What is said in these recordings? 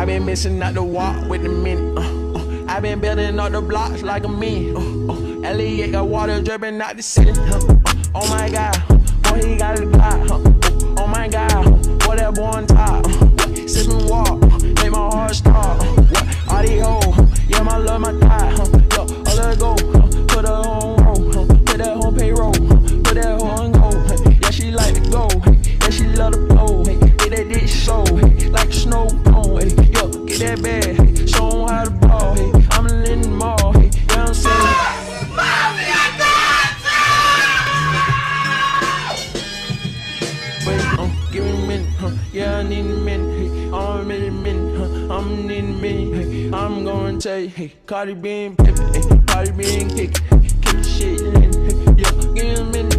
been missing out the walk with the men. I been building up the blocks like a man. Elliot got water dripping out the city. Oh my God, boy he got a God. Oh my God, boy that boy on top. Sipping walk, make my heart stop. All these hoes, yeah my love my God. Yo, let her go, put her on roll, put that on payroll, put that on go. Yeah she like to go, yeah she love to blow. Get that dick so, like a snow cone. Yo, get that bag, show 'em how to ball. I'm in the mall, yeah I'm saying. Give me a minute, yeah I need a minute. I'm in a minute, I'm need a minute. I'm gonna tell you, hey, Cardi B and Pippin, Cardi B and kick the shit in. Yeah, give me a minute.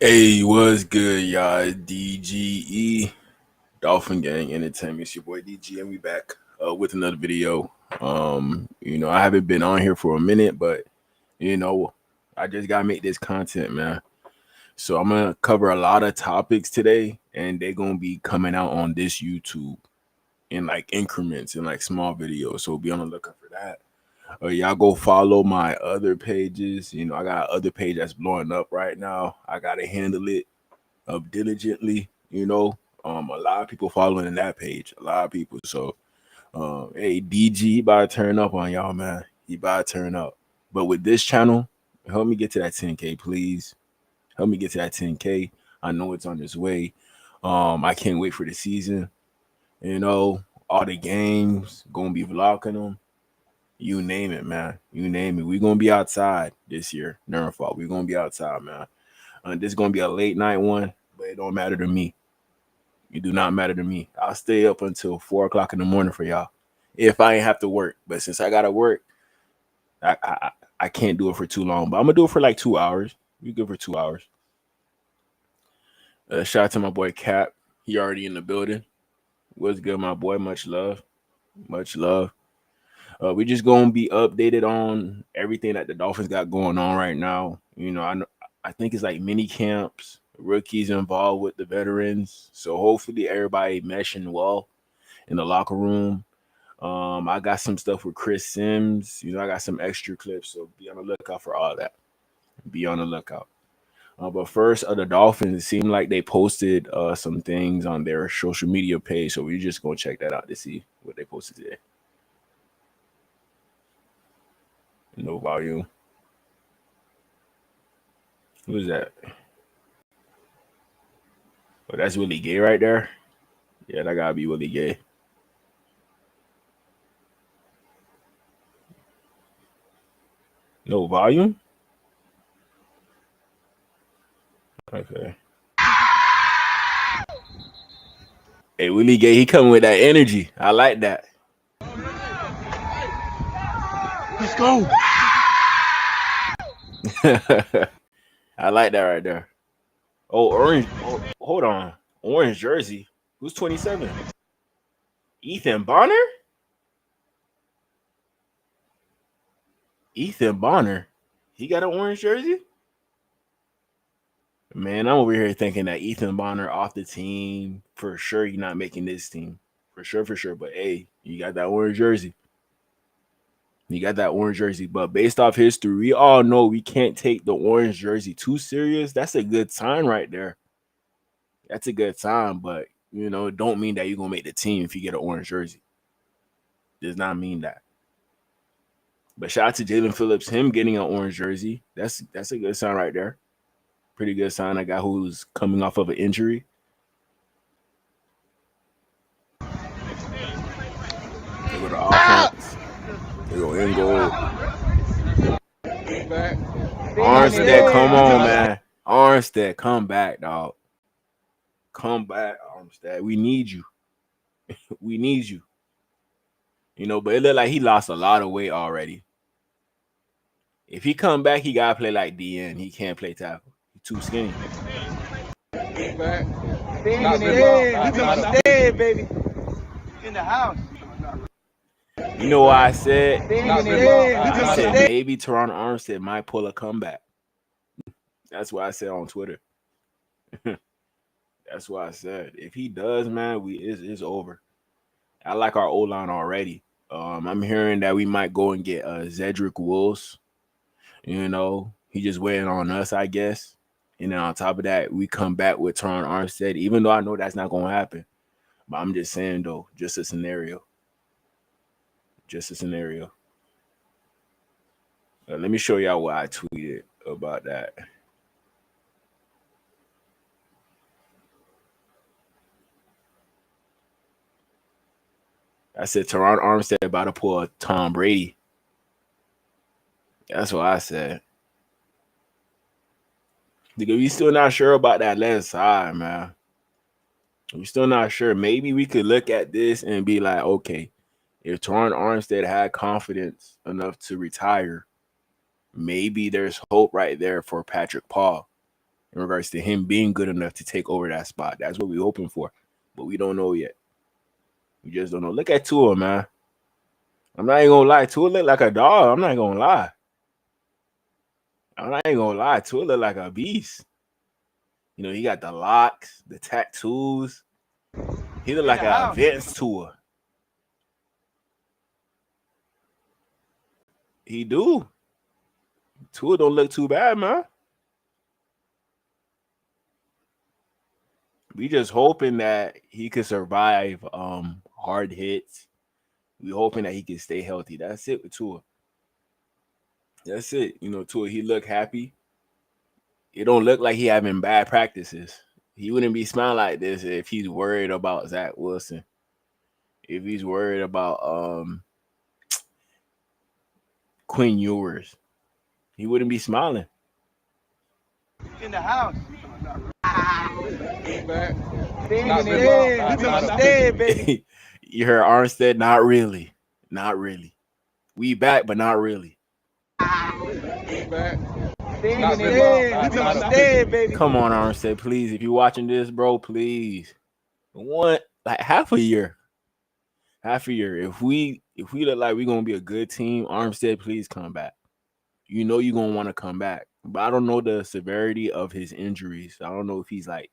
Hey, what's good, y'all? DGE Dolphin Gang Entertainment. It's your boy DG, and we back with another video. I haven't been on here for a minute, but I just gotta make this content, man. So I'm gonna cover a lot of topics today, and they're gonna be coming out on this YouTube in like increments, in like small videos. So be on the lookout for that. Y'all go follow my other pages. I got other page that's blowing up right now. I gotta handle it diligently. A lot of people following that page, a lot of people. So hey, DG, he about to turn up on y'all, man. He about to turn up. But with this channel, help me get to that 10K, please. Help me get to that 10K. I know it's on its way. I can't wait for the season. All the games, gonna be vlogging them. You name it, man. You name it. We're going to be outside this year. Never fault. We're going to be outside, man. This is going to be a late night one, but it don't matter to me. It do not matter to me. I'll stay up until 4 o'clock in the morning for y'all if I ain't have to work. But since I got to work, I can't do it for too long. But I'm going to do it for like 2 hours. We good for 2 hours. Shout out to my boy Cap. He already in the building. What's good, my boy? Much love. Much love. We just gonna be updated on everything that the Dolphins got going on right now. I think it's like mini camps, rookies involved with the veterans. So hopefully everybody meshing well in the locker room. I got some stuff with Chris Sims. I got some extra clips. So be on the lookout for all that. Be on the lookout. But first, the Dolphins, it seemed like they posted some things on their social media page. So we're just gonna check that out to see what they posted today. No volume. Who's that? Oh, that's Willie Gay right there. Yeah, that gotta be Willie Gay. No volume? Okay. Hey, Willie Gay, he coming with that energy. I like that. Let's go. I like that right there. Oh, orange. Oh, hold on. Orange jersey. Who's 27? Ethan Bonner? Ethan Bonner? He got an orange jersey? Man, I'm over here thinking that Ethan Bonner off the team. For sure, he's not making this team. For sure. But hey, you got that orange jersey. You got that orange jersey. But based off history, we all know we can't take the orange jersey too serious. That's a good sign right there. That's a good sign. But, it don't mean that you're going to make the team if you get an orange jersey. Does not mean that. But shout out to Jalen Phillips, him getting an orange jersey. That's a good sign right there. Pretty good sign. A guy who's coming off of an injury. They go to offense. They go in goal. Armstead, come on, man. Armstead, come back, dog. Come back, Armstead. We need you. We need you. You know, but it looked like he lost a lot of weight already. If he come back, he gotta play like DN. He can't play tackle. He's too skinny. Back. Stay, baby. In the house. You know why I said? I said Stay. maybe Teron Armstead might pull a comeback. That's what I said on Twitter. That's what I said. If he does, man, it's over. I like our O-line already. I'm hearing that we might go and get Zedrick Wills. You know, he just waiting on us, I guess. And then on top of that, we come back with Teron Armstead, even though I know that's not going to happen. But I'm just saying, though, just a scenario. Just a scenario. Let me show y'all what I tweeted about that. I said Teron Armstead about to pull a Tom Brady. That's what I said. Because we still not sure about that left side, man. We still not sure. Maybe we could look at this and be like, okay, if Teron Armstead had confidence enough to retire, maybe there's hope right there for Patrick Paul in regards to him being good enough to take over that spot. That's what we're hoping for. But we don't know yet. We just don't know. Look at Tua, man. I'm not even going to lie. Tua look like a dog. I'm not going to lie. I'm not even going to lie. Tua look like a beast. You know, he got the locks, the tattoos. He look like an advanced Tua. He do. Tua don't look too bad, man. We just hoping that he could survive hard hits. We hoping that he can stay healthy. That's it with Tua. That's it. You know, Tua, he look happy. It don't look like he having bad practices. He wouldn't be smiling like this if he's worried about Zach Wilson. If he's worried about Quinn Ewers, he wouldn't be smiling. In the house. You heard Armstead? Not really. Not really. We back, but not really. Come on, Armstead, please. If you're watching this, bro, please. Like half a year. Half a year. If we look like we're gonna be a good team, Armstead, please come back. You know you're gonna want to come back. But I don't know the severity of his injuries. I don't know if he's like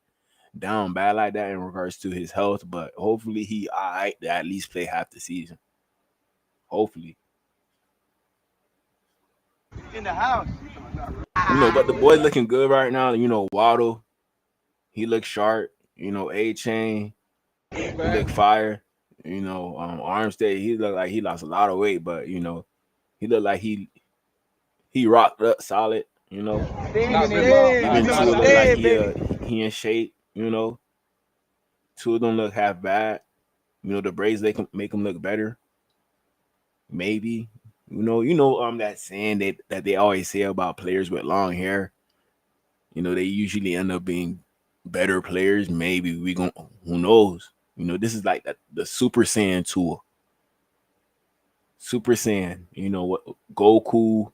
down bad like that in regards to his health, but hopefully he all right to at least play half the season. Hopefully. In the house. You know, but the boy's looking good right now. You know, Waddle, he looks sharp. You know, A-Chain, he look fire. You know, Armstead, he looked like he lost a lot of weight, but you know, he looked like he rocked up solid. You know, even Tua look like he in shape. You know, Tua don't look half bad. You know, the braids they can make him look better. Maybe. You know that saying that they always say about players with long hair. You know, they usually end up being better players. Maybe who knows? You know, this is like the Super Saiyan Tua. Super Saiyan. You know what? Goku.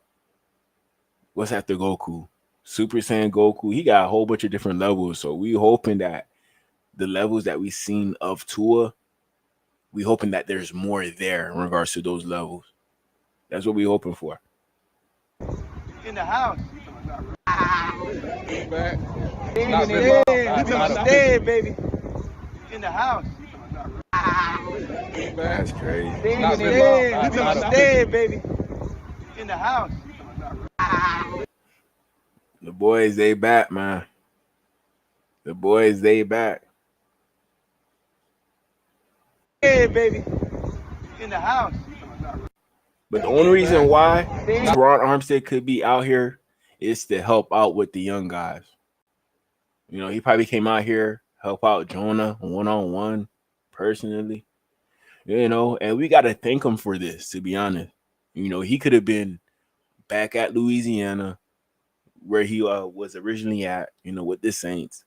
What's after Goku? Super Saiyan Goku. He got a whole bunch of different levels. So we hoping that the levels that we seen of Tua, we hoping that there's more there in regards to those levels. That's what we hoping for. In the house. Baby. In the house. That's crazy. Baby. In the house. The boys, they back, man. The boys, they back. Hey, baby. In the house. But the only reason why Teron Armstead could be out here is to help out with the young guys. You know, he probably came out here, help out Jonah one-on-one personally. You know, and we got to thank him for this, to be honest. You know, he could have been back at Louisiana where he was originally at, you know, with the Saints.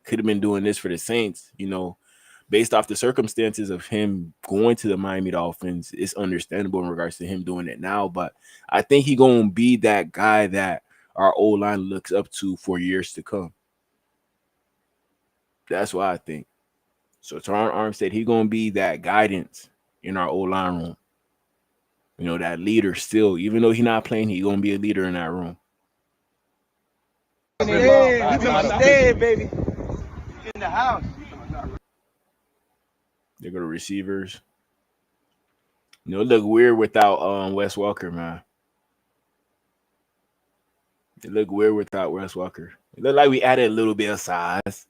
could have been doing this for the Saints, based off the circumstances of him going to the Miami Dolphins. It's understandable in regards to him doing it now, but I think he gonna be that guy that our O-line looks up to for years to come. That's what I think. So Teron Armstead, he gonna be that guidance in our O-line room. That leader still, even though he's not playing, he gonna be a leader in that room. Yeah, we gonna stay, baby. In the house. They go to receivers. It look weird without Wes Welker, man. It look weird without Wes Welker. It look like we added a little bit of size.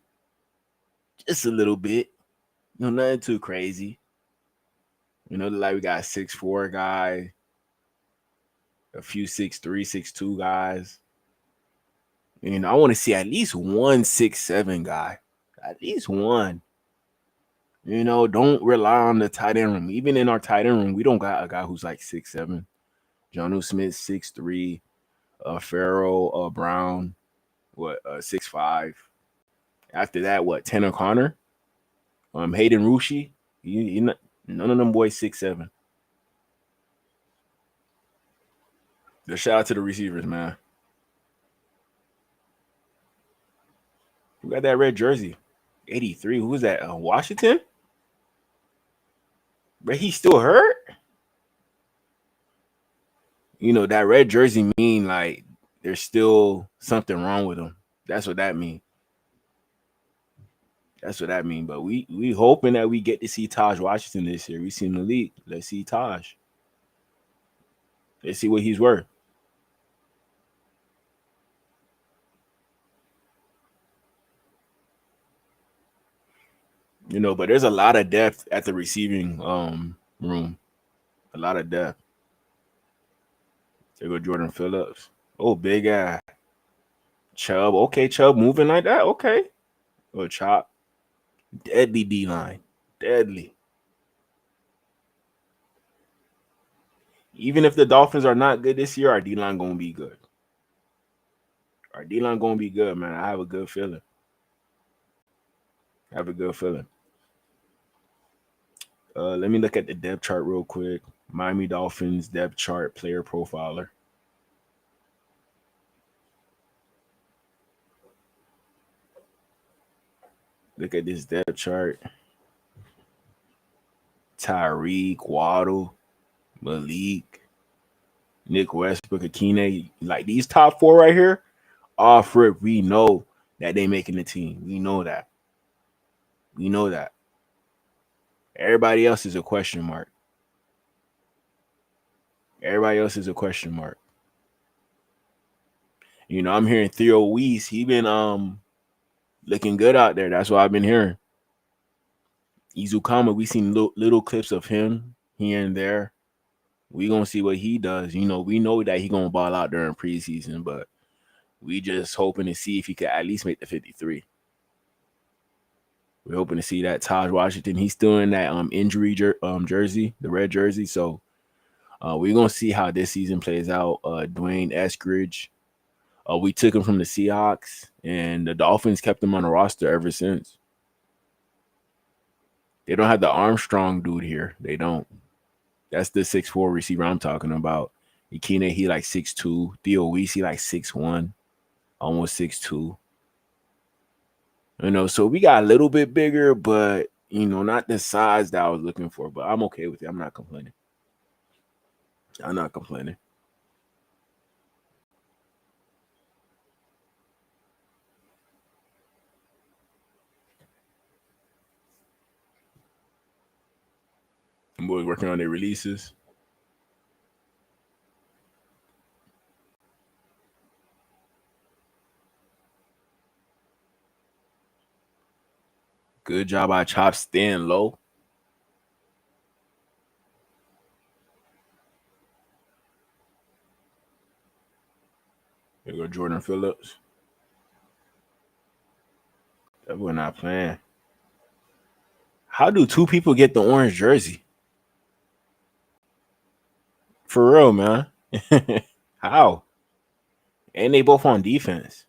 Just a little bit. Nothing too crazy. Like we got a 6'4" guy, a few 6'3", 6'2" guys. I want to see at least one 6'7" guy. At least one. Don't rely on the tight end room. Even in our tight end room, we don't got a guy who's like 6'7". Jonnu Smith, 6'3". Farrell Brown, 6'5". After that, Tanner Connor, Hayden Rushi. None of them boys 6'7". Just shout out to the receivers, man. Who got that red jersey? 83. Who was that? Washington? But he's still hurt? That red jersey mean like there's still something wrong with him. That's what that mean. But we hoping that we get to see Taj Washington this year. We seen Malik. Let's see Taj. Let's see what he's worth. But there's a lot of depth at the receiving room. A lot of depth. There go Jordan Phillips. Oh, big guy. Chubb. Okay, Chubb moving like that. Okay. Oh, Chop. Deadly D-line. Deadly. Even if the Dolphins are not good this year, our D-line going to be good. Our D-line going to be good, man. I have a good feeling. Let me look at the depth chart real quick. Miami Dolphins depth chart player profiler. Look at this depth chart. Tyreek, Waddle, Malik, Nick Westbrook, Akine. Like these top four right here, off rip, we know that they making the team. We know that. Everybody else is a question mark. I'm hearing Theo Weiss. He been looking good out there. That's what I've been hearing. Izukama, we seen little clips of him here and there. We gonna see what he does. We know that he gonna ball out during preseason, but we just hoping to see if he could at least make the 53. We're hoping to see that. Taj Washington, he's still in that injury jersey, the red jersey. So we're gonna see how this season plays out. Dwayne Eskridge, we took him from the Seahawks, and the Dolphins kept him on the roster ever since. They don't have the Armstrong dude here. They don't. That's the 6'4" receiver I'm talking about. Akine, he like 6'2". Theo Weiss, he like 6'1", almost 6'2". So we got a little bit bigger, but not the size that I was looking for. But I'm okay with it. I'm not complaining. Them boys working on their releases. Good job by Chop staying low. There go Jordan Phillips. That boy not playing. How do two people get the orange jersey? For real, man. How? And they both on defense.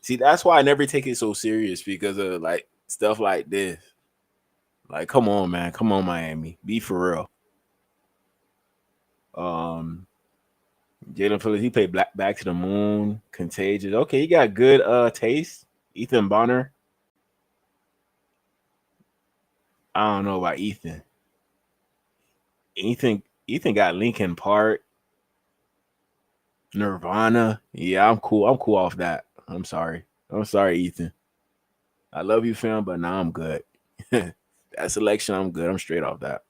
See, that's why I never take it so serious because of like stuff like this. Like, come on, man. Come on, Miami. Be for real. Jalen Phillips, he played Back to the Moon, Contagious. Okay, he got good taste. Ethan Bonner. I don't know about Ethan. Ethan got Linkin Park, Nirvana. Yeah, I'm cool. I'm cool off that. I'm sorry. I'm sorry, Ethan. I love you, fam, but now I'm good. That selection, I'm good. I'm straight off that.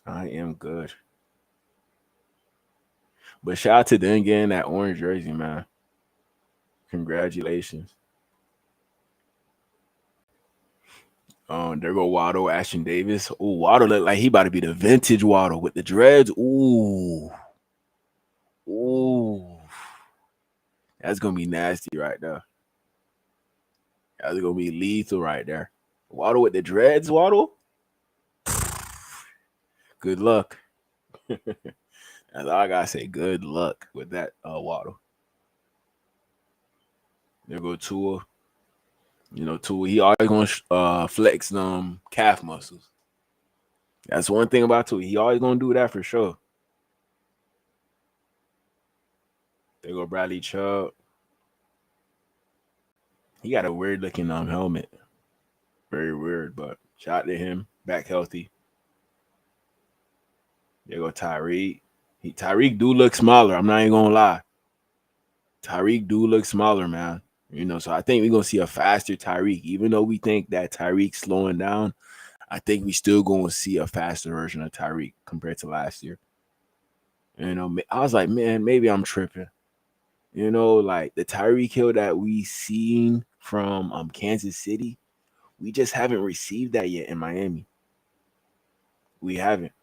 I am good. But shout out to them getting that orange jersey, man. Congratulations. There go Waddle, Ashton Davis. Ooh, Waddle look like he about to be the vintage Waddle with the dreads. Ooh. Ooh. That's gonna be nasty right there. That's gonna be lethal right there. Waddle with the dreads, Waddle. Good luck. That's all I gotta say. Good luck with that Waddle. There go Tua. You know, Tua, he always gonna flex calf muscles. That's one thing about Tua. He always gonna do that for sure. There go Bradley Chubb. He got a weird looking helmet. Very weird, but shout out to him. Back healthy. There go Tyreek. Tyreek do look smaller. I'm not even gonna lie. Tyreek do look smaller, man. You know, so I think we're gonna see a faster Tyreek. Even though we think that Tyreek's slowing down, I think we still gonna see a faster version of Tyreek compared to last year. You know, I was like, man, maybe I'm tripping. You know, like the Tyreek Hill that we seen from Kansas City, we just haven't received that yet in Miami. We haven't.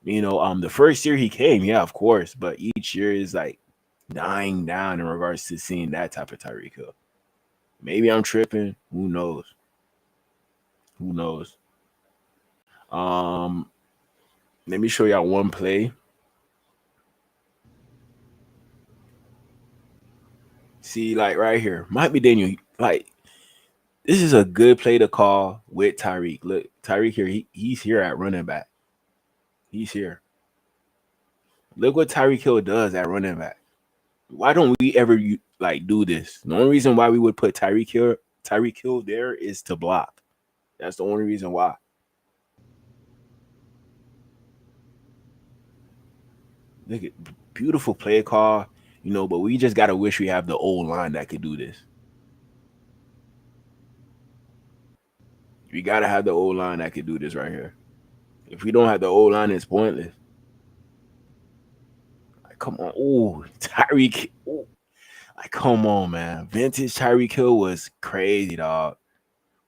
You know, the first year he came, yeah, of course, but each year is like dying down in regards to seeing that type of Tyreek Hill. Maybe I'm tripping. Who knows? Who knows? Let me show y'all one play. See, like right here, might be Daniel. Like, this is a good play to call with Tyreek. Look, Tyreek here, he's here at running back. He's here. Look what Tyreek Hill does at running back. Why don't we ever like do this? The only reason why we would put Tyreek Hill there is to block. That's the only reason why. Look at beautiful play call, you know, but we just gotta wish we have the old line that could do this. We gotta have the old line that could do this right here. If we don't have the old line, it's pointless. Like, come on, ooh, Tyreek. Ooh. Like, come on, man. Vintage Tyreek Hill was crazy, dog.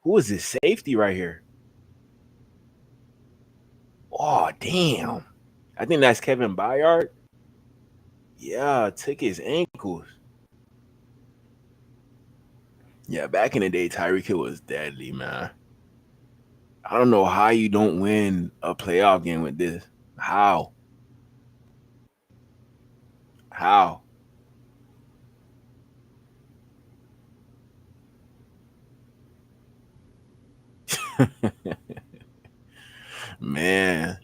Who is this safety right here? Oh, damn. I think that's Kevin Byard. Yeah, took his ankles. Yeah, back in the day, Tyreek Hill was deadly, man. I don't know how you don't win a playoff game with this. How? How? Man.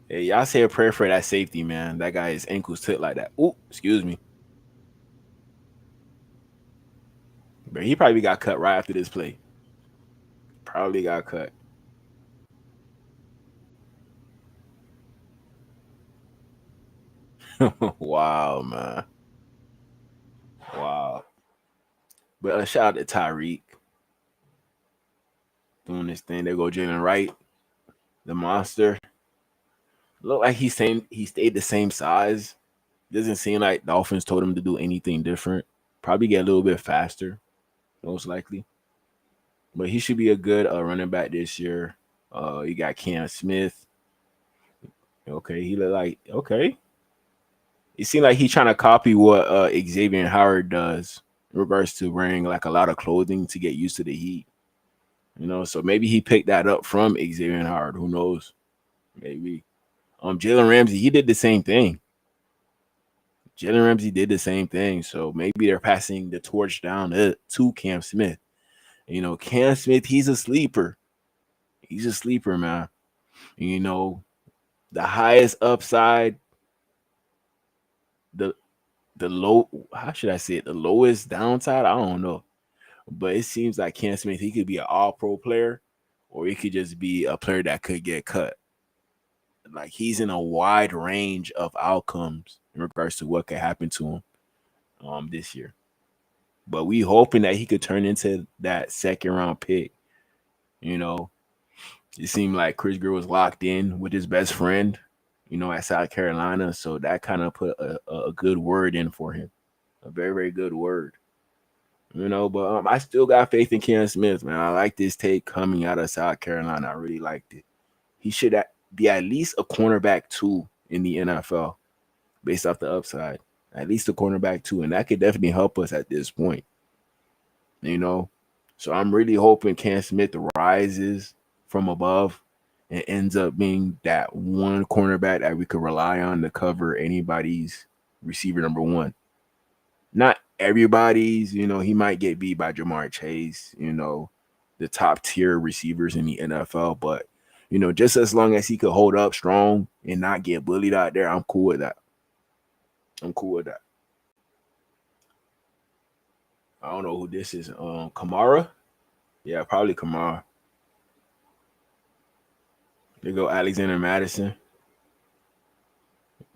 Hey, y'all say a prayer for that safety, man. That guy, his ankles took like that. Ooh, excuse me. But he probably got cut right after this play. Probably got cut. Wow, man. Wow. But shout out to Tyreek doing this thing. There go Jalen Wright, the monster. Look like he stayed the same size. Doesn't seem like Dolphins told him to do anything different. Probably get a little bit faster, most likely. But he should be a good running back this year. You got Cam Smith. Okay, he look like okay. It seemed like he's trying to copy what Xavier Howard does in regards to wearing like a lot of clothing to get used to the heat. You know, so maybe he picked that up from Xavier Howard. Who knows? Maybe. Jalen Ramsey, he did the same thing. Jalen Ramsey did the same thing. So maybe they're passing the torch down to Cam Smith. You know, Cam Smith, he's a sleeper. He's a sleeper, man. You know, the highest upside, the low, how should I say it? The lowest downside, I don't know. But it seems like Cam Smith, he could be an all-pro player, or he could just be a player that could get cut. Like, he's in a wide range of outcomes in regards to what could happen to him this year. But we hoping that he could turn into that second-round pick. You know, it seemed like Chris Greer was locked in with his best friend, you know, at South Carolina. So that kind of put a good word in for him. A very, very good word. You know, but I still got faith in Cam Smith, man. I like this take coming out of South Carolina. I really liked it. He should be at least a cornerback 2 in the NFL based off the upside. At least a cornerback 2, and that could definitely help us at this point. You know, so I'm really hoping Cam Smith rises from above and ends up being that one cornerback that we could rely on to cover anybody's receiver number 1. Not everybody's, you know, he might get beat by Jamar Chase, you know, the top tier receivers in the NFL. But, you know, just as long as he could hold up strong and not get bullied out there, I'm cool with that. I'm cool with that. I don't know who this is. Kamara? Yeah, probably Kamara. There go Alexander Madison.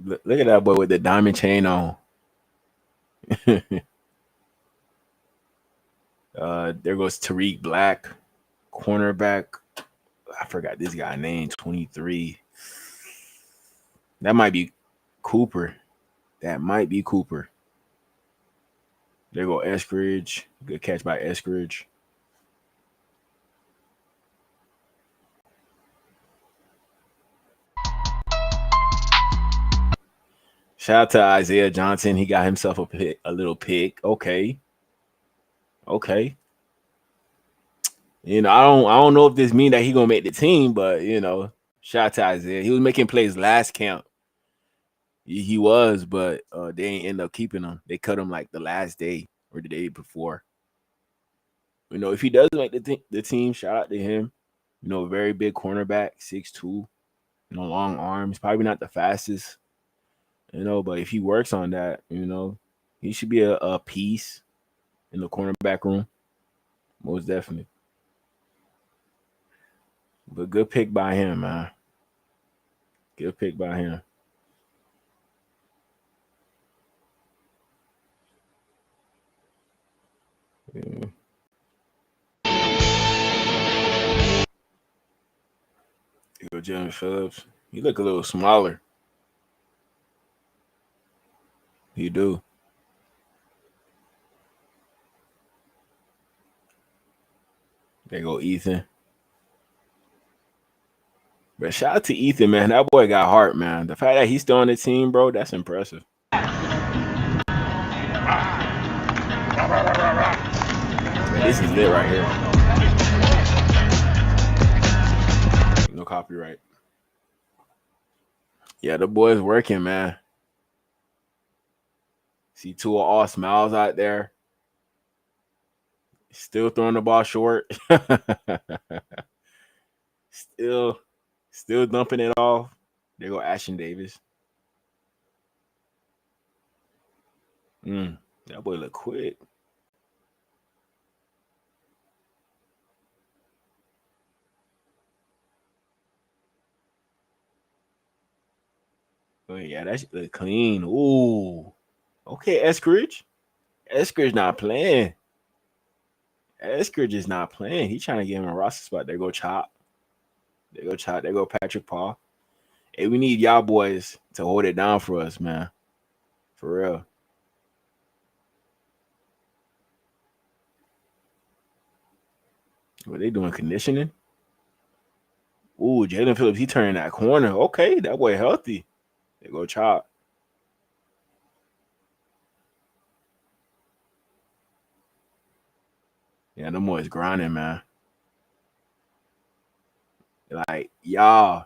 Look at that boy with the diamond chain on. There goes Tariq Black, cornerback. I forgot this guy's name, 23. That might be Cooper. That might be Cooper. There go Eskridge. Good catch by Eskridge. Shout out to Isaiah Johnson. He got himself a little pick. Okay. You know, I don't know if this means that he gonna make the team, but you know, shout out to Isaiah. He was making plays last camp. He was, but they ain't end up keeping him. They cut him like the last day or the day before. You know, if he does make the team, shout out to him. You know, very big cornerback, 6'2", you know, long arms. Probably not the fastest, you know, but if he works on that, you know, he should be a piece in the cornerback room. Most definitely. But good pick by him, man. Good pick by him. Yeah. You go Jalen Phillips. You look a little smaller. You do. There go Ethan. But shout out to Ethan, man. That boy got heart, man. The fact that he's still on the team, bro, that's impressive. Man, this is lit right here. No copyright. Yeah, the boy's working, man. See two of all smiles out there. Still throwing the ball short. Still dumping it off. There go Ashton Davis. That boy look quick. Oh yeah, that shit look clean. Ooh. Okay, Eskridge. Eskridge not playing. Eskridge is not playing. He trying to get him a roster spot. There go Chop. There go Patrick Paul. Hey, we need y'all boys to hold it down for us, man. For real. What they doing? Conditioning? Ooh, Jalen Phillips, he turned that corner. Okay, that boy healthy. There go Chop. Yeah, them boys grinding, man. Like, y'all,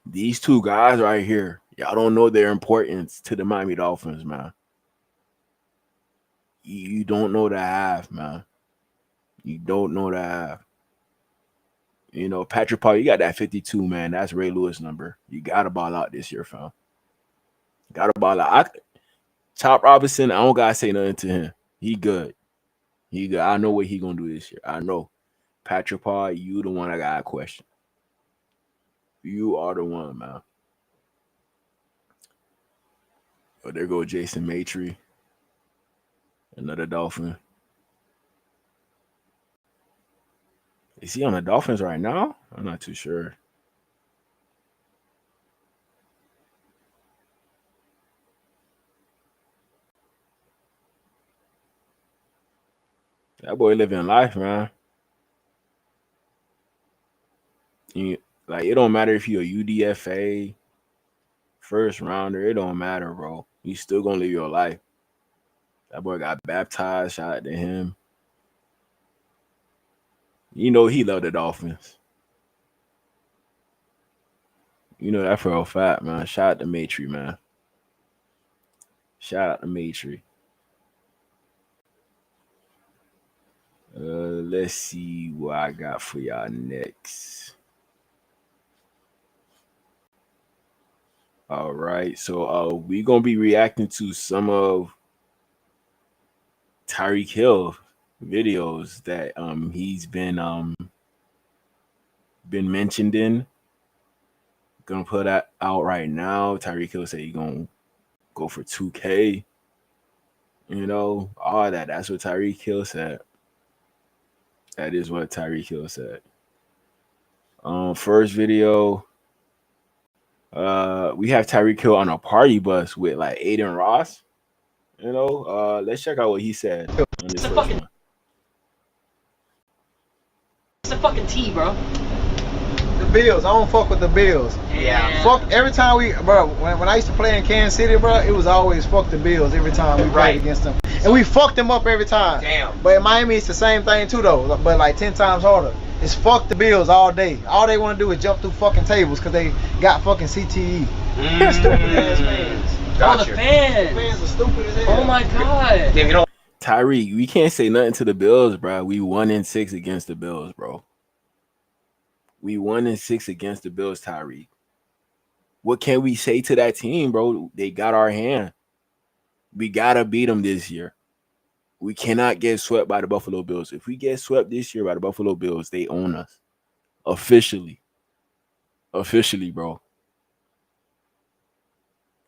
these two guys right here, Y'all don't know their importance to the Miami Dolphins, man. You don't know the half, man. You don't know the half. You know, Patrick Paul, you got that 52, man. That's Ray Lewis number. You got to ball out this year, fam. Got to ball out. Chop Robinson, I don't got to say nothing to him. He good. He good. I know what he going to do this year. I know. Patrick Paul, you the one I got a question. You are the one, man. Oh, there go Jason Maitre. Another Dolphin. Is he on the Dolphins right now? I'm not too sure. That boy living life, man. Like, it don't matter if you're a UDFA, first rounder. It don't matter, bro. You still gonna live your life. That boy got baptized. Shout out to him. You know he loved the Dolphins. You know that for a fact, man. Shout out to Maitre, man. Shout out to Maitre. Let's see what I got for y'all next. All right, so we're gonna be reacting to some of Tyreek Hill videos that he's been mentioned in. Gonna put that out right now. Tyreek Hill said he's gonna go for 2K. You know, all that. That's what Tyreek Hill said. That is what Tyreek Hill said. First video. We have Tyreek Hill on a party bus with like Aiden Ross. You know, let's check out what he said on this first one. It's a fucking T, bro. The Bills. I don't fuck with the Bills. Yeah. Fuck every time when I used to play in Kansas City, bro, it was always fuck the Bills every time we played against them. And we fucked them up every time. Damn. But in Miami, it's the same thing too, though. But like 10 times harder. It's fuck the Bills all day. All they want to do is jump through fucking tables because they got fucking CTE. Stupid ass fans. Gotcha. Oh, the fans. Fans are stupid as hell. Oh my god. Damn, you know. Tyreek, we can't say nothing to the Bills, bro. We 1-6 against the Bills, bro. We 1-6 against the Bills, Tyreek. What can we say to that team, bro? They got our hand. We gotta beat them this year. We cannot get swept by the Buffalo Bills. If we get swept this year by the Buffalo Bills, they own us. Officially. Officially, bro.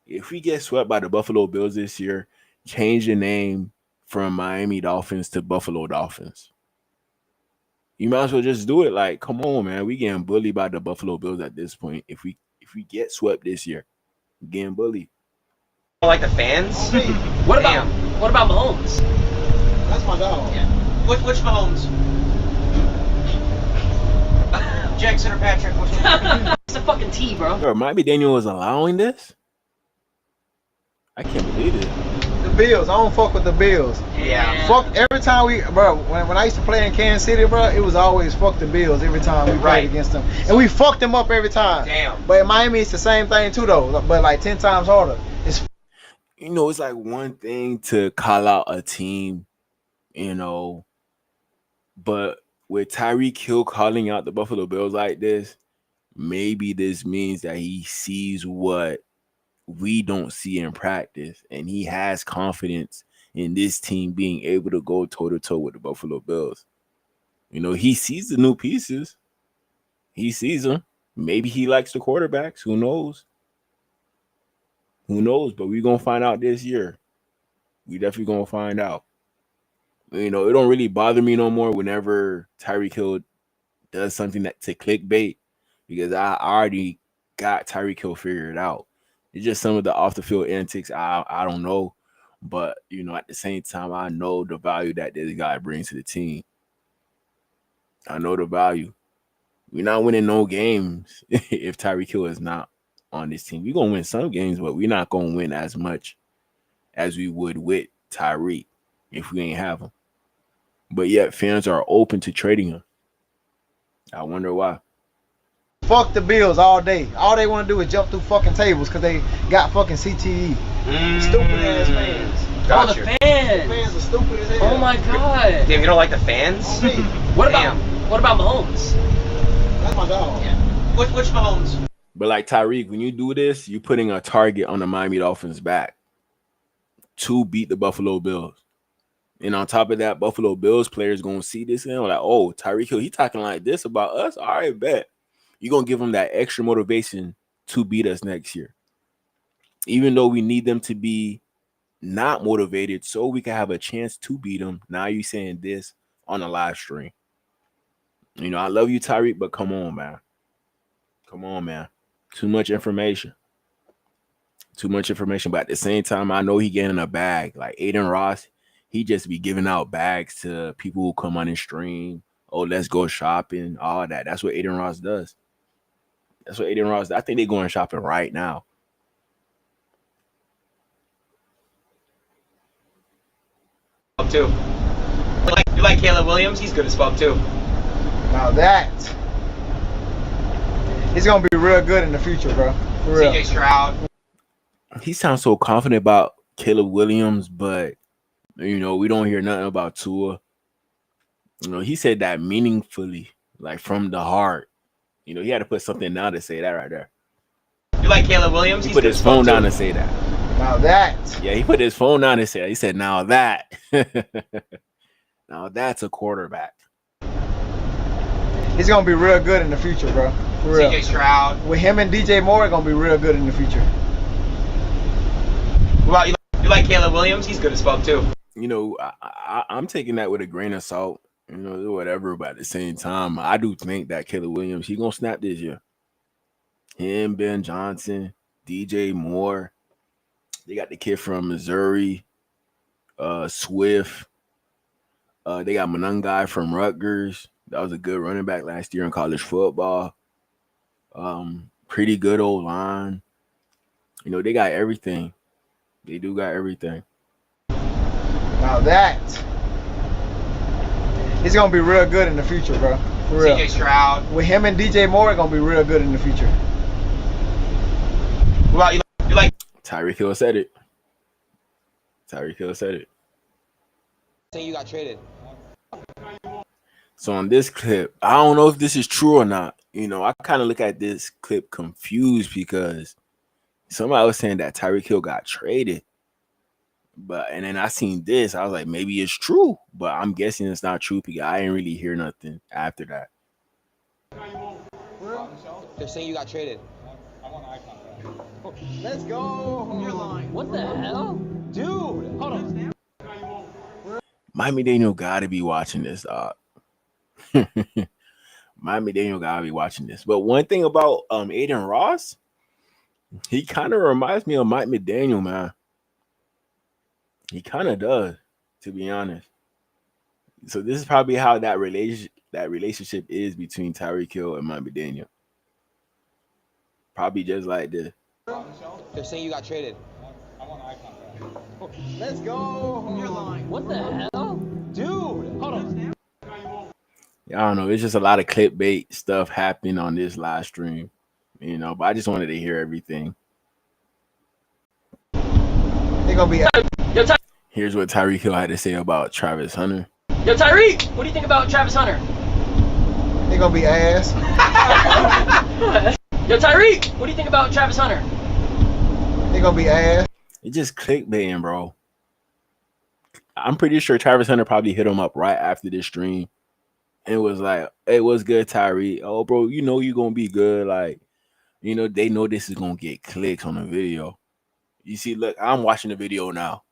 If we get swept by the Buffalo Bills this year, change the name from Miami Dolphins to Buffalo Dolphins. You might as well just do it. Like, come on, man. We getting bullied by the Buffalo Bills at this point. If we get swept this year, we're getting bullied. Like the fans? What about Mahomes? That's my dog. Yeah. Which Mahomes? Jackson or Patrick? It's a fucking T, bro. Bro, Miami Daniel was allowing this? I can't believe it. The Bills. I don't fuck with the Bills. Yeah. Fuck every time when I used to play in Kansas City, bro, it was always fuck the Bills every time we played against them. And we fucked them up every time. Damn. But in Miami, it's the same thing too, though. But like 10 times harder. You know, it's like one thing to call out a team, you know, but with Tyreek Hill calling out the Buffalo Bills like this, maybe this means that he sees what we don't see in practice, and he has confidence in this team being able to go toe-to-toe with the Buffalo Bills. You know, he sees the new pieces. He sees them. Maybe he likes the quarterbacks. Who knows? Who knows? But we're going to find out this year. We definitely going to find out. You know, it don't really bother me no more whenever Tyreek Hill does something to clickbait, because I already got Tyreek Hill figured out. It's just some of the off-the-field antics I don't know. But, you know, at the same time, I know the value that this guy brings to the team. I know the value. We're not winning no games if Tyreek Hill is not on this team. We're going to win some games, but we're not going to win as much as we would with Tyreek if we ain't have him. But yet fans are open to trading him. I wonder why. Fuck the Bills all day. All they want to do is jump through fucking tables because they got fucking CTE. Stupid ass fans. Gotcha. Oh, the fans. The fans are stupid as hell. Oh my god. Damn, you don't like the fans? What Damn. about Mahomes? That's my dog. Which Mahomes? But like Tyreek, when you do this, you're putting a target on the Miami Dolphins' back to beat the Buffalo Bills. And on top of that, Buffalo Bills players gonna see this and they're like, oh, Tyreek Hill, he talking like this about us. All right, bet. You're gonna give them that extra motivation to beat us next year. Even though we need them to be not motivated so we can have a chance to beat them. Now you saying this on a live stream. You know, I love you, Tyreek, but come on, man. Come on, man. Too much information. Too much information. But at the same time, I know he getting a bag. Like Aiden Ross, he just be giving out bags to people who come on his stream. Oh, let's go shopping. All that. That's what Aiden Ross does. That's what Aiden Ross does. I think they're going shopping right now. Too. You like Caleb Williams? He's good as fuck too. Now that he's gonna be real good in the future, bro. For real. CJ Stroud. He sounds so confident about Caleb Williams, but you know, we don't hear nothing about Tua. You know, he said that meaningfully, like from the heart. You know, he had to put something down to say that right there. You like Caleb Williams? He He's put good his as fuck phone down too. to say that. Now that Yeah, he put his phone down and said, he said, now that. Now that's a quarterback. he's gonna be real good in the future, bro. For real. CJ Stroud. With him and DJ Moore, gonna be real good in the future. What about you like Caleb Williams? He's good as fuck too. You know, I'm taking that with a grain of salt, you know, whatever. But at the same time, I do think that Caleb Williams, he going to snap this year. Him, Ben Johnson, DJ Moore. They got the kid from Missouri, Swift. They got Monangai from Rutgers. That was a good running back last year in college football. Pretty good old line. You know, they got everything. They do got everything. Now that he's gonna be real good in the future, bro. For real. CJ Stroud. With him and DJ Moore, gonna be real good in the future. What about you like Tyreek Hill said it. Tyreek Hill said it. say you got traded? So on this clip, I don't know if this is true or not. You know, I kind of look at this clip confused because somebody was saying that Tyreek Hill got traded. And then I seen this, I was like, maybe it's true, but I'm guessing it's not true because I didn't really hear nothing after that. They're saying you got traded. Let's go. You're lying. What the hell? Dude, hold on. Miami Daniel gotta be watching this, dog. Miami Daniel gotta be watching this. But one thing about Aiden Ross, he kind of reminds me of Mike McDaniel, man. He kind of does, to be honest. So this is probably how that relationship is between Tyreek Hill and Mike McDaniel. Probably just like this. They're saying you got traded. Let's go. You're lying. What the hell? Dude, hold on. I don't know. It's just a lot of clickbait stuff happening on this live stream, you know. But I just wanted to hear everything. They're gonna be. Here's what Tyreek Hill had to say about Travis Hunter. Yo, Tyreek, what do you think about Travis Hunter? They're gonna be ass. Yo, Tyreek, what do you think about Travis Hunter? They're gonna be ass. It's just clickbaiting, bro. I'm pretty sure Travis Hunter probably hit him up right after this stream and was like, hey, what's good, Tyreek? Oh, bro, you know you're going to be good. Like, you know, they know this is going to get clicks on the video. You see, look, I'm watching the video now.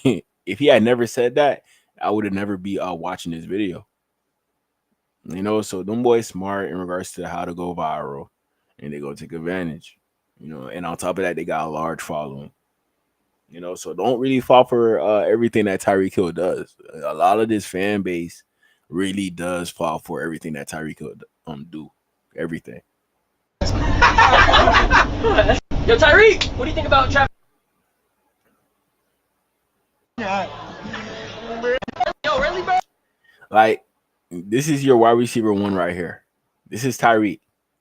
If he had never said that, I would have never be watching this video. You know, so them boys smart in regards to how to go viral, and they go take advantage. You know, and on top of that, they got a large following. You know, so don't really fall for everything that Tyreek Hill does. A lot of this fan base really does fall for everything that Tyreek Hill do. Everything. Yo, Tyreek, what do you think about Travis? Yo, really, bro? Like, this is your wide receiver one right here. This is Tyreek.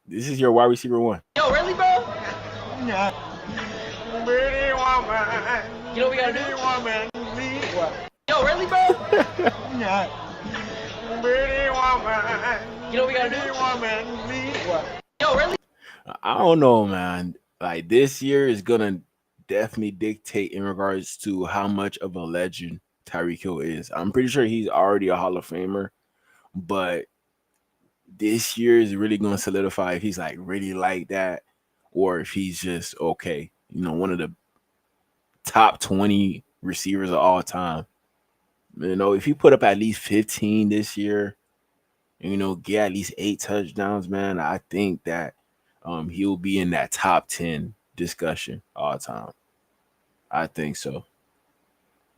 This is your wide receiver one. Yo, really, bro? Yeah. You know what we gotta do? What? Yo, really, bro? Yeah. You know what we gotta do? What? Yo, really? I don't know, man. Like this year is gonna definitely dictate in regards to how much of a legend Tyreek Hill is. I'm pretty sure he's already a Hall of Famer, but this year is really gonna solidify if he's like really like that or if he's just okay. You know, one of the top 20 receivers of all time. You know, if he put up at least 15 this year, you know, get at least 8 touchdowns, man, I think that he'll be in that top 10 discussion all time. I think so.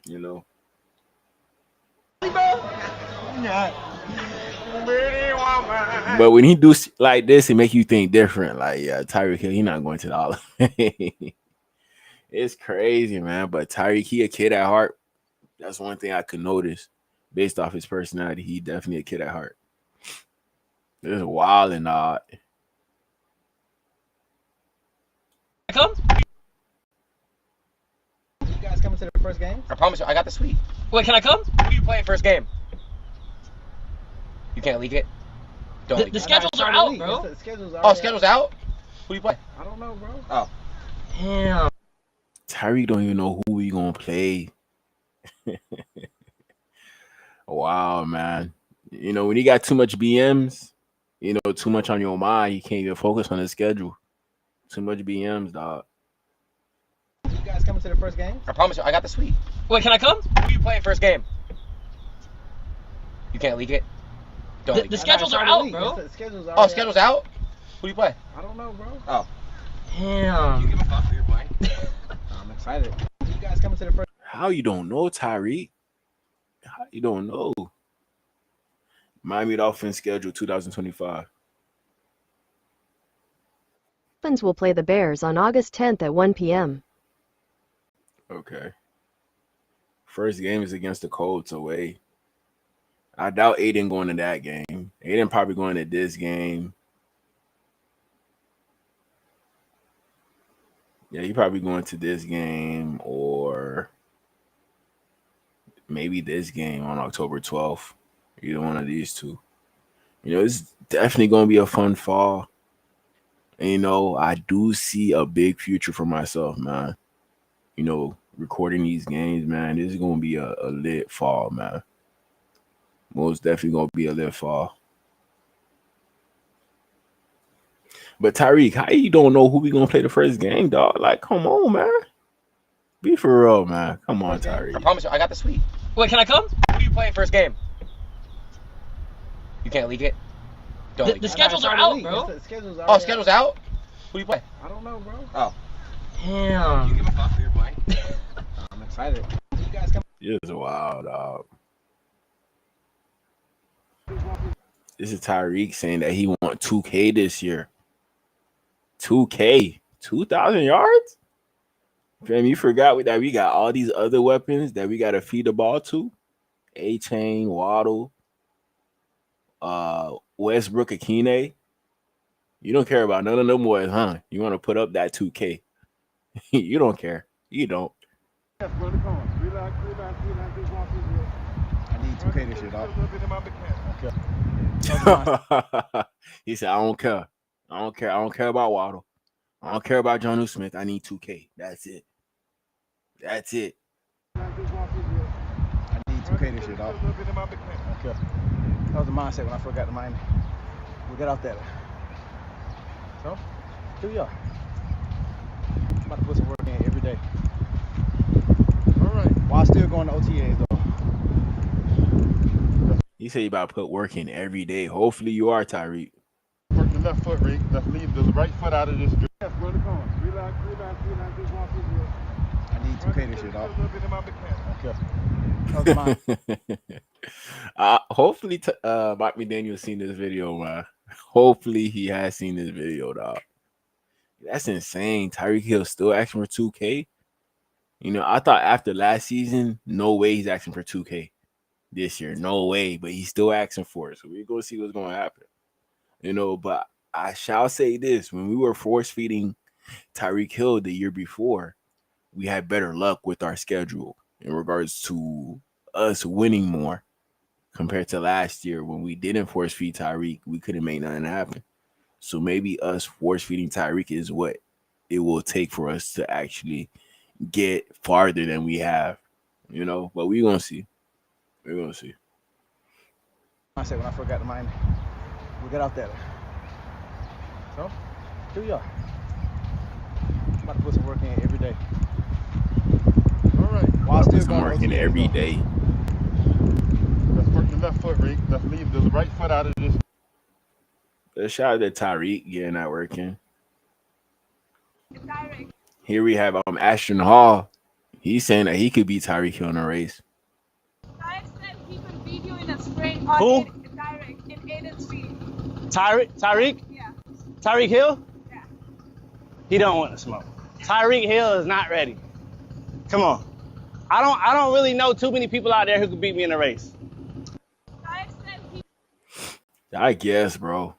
You know. Really, bro? Yeah. But when he do like this, it make you think different. Like, yeah, Tyreek Hill, he not going to the Hall of Fame. It's crazy, man. But Tyreek, he a kid at heart. That's one thing I could notice based off his personality. He definitely a kid at heart. It's wild and odd. Come? You guys coming to the first game? I promise you, I got the suite. Wait, can I come? Who you playing first game? You can't leak it. Don't leak The it. schedules are out, bro. The schedule's Oh, already schedule's out? Who you play? I don't know, bro. Oh. Damn. Tyreek don't even know who we gonna play. Wow, man. You know, when you got too much BMs, you know, too much on your mind, you can't even focus on the schedule. Too much BMs, dog. You guys coming to the first game? I promise you, I got the suite. Wait, can I come? Who you playing first game? You can't leak it. Don't leak The it. schedules are out, bro. The schedule's Oh, schedule's out? Who you play? I don't know, bro. Oh. Damn. You give a fuck who you're playing? I'm excited. You guys coming to the first? How you don't know, Tyreek? How you don't know? Miami Dolphins schedule 2025. Dolphins will play the Bears on August 10th at 1 p.m. Okay. First game is against the Colts away. I doubt Aiden going to that game. Aiden probably going to this game. Yeah, he probably going to this game or maybe this game on October 12th. Either one of these two. You know, it's definitely going to be a fun fall. And, you know, I do see a big future for myself, man. You know, recording these games, man, this is going to be a lit fall, man. Most definitely going to be a lit fall. But Tyreek, how you don't know who we going to play the first game, dog? Like, come on, man. Be for real, man. Come on, I Tyreek. promise you, I got the suite. Wait, can I come? Who you playing first game? You can't leak it. Don't leak The it. schedules are out, bro. The schedule's Oh, schedule's out? Who you play? I don't know, bro. Oh. Damn. You give a fuck who you're playing? I'm excited. You guys coming? It's wild, dog. This is Tyreek saying that he want 2K this year. 2K. 2,000 yards? Fam, you forgot that we got all these other weapons that we got to feed the ball to? A-Chain, Waddle, Westbrook, Akine. You don't care about none of them boys, huh? You want to put up that 2K. You don't care. You don't. I need 2K this year, dog. He said, I don't care. I don't care. I don't care about Waddle. I don't care about Jonnu Smith. I need 2K. That's it. That's it. I need 2K this year, dog. Okay. That was the mindset when I first got to Miami. We got out there. So, here we are. I'm about to put some work in every day. All right. While still going to OTAs, though. He said you about to put work in every day. Hopefully you are, Tyreek. Work the left foot, Rick. Let's leave the right foot out of this drill. I need 2K this year, dog. Okay. That was the mindset. Hopefully Mike McDaniel's seen this video, man. Hopefully he has seen this video, dog. That's insane. Tyreek Hill still asking for 2K. You know, I thought after last season, no way he's asking for 2K this year. No way. But he's still asking for it. So we're going to see what's going to happen. You know, but I shall say this: when we were force feeding Tyreek Hill the year before, we had better luck with our schedule in regards to us winning more compared to last year when we didn't force feed Tyreek. We couldn't make nothing happen. So maybe us force feeding Tyreek is what it will take for us to actually get farther than we have, you know. But we're gonna see. We're gonna see. I said when I first got to Miami, we got out there. So, here we are. I'm about to put some work in every day. All right. While still I'm working every day. Let's work the left foot, Reek. Let's leave the right foot out of this. Let's shout out to Tyreek getting that working. Here we have Ashton Hall. He's saying that he could beat Tyreek Hill in a race. Who? Tyreek? Yeah. Tyreek Hill? Yeah. He don't want to smoke. Tyreek Hill is not ready. Come on. I don't really know too many people out there who could beat me in a race. I guess, bro.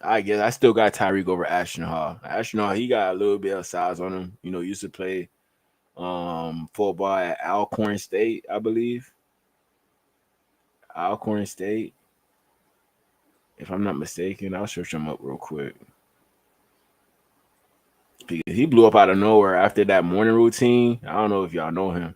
I guess I still got Tyreek over Ashton Hall. Ashton Hall, he got a little bit of size on him. You know, used to play football at Alcorn State, I believe. Alcorn State. If I'm not mistaken, I'll search him up real quick. Because he blew up out of nowhere after that morning routine. I don't know if y'all know him.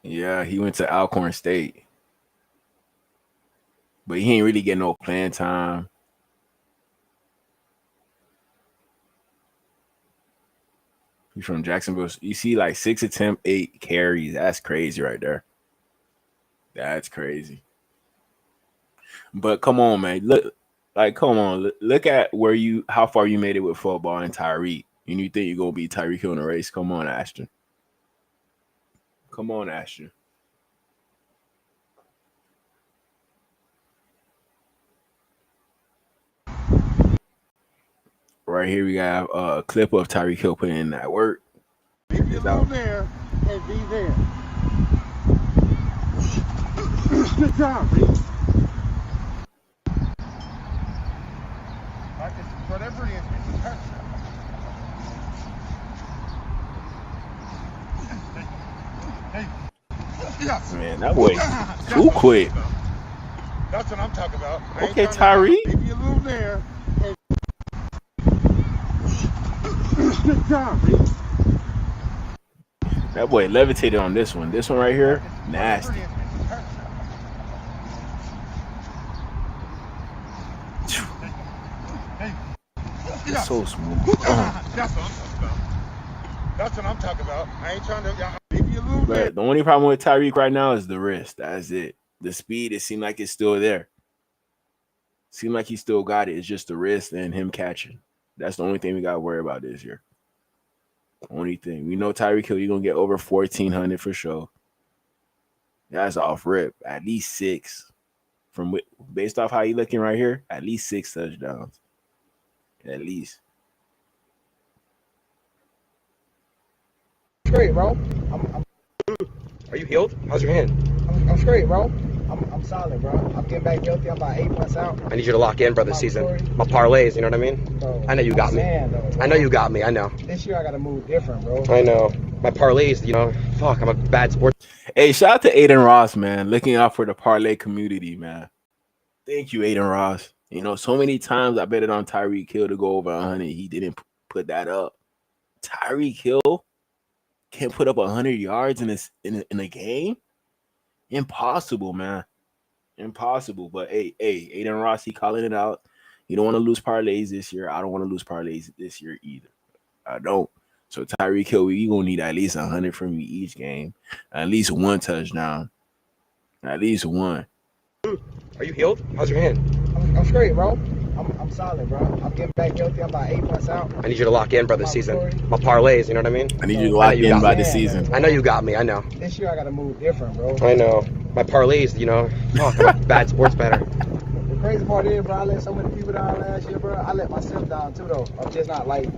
Yeah, he went to Alcorn State. But he ain't really getting no playing time. He's from Jacksonville. You see, like 6 attempt, 8 carries. That's crazy right there. That's crazy. But come on, man. Come on. Look at how far you made it with football and Tyreek. And you think you're gonna beat Tyreek Hill in a race? Come on, Ashton. Come on, Ashton. Right here we got a clip of Tyreek Hill putting in that work. If you go there and be there. Good job, Reek. Whatever it is, it's a touchdown. Hey. Yes. Man, that boy too quick. That's what I'm talking about. Okay, Tyreek. If you lose there. Good job, Reek. That boy levitated on this one. This one right here, nasty. It's so smooth. That's what I'm talking about. That's what I'm talking about. I ain't trying to. If you lose But the only problem with Tyreek right now is the wrist. That's it. The speed, it seemed like it's still there. Seemed like he still got it. It's just the wrist and him catching. That's the only thing we got to worry about this year. Only thing. We know Tyreek Hill, you're going to get over 1,400 for sure. That's off rip. At least 6. Based off how you looking right here, at least 6 touchdowns. At least. Straight, bro. Are you healed? How's your hand? I'm straight, bro. I'm solid, bro. I'm getting back healthy. I'm about 8 months out. I need you to lock in, brother, season. My parlays, you know what I mean? Bro, I know you got me. I know you got me. I know. This year I got to move different, bro. I know. My parlays, you know, fuck, I'm a bad sports. Hey, shout out to Aiden Ross, man. Looking out for the parlay community, man. Thank you, Aiden Ross. You know, so many times I bet it on Tyreek Hill to go over 100. He didn't put that up. Tyreek Hill can't put up 100 yards in a game? Impossible, man. Impossible. But hey, Aiden Ross, he calling it out. You don't want to lose parlays this year. I don't want to lose parlays this year either. I don't. So Tyreek Hill, you're going to need at least 100 from you each game. At least 1 touchdown. At least 1. Are you healed? How's your hand? I'm straight, bro. I'm solid, bro. I'm getting back healthy. I'm about 8 months out. I need you to lock in, brother, season. My parlays, you know what I mean? I need you to lock in by the season. I know you got me. I know. This year I got to move different, bro. I know. My parlays, you know, fuck, I'm a bad sports better. The crazy part is, bro, I let so many people down last year, bro. I let myself down too, though. I'm just not like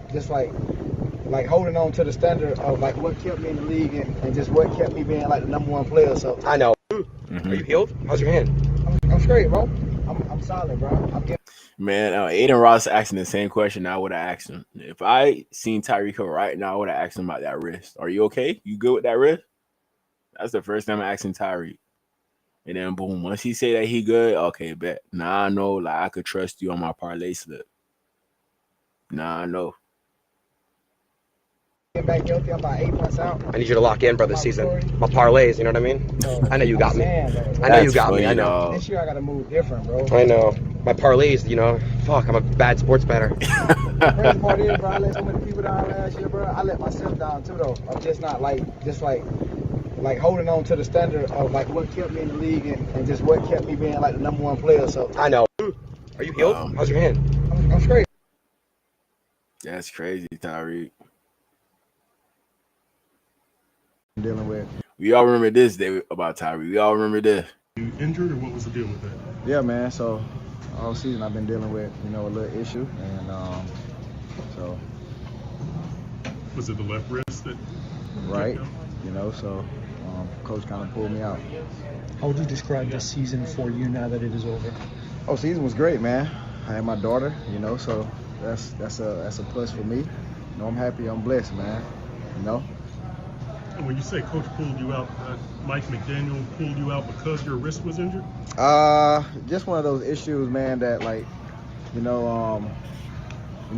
like holding on to the standard of like what kept me in the league and just what kept me being like the #1 player. So I know. Mm-hmm. Are you healed? How's your hand? I'm straight, bro. I'm solid, bro. I'm getting. Man, Aiden Ross asking the same question. I would have asked him if I seen Tyreek Hill right now. I would have asked him about that wrist. Are you okay? You good with that wrist? That's the first time I asking Tyreek. And then boom, once he say that he good, okay, bet. Now I know, like I could trust you on my parlay slip. Now I know. Getting back healthy. I'm about 8 months out. I need you to lock in, brother, season. My parlays, you know what I mean? I know you got me. I know That's you got me. I funny, know. dog. This year I gotta move different, bro. I know. My parlays, you know. Fuck, I'm a bad sports better. The crazy part is, bro, I let so many people down last year, bro. I let myself down too, though. I'm just not like holding on to the standard of like what kept me in the league and just what kept me being like the #1 player. So I know. Are you healed? How's your hand? I'm straight. That's crazy, Tyreek. I'm dealing with. We all remember this day about Tyreek. We all remember this. You injured, or what was the deal with that? Yeah, man. So all season I've been dealing with, a little issue, and so Was it the left wrist that? right, so coach kind of pulled me out. How would you describe this season for you now that it is over? Oh, season was great, man. I had my daughter, so that's a plus for me. I'm happy, I'm blessed, man. And when you say coach pulled you out, Mike McDaniel pulled you out because your wrist was injured? Just one of those issues, man, that like, when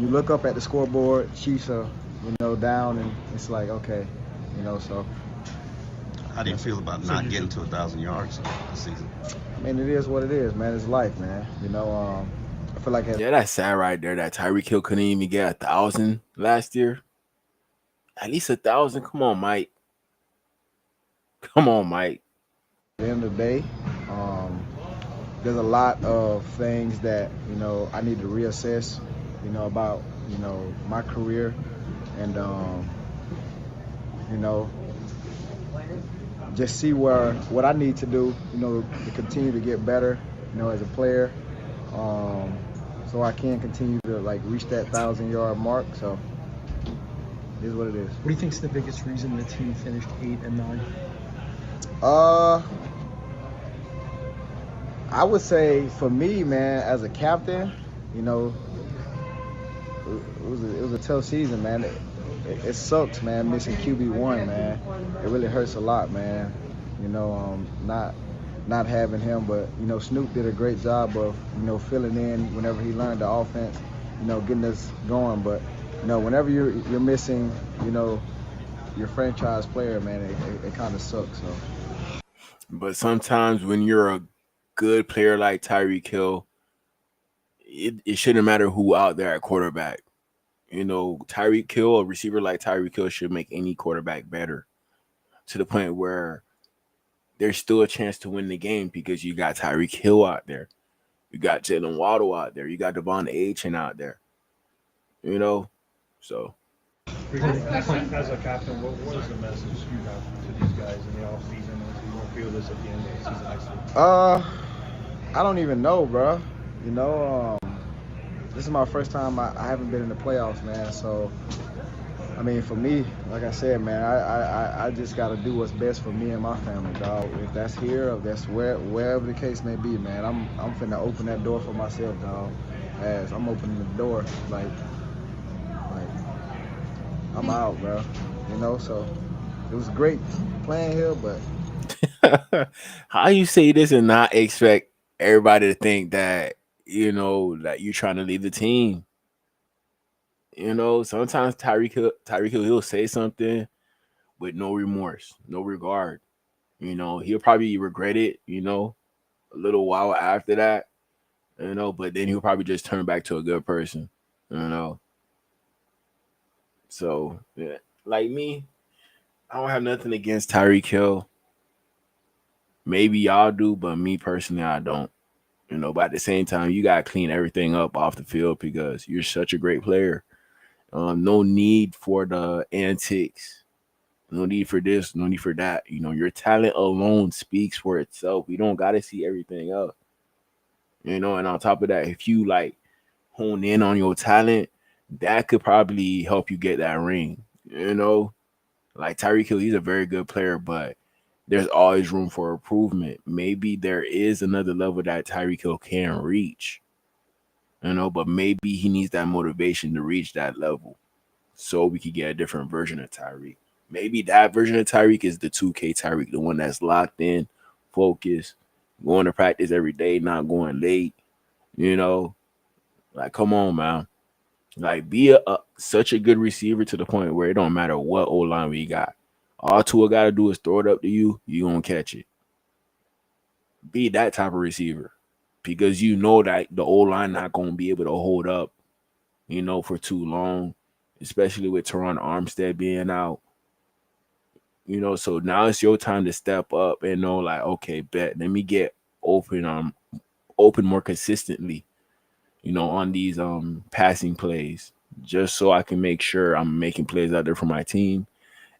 you look up at the scoreboard, Chiefs are, down, and it's like, okay, so. How do you feel about not getting to 1,000 yards this season? I mean, it is what it is, man. It's life, man. I feel like Yeah, that's sad right there. That Tyreek Hill couldn't even get 1,000 last year. At least 1,000. Come on, Mike. Come on, Mike. At the end of the day, there's a lot of things that, I need to reassess, about, my career and, just see what I need to do, to continue to get better, as a player, so I can continue to like reach that 1,000-yard mark. So it is what it is. What do you think is the biggest reason the team finished 8 and 9? I would say for me, man, as a captain, it was a tough season, man. It sucks, man, missing QB1, man. It really hurts a lot, man. Not having him, but Snoop did a great job of filling in whenever he learned the offense, getting us going. But whenever you're missing, your franchise player, man, it kind of sucks. So. But sometimes when you're a good player like Tyreek Hill, it shouldn't matter who out there at quarterback. Tyreek Hill, a receiver like Tyreek Hill, should make any quarterback better, to the point where there's still a chance to win the game because you got Tyreek Hill out there. You got Jalen Waddle out there. You got Devon Achane out there. So. As a captain, what is the message you have to these guys in the offseason, and you won't feel this at the end of the season next week? I don't even know, bro. This is my first time I haven't been in the playoffs, man. So, I mean, for me, like I said, man, I just got to do what's best for me and my family, dog. If that's here, or if that's wherever the case may be, man, I'm finna open that door for myself, dog. As I'm opening the door, like I'm out, bro. So it was great playing here, but how you say this and not expect everybody to think that that you're trying to leave the team? Sometimes Tyreek Hill, he'll say something with no remorse, no regard. He'll probably regret it, a little while after that, but then he'll probably just turn back to a good person, So, yeah, like me, I don't have nothing against Tyreek Hill. Maybe y'all do, but me personally, I don't. But at the same time, you got to clean everything up off the field because you're such a great player. No need for the antics. No need for this. No need for that. Your talent alone speaks for itself. We don't got to see everything else. And on top of that, if you, hone in on your talent, that could probably help you get that ring. You know, like Tyreek Hill, he's a very good player, but there's always room for improvement. Maybe there is another level that Tyreek Hill can reach, you know, but maybe he needs that motivation to reach that level so we could get a different version of Tyreek. Maybe that version of Tyreek is the 2K Tyreek, the one that's locked in, focused, going to practice every day, not going late, you know. Like, come on, man. Like, be such a good receiver to the point where it don't matter what O-line we got. All Tua got to do is throw it up to you, you going to catch it. Be that type of receiver because you know that the O-line not going to be able to hold up, you know, for too long, especially with Teron Armstead being out. You know, so now it's your time to step up and know, like, okay, bet, let me get open more consistently, you know, on these passing plays, just so I can make sure I'm making plays out there for my team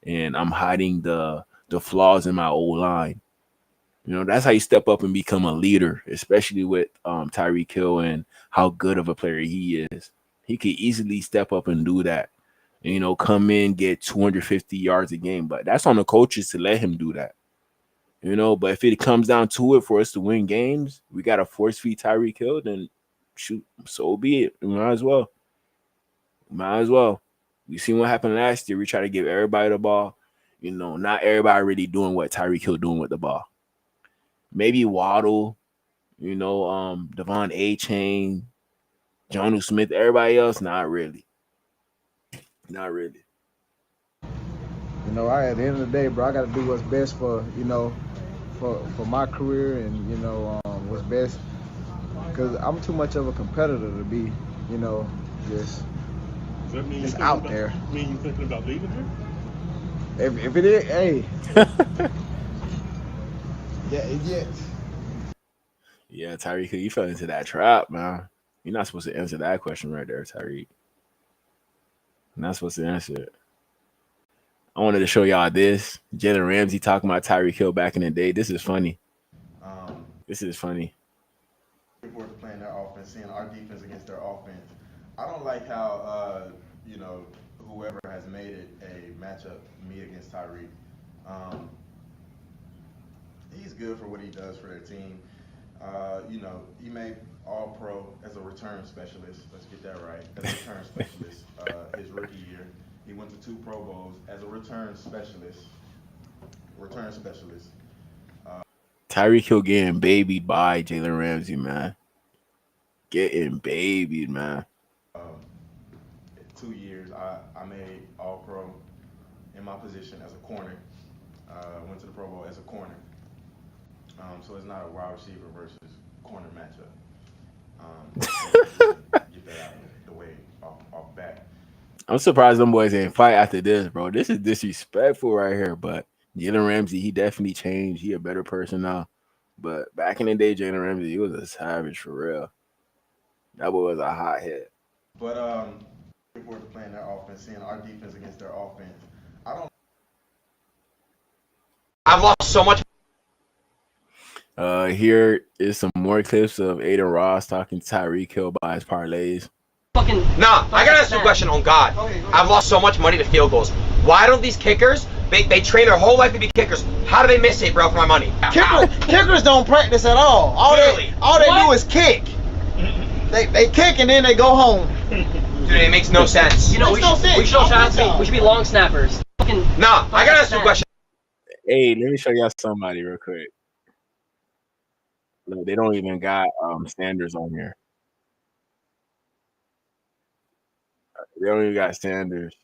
and I'm hiding the flaws in my old line. You know, that's how you step up and become a leader, especially with Tyreek Hill and how good of a player he is. He could easily step up and do that. You know, come in, get 250 yards a game. But that's on the coaches to let him do that. You know, but if it comes down to it for us to win games, we got to force feed Tyreek Hill, then shoot, so be it. We might as well. We seen what happened last year. We try to give everybody the ball. You know, not everybody really doing what Tyreek Hill doing with the ball. Maybe Waddle, you know, Devon A-Chain, Jonnu Smith, everybody else, not really. Not really. You know, at the end of the day, bro, I got to do what's best for, you know, for my career and, you know, what's best. Because I'm too much of a competitor to be, you know, just out there. Mean you thinking about leaving here? If it is, hey. Yeah. Yeah, Tyreek, you fell into that trap, man. You're not supposed to answer that question right there, Tyreek. You're not supposed to answer it. I wanted to show y'all this. Jalen Ramsey talking about Tyreek Hill back in the day. This is funny. This is funny. Forward to playing their offense, seeing our defense against their offense. I don't like how, you know, whoever has made it a matchup, me against Tyreek. He's good for what he does for their team. You know, he made All-Pro as a return specialist. Let's get that right. As a return specialist his rookie year. He went to 2 Pro Bowls as a return specialist. Tyreek Hill getting babied by Jalen Ramsey, man. Getting babied, man. 2 years, I made All-Pro in my position as a corner. Went to the Pro Bowl as a corner. So it's not a wide receiver versus corner matchup. Get that out of the way off back. I'm surprised them boys ain't fight after this, bro. This is disrespectful right here, but Jalen Ramsey, he definitely changed. He a better person now. But back in the day, Jalen Ramsey, he was a savage for real. That boy was a hothead. But forward to playing their offense, seeing our defense against their offense. I've lost so much. Here is some more clips of Aiden Ross talking to Tyreek Hill about his parlays. Nah, I gotta ask you a question on God. I've lost so much money to field goals. Why don't these kickers, they train their whole life to be kickers. How do they miss it, bro, for my money? Kickers don't practice at all. All they do is kick. They kick and then they go home. Dude, it makes no sense. You know, we should be long snappers. Nah, I gotta ask you a question. Hey, let me show y'all somebody real quick. Look, they don't even got Sanders on here. They don't even got Sanders.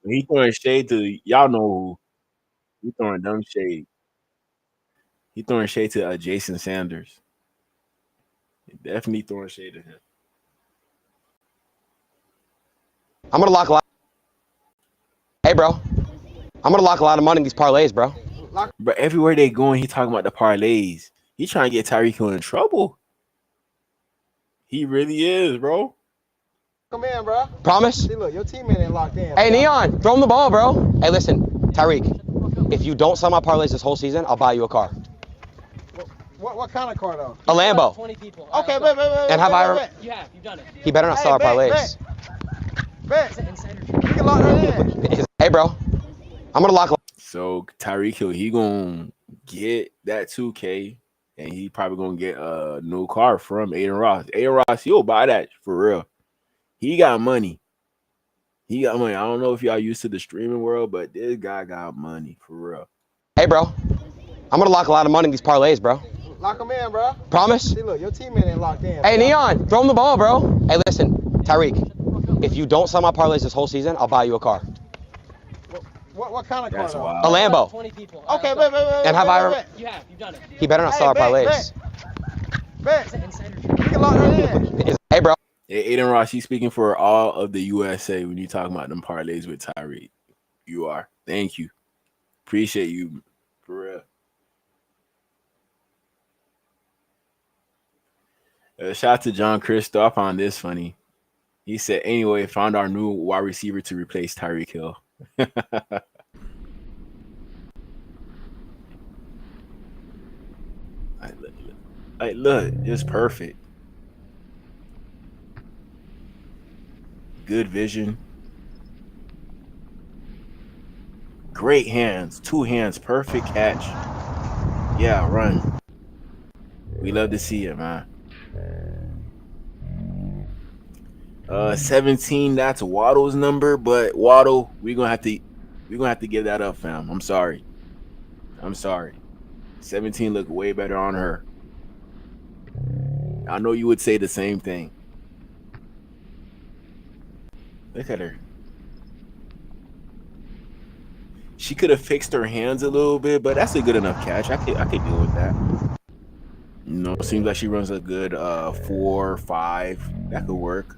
He throwing shade to y'all know who. He throwing dumb shade. He throwing shade to Jason Sanders. He definitely throwing shade to him. I'm gonna lock a lot. Hey, bro. I'm gonna lock a lot of money in these parlays, bro. But everywhere they going, he talking about the parlays. He trying to get Tyreek Hill in trouble. He really is, bro. Come in, bro. Promise? See, look, your teammate ain't locked in. Hey, Neon, throw him the ball, bro. Hey, listen, Tyreek, if you don't sell my parlays this whole season, I'll buy you a car. What kind of car, though? A Lambo. 20 people. Okay, wait. And have I? You've done it. He better not sell our parlays. Bet. We can lock that in. Hey, bro. I'm gonna lock. So Tyreek Hill, he gonna get that 2K, and he probably gonna get a new car from Aiden Ross. Aiden Ross, he'll buy that for real. He got money. He got money. I don't know if y'all used to the streaming world, but this guy got money for real. Hey, bro. I'm gonna lock a lot of money in these parlays, bro. Lock him in, bro. Promise? See, look, your teammate ain't locked in. Hey, Neon, throw him the ball, bro. Hey, listen, Tyreek, if you don't sell my parlays this whole season, I'll buy you a car. What kind of car, though? Wild. A Lambo. 20 people. Okay, bet. And have I... You've done it. He better not sell our parlays. Bet. We can lock that in. Hey, bro. Hey, Aiden Ross, he's speaking for all of the USA when you talking about them parlays with Tyreek. You are. Thank you. Appreciate you, for real. Shout out to John Christoph. I found this funny. He said, anyway, found our new wide receiver to replace Tyreek Hill. Look, it's perfect. Good vision. Great hands. 2 hands. Perfect catch. Yeah, run. We love to see it, man. 17, that's Waddle's number, but Waddle, we're gonna have to give that up, fam. I'm sorry. 17 look way better on her. I know you would say the same thing. Look at her. She could have fixed her hands a little bit, but that's a good enough catch. I could deal with that. You know, it seems like she runs a good 4, 5. That could work.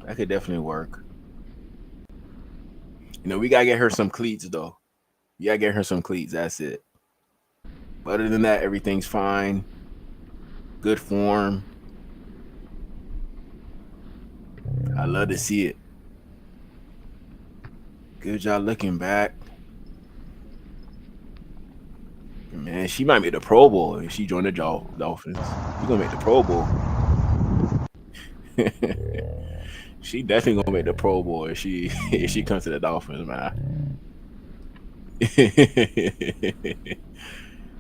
That could definitely work. You know, we gotta get her some cleats though. You gotta get her some cleats. That's it. But other than that, everything's fine. Good form. I love to see it. Good job looking back. Man, she might make the Pro Bowl if she joined the Dolphins. She's gonna make the Pro Bowl. She definitely gonna make the Pro Bowl if she comes to the Dolphins, man.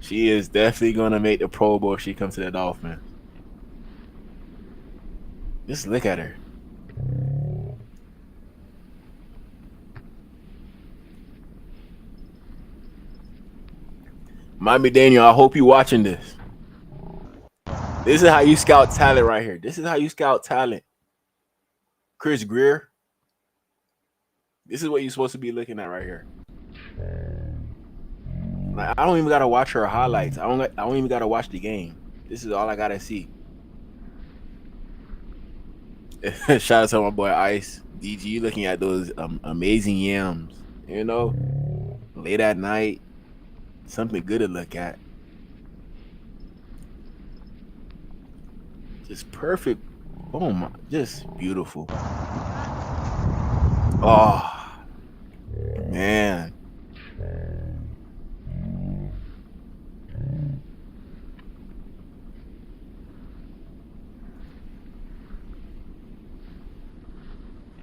She is definitely gonna make the Pro Bowl if she comes to the Dolphins. Just look at her. Miami Daniel, I hope you're watching this. This is how you scout talent right here. This is how you scout talent. Chris Greer. This is what you're supposed to be looking at right here. Like, I don't even gotta watch her highlights. I don't even gotta watch the game. This is all I gotta see. Shout out to my boy Ice. DG looking at those amazing yams. You know, late at night. Something good to look at. Just perfect. Oh my, just beautiful. Oh, man.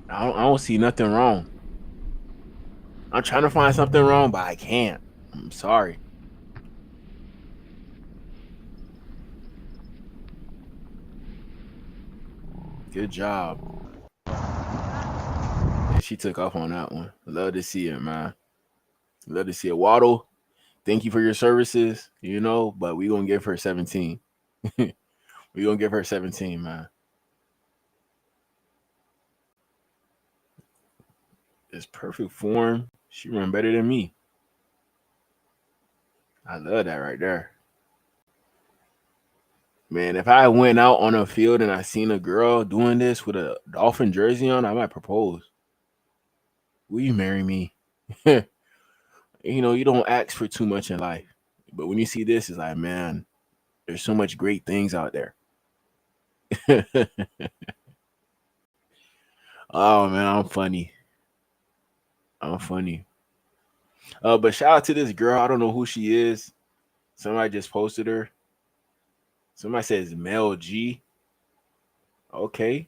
I don't see nothing wrong. I'm trying to find something wrong, but I can't. I'm sorry. Good job. Yeah, she took off on that one. Love to see it, man. Love to see it. Waddle, thank you for your services, you know, but we're going to give her 17. We're going to give her 17, man. It's perfect form. She run better than me. I love that right there. Man, if I went out on a field and I seen a girl doing this with a Dolphin jersey on, I might propose. Will you marry me? You know, you don't ask for too much in life. But when you see this, it's like, man, there's so much great things out there. Oh, man, I'm funny. But shout out to this girl. I don't know who she is. Somebody just posted her. Somebody says Mel G. Okay.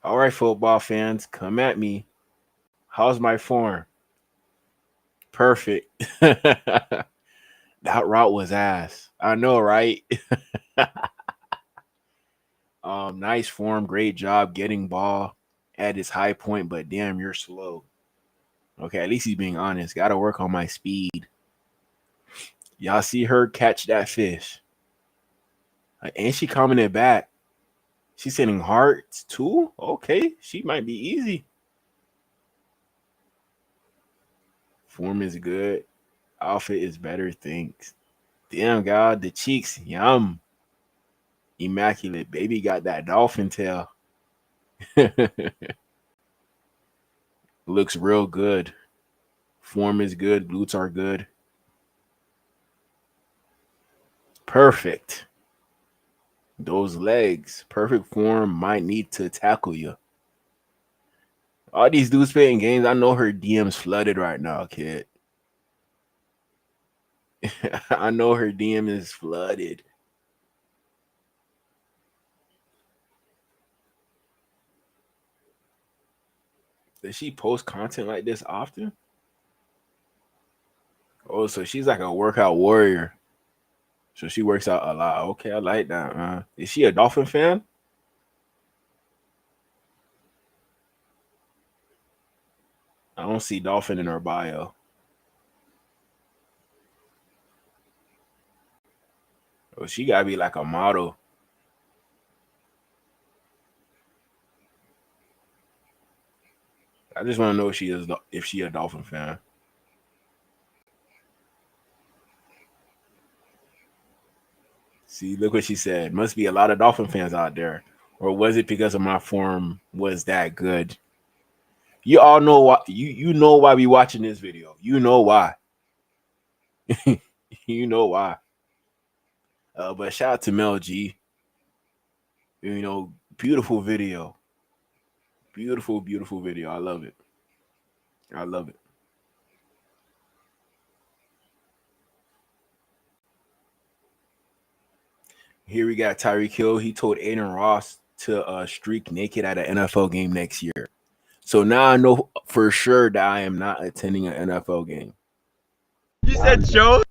All right, football fans, come at me. How's my form? Perfect. That route was ass. I know, right? Nice form, great job getting ball at its high point, but damn, you're slow. Okay, at least he's being honest. Got to work on my speed. Y'all see her catch that fish. And she commented back. She's sending hearts too? Okay, she might be easy. Form is good. Outfit is better, thanks. Damn, God, the cheeks, yum. Immaculate. Baby got that dolphin tail. Looks real good. Form is good. Glutes are good. Perfect. Those legs. Perfect form. Might need to tackle you. All these dudes playing games. I know her DM's flooded right now, kid. I know her DM is flooded. Does she post content like this often? Oh, so she's like a workout warrior. So she works out a lot. Okay, I like that, man. Is she a Dolphin fan? I don't see Dolphin in her bio. Oh, she gotta be like a model. I just want to know if she a Dolphin fan. See, look what she said. Must be a lot of Dolphin fans out there. Or was it because of my form was that good? You all know why. You know why we watching this video. You know why. You know why. But shout out to Mel G. You know, beautiful video. Beautiful, beautiful video. I love it. I love it. Here we got Tyreek Hill. He told Aiden Ross to streak naked at an NFL game next year. So now I know for sure that I am not attending an NFL game. You said Joe?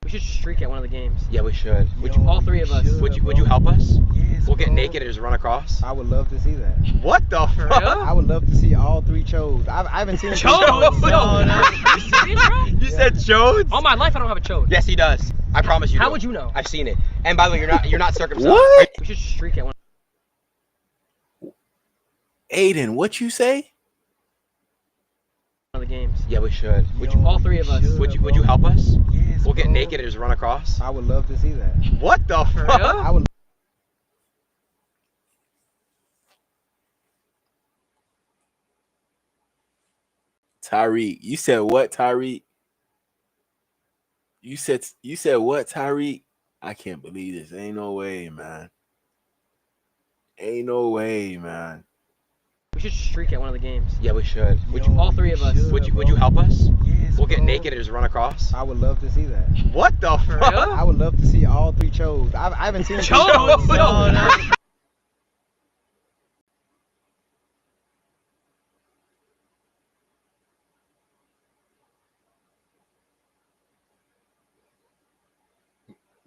We should streak at one of the games. Yeah, we should. All three of us. Would you help us? Yes, We'll get bro. naked and just run across. I would love to see that. What the fuck? I would love to see all three chodes. I haven't seen Chodes? No. You serious, bro? You said chodes? All my life I don't have a chode. Yes, he does. I promise you. How do. would you know? I've seen it. And by the way, you're not circumcised. What? We should streak at one. Aiden, what you say? Of the games. Yeah, we should. All three of us. Would you help us? Yes, We'll get bro. naked and just run across. I would love to see that. What the fuck? I would. Tyreek. You said what, Tyreek? You said what, Tyreek? I can't believe this. Ain't no way, man. Ain't no way, man. We should streak at one of the games. Yeah, we should. All three of us. Would you help us? Yes, We'll get bro. naked and just run across. I would love to see that. What the fuck? I would love to see all three chodes. I haven't seen Chodes? No.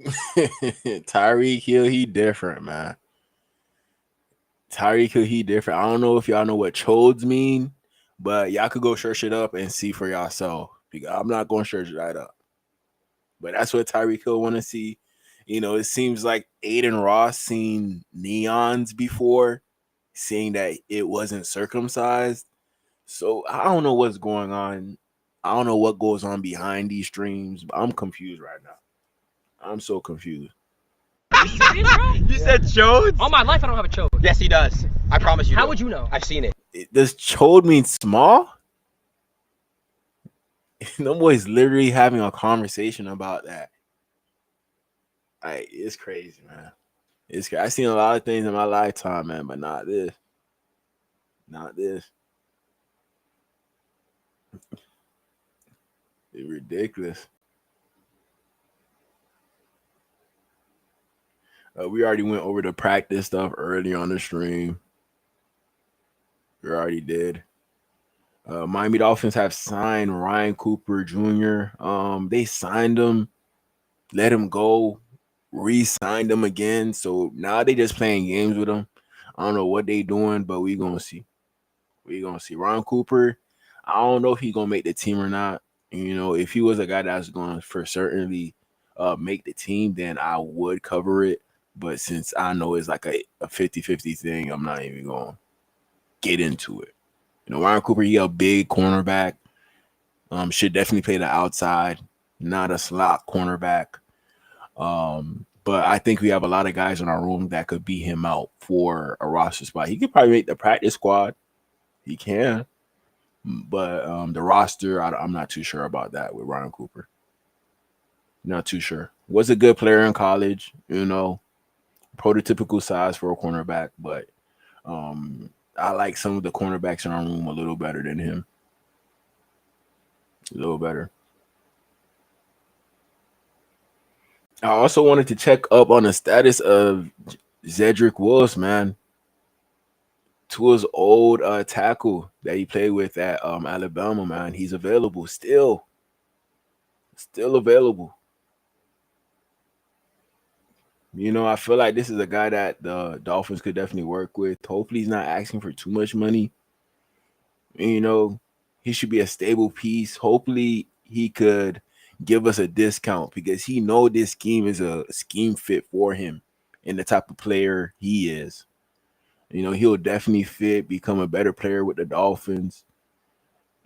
Tyreek Hill, he different, man. Tyreek Hill, he different. I don't know if y'all know what chodes mean, but y'all could go search it up and see for yourself. Because I'm not going to search it right up. But that's what Tyreek Hill want to see. You know, it seems like Aiden Ross seen neons before, seeing that it wasn't circumcised. So I don't know what's going on. I don't know what goes on behind these streams, but I'm confused right now. I'm so confused. You serious, bro? You said chodes? All my life I don't have a chode. Yes, he does. I promise you. How do. would you know? I've seen it. Does chode mean small? Them boys literally having a conversation about that. It's crazy, man. It's crazy. I've seen a lot of things in my lifetime, man, but not this. Not this. It's ridiculous. We already went over the practice stuff earlier on the stream. We already did. Miami Dolphins have signed Ryan Cooper Jr. They signed him, let him go, re-signed him again. So now they just playing games with him. I don't know what they doing, but we gonna see. We gonna see. Ryan Cooper, I don't know if he gonna make the team or not. If he was a guy that's gonna for certainly make the team, then I would cover it. But since I know it's like a 50-50 thing, I'm not even gonna get into it. Ryan Cooper, he a big cornerback. Should definitely play the outside, not a slot cornerback. But I think we have a lot of guys in our room that could beat him out for a roster spot. He could probably make the practice squad. He can. But the roster, I'm not too sure about that with Ryan Cooper. Not too sure. Was a good player in college, prototypical size for a cornerback, but I like some of the cornerbacks in our room a little better than him. A little better. I also wanted to check up on the status of Cedric Wills, man. Tua's old tackle that he played with at Alabama, man. He's available still. Still available. I feel like this is a guy that the Dolphins could definitely work with. Hopefully he's not asking for too much money. He should be a stable piece. Hopefully he could give us a discount because he know this scheme is a scheme fit for him and the type of player he is. He'll definitely fit, become a better player with the Dolphins.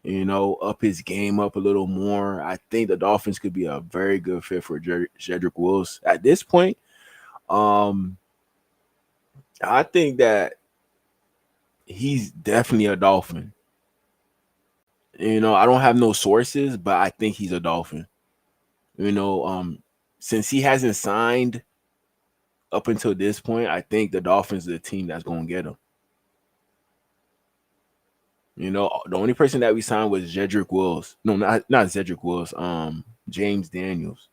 Up his game up a little more. I think the Dolphins could be a very good fit for Cedric Wills. At this point, I think that he's definitely a Dolphin. I don't have no sources, but I think he's a Dolphin. Since he hasn't signed up until this point, I think the Dolphins are the team that's going to get him. The only person that we signed was Cedric Wills. No, not Cedric Wills. James Daniels.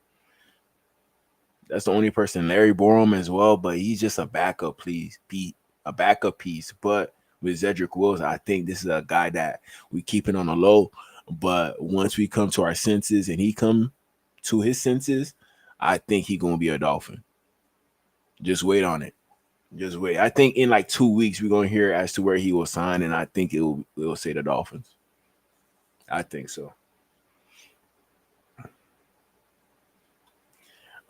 That's the only person. Larry Borum as well, but he's just a backup, a backup piece. But with Cedric Wills, I think this is a guy that we keep it on the low. But once we come to our senses and he come to his senses, I think he's gonna be a Dolphin. Just wait on it. Just wait. I think in like 2 weeks we're gonna hear as to where he will sign, and I think it will say the Dolphins. I think so.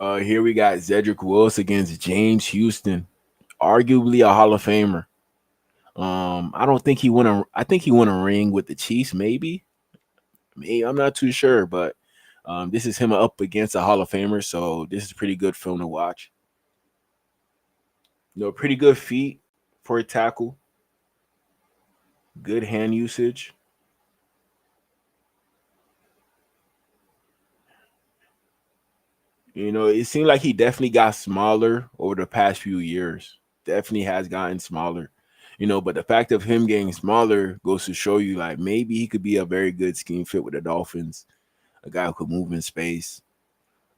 Here we got Cedric Wills against James Houston, arguably a Hall of Famer. I don't think he won a. I think he won a ring with the Chiefs, maybe. I'm not too sure, but this is him up against a Hall of Famer, so this is pretty good film to watch. Pretty good feet for a tackle. Good hand usage. It seemed like he definitely got smaller over the past few years. Definitely has gotten smaller. But the fact of him getting smaller goes to show you, like, maybe he could be a very good scheme fit with the Dolphins. A guy who could move in space,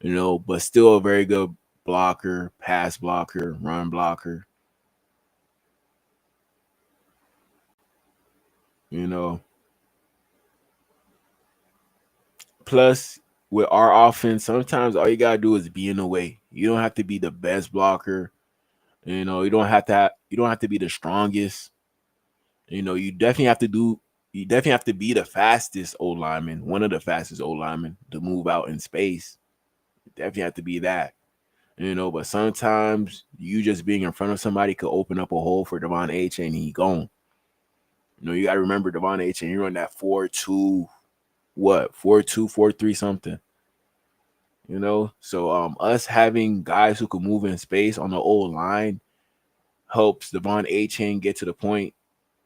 but still a very good blocker, pass blocker, run blocker. Plus, with our offense, sometimes all you gotta do is be in the way. You don't have to be the best blocker. You don't have to be the strongest. You definitely have to be the fastest O lineman, one of the fastest O linemen to move out in space. You definitely have to be that. But sometimes you just being in front of somebody could open up a hole for Devon H and he gone. You gotta remember Devon H and he run that 4-2, 4-2, 4-3 something. So us having guys who can move in space on the old line helps Devon A-Chain get to the point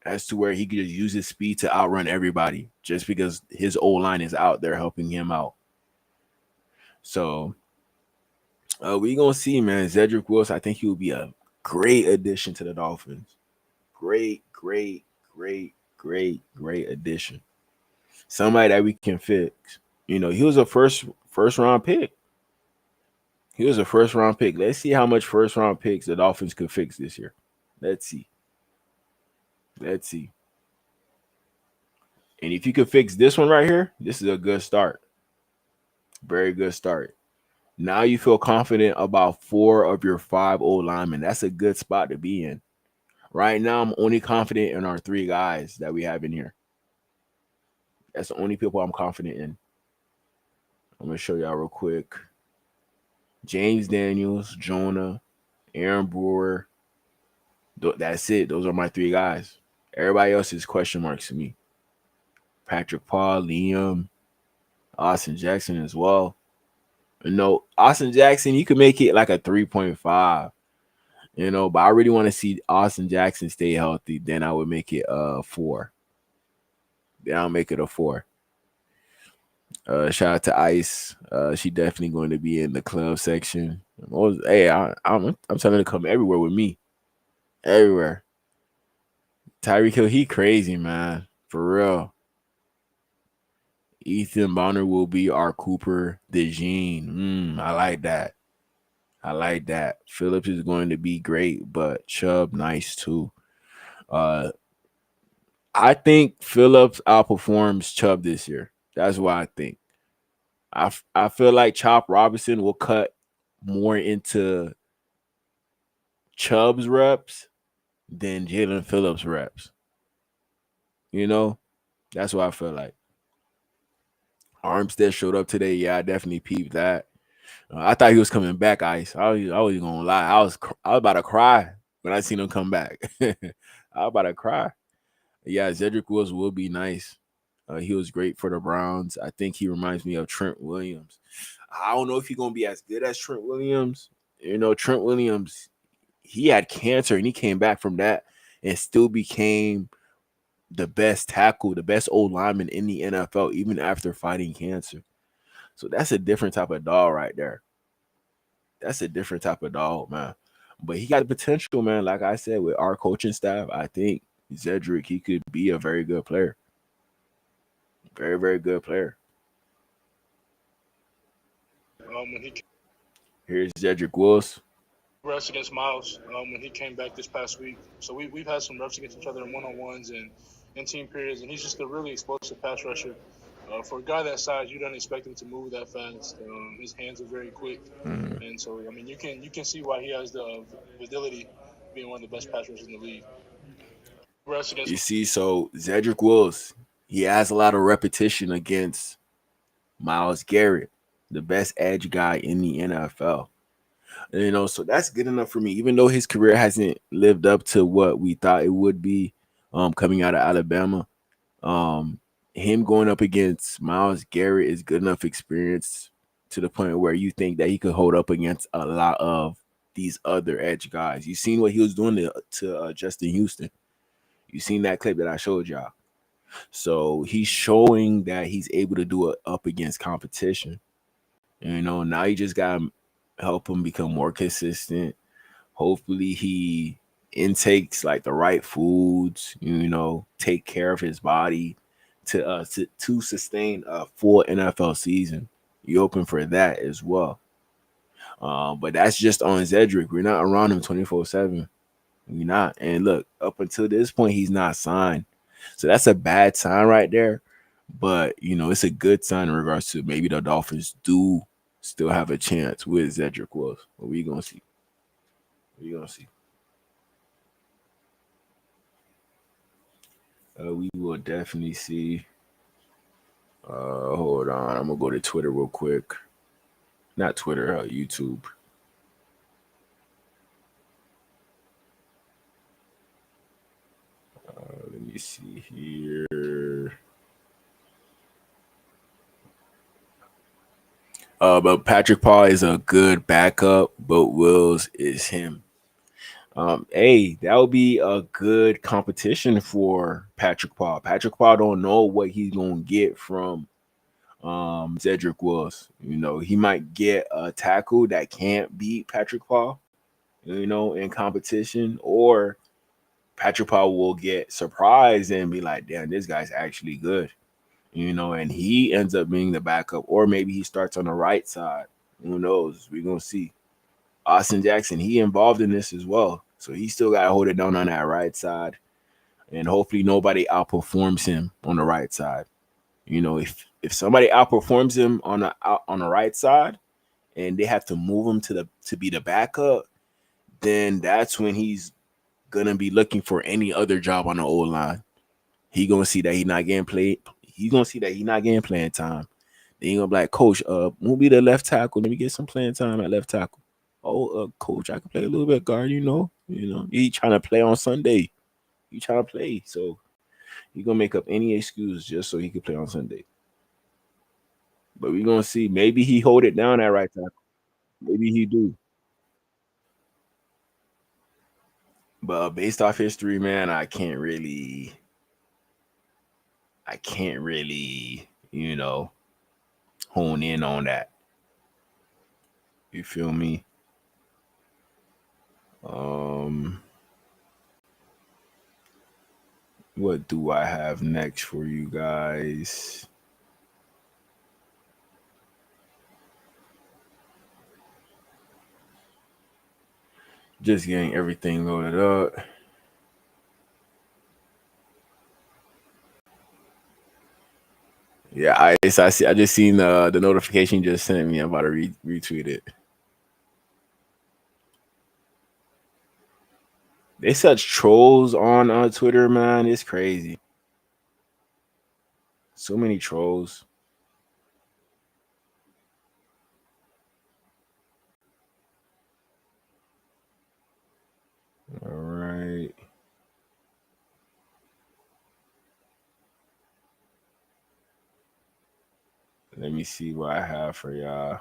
as to where he can just use his speed to outrun everybody just because his old line is out there helping him out. So we gonna see, man. Cedric Wills, I think he will be a great addition to the Dolphins. Great addition. Somebody that we can fix. He was a first round pick. Let's see how much first round picks the Dolphins could fix this year. Let's see. And if you could fix this one right here, this is a good start. Very good start. Now you feel confident about 4 of your 5 old linemen. That's a good spot to be in. Right now, I'm only confident in our 3 guys that we have in here. That's the only people I'm confident in. I'm going to show y'all real quick. James Daniels, Jonah, Aaron Brewer. That's it. Those are my 3 guys. Everybody else is question marks to me. Patrick Paul, Liam, Austin Jackson as well. Austin Jackson, you could make it like a 3.5. But I really want to see Austin Jackson stay healthy. Then I would make it a 4. Then I'll make it a 4. Shout out to Ice. She definitely going to be in the club section. Hey, I'm telling her to come everywhere with me. Everywhere. Tyreek Hill, he crazy, man. For real. Ethan Bonner will be our Cooper DeJean. I like that. I like that. Phillips is going to be great, but Chubb, nice too. I think Phillips outperforms Chubb this year. That's what I think. I feel like Chop Robinson will cut more into Chubb's reps than Jalen Phillips reps. That's what I feel like. Armstead showed up today. Yeah, I definitely peeped that. I thought he was coming back, Ice. I was gonna lie. I was about to cry when I seen him come back. I was about to cry. Yeah, Cedric Wills will be nice. He was great for the Browns. I think he reminds me of Trent Williams. I don't know if he's gonna be as good as Trent Williams. Trent Williams, he had cancer and he came back from that and still became the best tackle, the best old lineman in the NFL, even after fighting cancer. So that's a different type of dog right there. That's a different type of dog, man. But he got the potential, man. Like I said, with our coaching staff, I think Cedric, he could be a very good player. Very, very good player. Here's Cedric Wills. Reps against Miles when he came back this past week. So we've had some reps against each other in one-on-ones and in team periods, and he's just a really explosive pass rusher. For a guy that size, you don't expect him to move that fast. His hands are very quick, and so you can see why he has the ability of being one of the best pass rushers in the league. You see, so Cedric Wills, he has a lot of repetition against Myles Garrett, the best edge guy in the NFL. So that's good enough for me, even though his career hasn't lived up to what we thought it would be coming out of Alabama. Him going up against Myles Garrett is good enough experience to the point where you think that he could hold up against a lot of these other edge guys. You seen what he was doing to Justin Houston. You seen that clip that I showed y'all. So he's showing that he's able to do it up against competition. Now you just got to help him become more consistent. Hopefully he intakes like the right foods, take care of his body to sustain a full NFL season. You open for that as well. But that's just on Cedric. We're not around him 24/7. We're not. And look, up until this point, he's not signed. So that's a bad sign right there. But, it's a good sign in regards to maybe the Dolphins do still have a chance with Cedric Wills. What we going to see? We will definitely see. Hold on. I'm going to go to Twitter real quick. Not Twitter, YouTube. Let me see here. But Patrick Paul is a good backup, but Wills is him. Hey, that would be a good competition for Patrick Paul. Patrick Paul don't know what he's gonna get from Cedric Wills. He might get a tackle that can't beat Patrick Paul, in competition, or Patrick Paul will get surprised and be like, damn, this guy's actually good. And he ends up being the backup, or maybe he starts on the right side. Who knows? We're going to see. Austin Jackson, he involved in this as well. So he still got to hold it down on that right side. and hopefully nobody outperforms him on the right side. You know, if somebody outperforms him on the right side, and they have to move him to be the backup, then that's when he's gonna be looking for any other job on the O line. He gonna see that he's not getting played. He's gonna see that he's not getting playing time. Then he gonna be like, Coach, move me to left tackle. Let me get some playing time at left tackle. Oh, Coach, I can play a little bit guard. You know, he trying to play on Sunday. He trying to play, so he gonna make up any excuse just so he can play on Sunday. But we gonna see. Maybe he hold it down at right tackle. Maybe he do. But based off history, man, I can't really, hone in on that. You feel me? What do I have next for you guys? Just getting everything loaded up. Yeah, I just seen the notification you just sent me. I'm about to retweet it. They such trolls on Twitter, man. It's crazy. So many trolls. All right. Let me see what I have for y'all.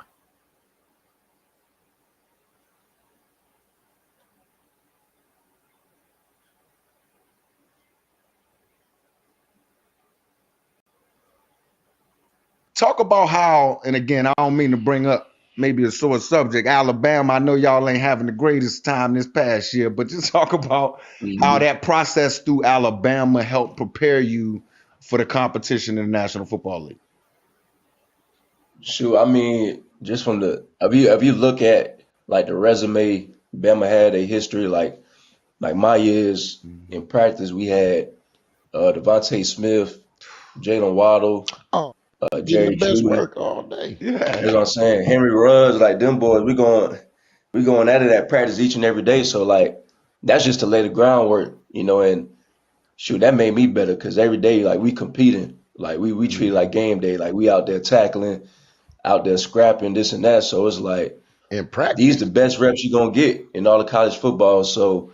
Talk about how, and again, I don't mean to bring up maybe a sore subject, Alabama. I know y'all ain't having the greatest time this past year, but just talk about how that process through Alabama helped prepare you for the competition in the National Football League. Sure, I mean, just from the if you look at like the resume, Bama had a history like my years in practice. We had Devontae Smith, Jalen Waddle, Getting Jerry the best Jeudy. work all day. That's what I'm saying. Henry Ruggs, like them boys, we going at it at practice each and every day. So like that's just to lay the groundwork, and shoot, that made me better because every day like we competing, like we treat it like game day, like we out there tackling, out there scrapping this and that. So it's like in practice, these the best reps you're gonna get in all of college football. So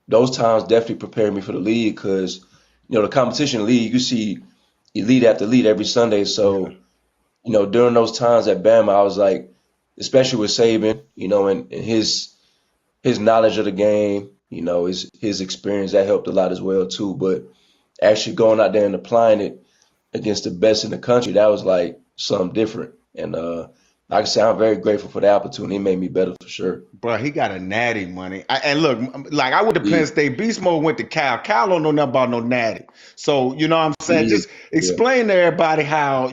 those times definitely prepared me for the league because the competition league, you see elite after elite every Sunday. So during those times at Bama, I was like, especially with Saban, and his knowledge of the game, his experience, that helped a lot as well too. But actually going out there and applying it against the best in the country, that was like something different. And like I said, I'm very grateful for the opportunity. It made me better for sure. Bro, he got a natty money. And look, like I went to Penn State. Beast Mode went to Cal. Cal don't know nothing about no natty. So, you know what I'm saying? Just explain to everybody how,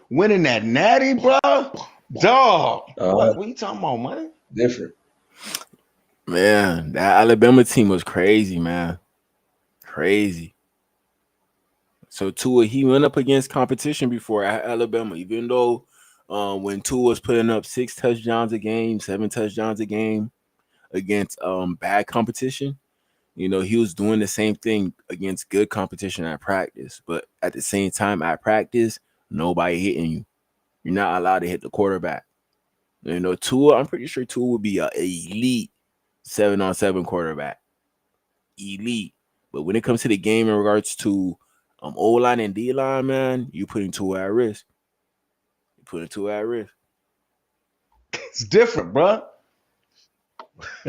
winning that natty, bro. Dog. What you talking about, man? Different. Man, that Alabama team was crazy, man. Crazy. So Tua, he went up against competition before at Alabama, even though when Tua was putting up 6 touchdowns a game, 7 touchdowns a game against bad competition, he was doing the same thing against good competition at practice. But at the same time, at practice, nobody hitting you. You're not allowed to hit the quarterback. Tua, I'm pretty sure Tua would be an elite 7-on-7 quarterback. Elite. But when it comes to the game in regards to O-line and D-line, man, you putting Tua at risk. It's different, bro.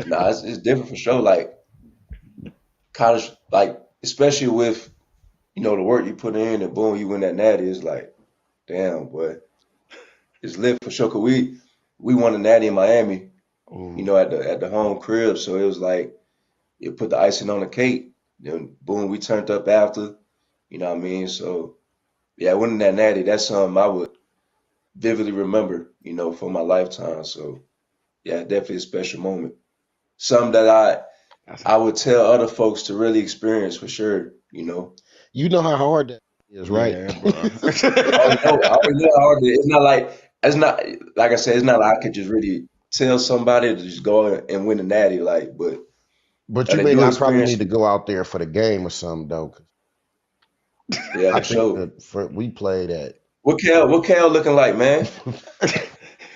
Nah, it's different for sure. Like college, like especially with the work you put in and boom, you win that natty. It's like, damn, boy, it's lit for sure. Cause we won a natty in Miami, at the home crib. So it was like you put the icing on the cake. Then boom, we turned up after. You know what I mean? So yeah, winning that natty, that's something I would vividly remember, for my lifetime. So yeah, definitely a special moment. Something that I would tell other folks to really experience for sure. You know how hard that is, right? Yeah, bro. I already know how hard it is. It's not like I said, it's not like I could just really tell somebody to just go and win a natty, But that you they may do not probably experience need to it. go out there for the game or something though. 'Cause Yeah, I for think sure. that we played at. What Cal looking like, man?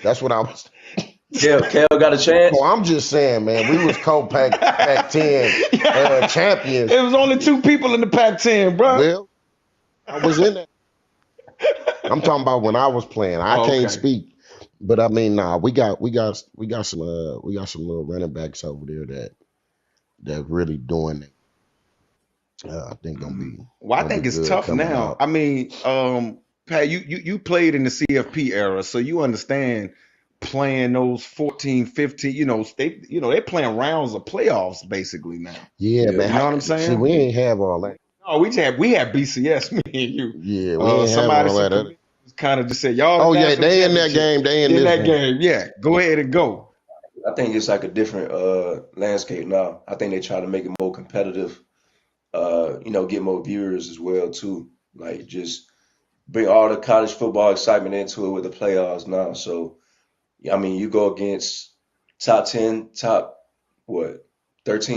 That's what I was. Cal got a chance? Oh, I'm just saying, man. We was Pac-10 champions. It was only 2 people in the Pac-10, bro. Well, I was in that. I'm talking about when I was playing. I can't speak, but I mean, we got some little running backs over there that really doing it. I think gonna be. Well, I think it's tough now. Out. I mean, Pat, you played in the CFP era, so you understand playing those 14, 15. They're playing rounds of playoffs basically now. Yeah, man. You know what I'm saying? See, we ain't have all that. No, we had BCS, me and you. Yeah, we ain't have all that. Kind of just said, y'all. Oh yeah, they in that game. They in that game. Yeah, go ahead and go. I think it's like a different landscape now. I think they try to make it more competitive. Get more viewers as well too. Like just bring all the college football excitement into it with the playoffs now. So, I mean, you go against top 13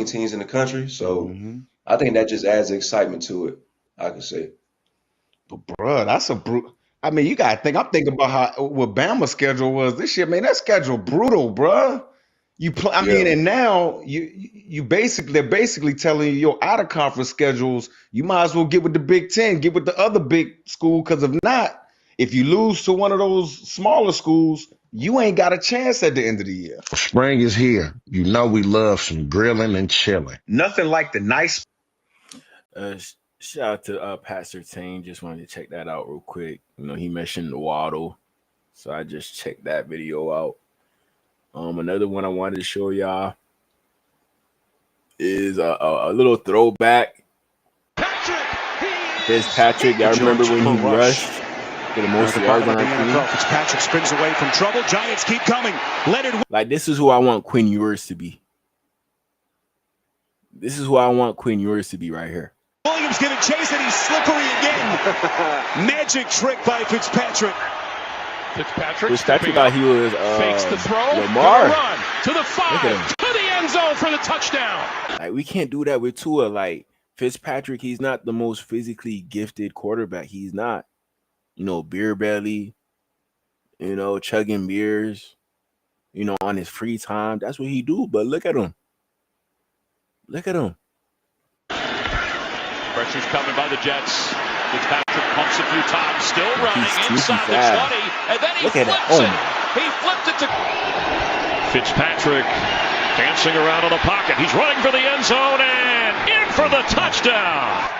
teams in the country. So I think that just adds excitement to it, I could say. But bro, that's a brutal. I mean, you gotta think. I'm thinking about what Bama's schedule was this year. Man, that schedule brutal, bro. I mean, and now they're basically telling you your out of conference schedules. You might as well get with the Big Ten, get with the other big school, because if you lose to one of those smaller schools, you ain't got a chance at the end of the year. Spring is here. You know we love some grilling and chilling. Nothing like the nice. Shout out to Pat Surtain. Just wanted to check that out real quick. He mentioned the Waddle, so I just checked that video out. Another one I wanted to show y'all is a little throwback. Fitzpatrick, y'all remember when he rushed for the most yards on our team? Fitzpatrick spins away from trouble. Giants keep coming. Like, this is who I want Quinn Ewers to be. This is who I want Quinn Ewers to be right here. Williams giving chase, and he's slippery again. Magic trick by Fitzpatrick. Fitzpatrick thought he was fakes the throw. Lamar. Run to the 5, to the end zone for the touchdown. Like, we can't do that with Tua. Like, Fitzpatrick, he's not the most physically gifted quarterback. He's not. Beer belly, chugging beers, on his free time. That's what he do. But look at him. Look at him. Pressure's coming by the Jets. Fitzpatrick pumps a few times, still running inside the 20, and then he flips it. He flipped it to Fitzpatrick, dancing around in the pocket. He's running for the end zone and in for the touchdown.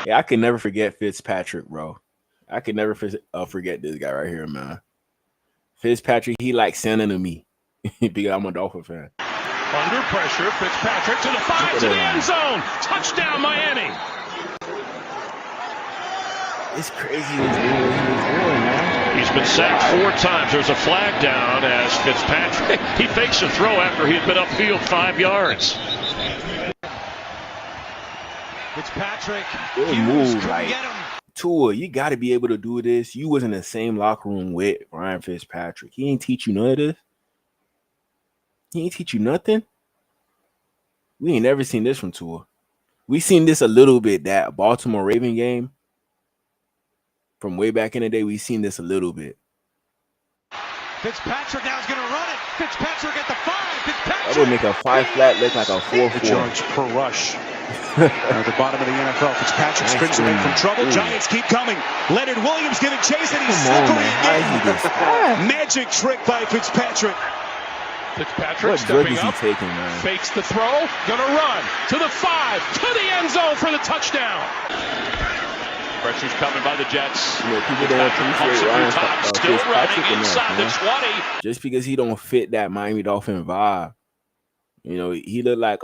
Yeah, I can never forget Fitzpatrick, bro. I could never forget this guy right here, man. Fitzpatrick, he like Santa to me because I'm a Dolphin fan. Under pressure, Fitzpatrick to the 5, to the end zone. Touchdown, Miami. It's crazy what he was doing, man. He's been sacked 4 times. There's a flag down as Fitzpatrick, he fakes a throw after he had been upfield 5 yards. Fitzpatrick. Good move, like Tua. You got to be able to do this. You was in the same locker room with Ryan Fitzpatrick. He ain't teach you none of this. He ain't teach you nothing. We ain't never seen this from Tua. We seen this a little bit, that Baltimore Raven game. From way back in the day, we seen this a little bit. Fitzpatrick now is going to run it. Fitzpatrick at the 5. Fitzpatrick. That would make a 5 flat look like a 4-4. Yards per rush. At the bottom of the NFL, Fitzpatrick spins away from trouble. Giants keep coming. Leonard Williams giving chase, and he's slippery again. Magic trick by Fitzpatrick. Fitzpatrick stepping up, fakes the throw, gonna run to the 5, to the end zone for the touchdown. Pressure's coming by the Jets. People don't appreciate Ryan Fitzpatrick enough, man. Just because he don't fit that Miami Dolphin vibe. He looked like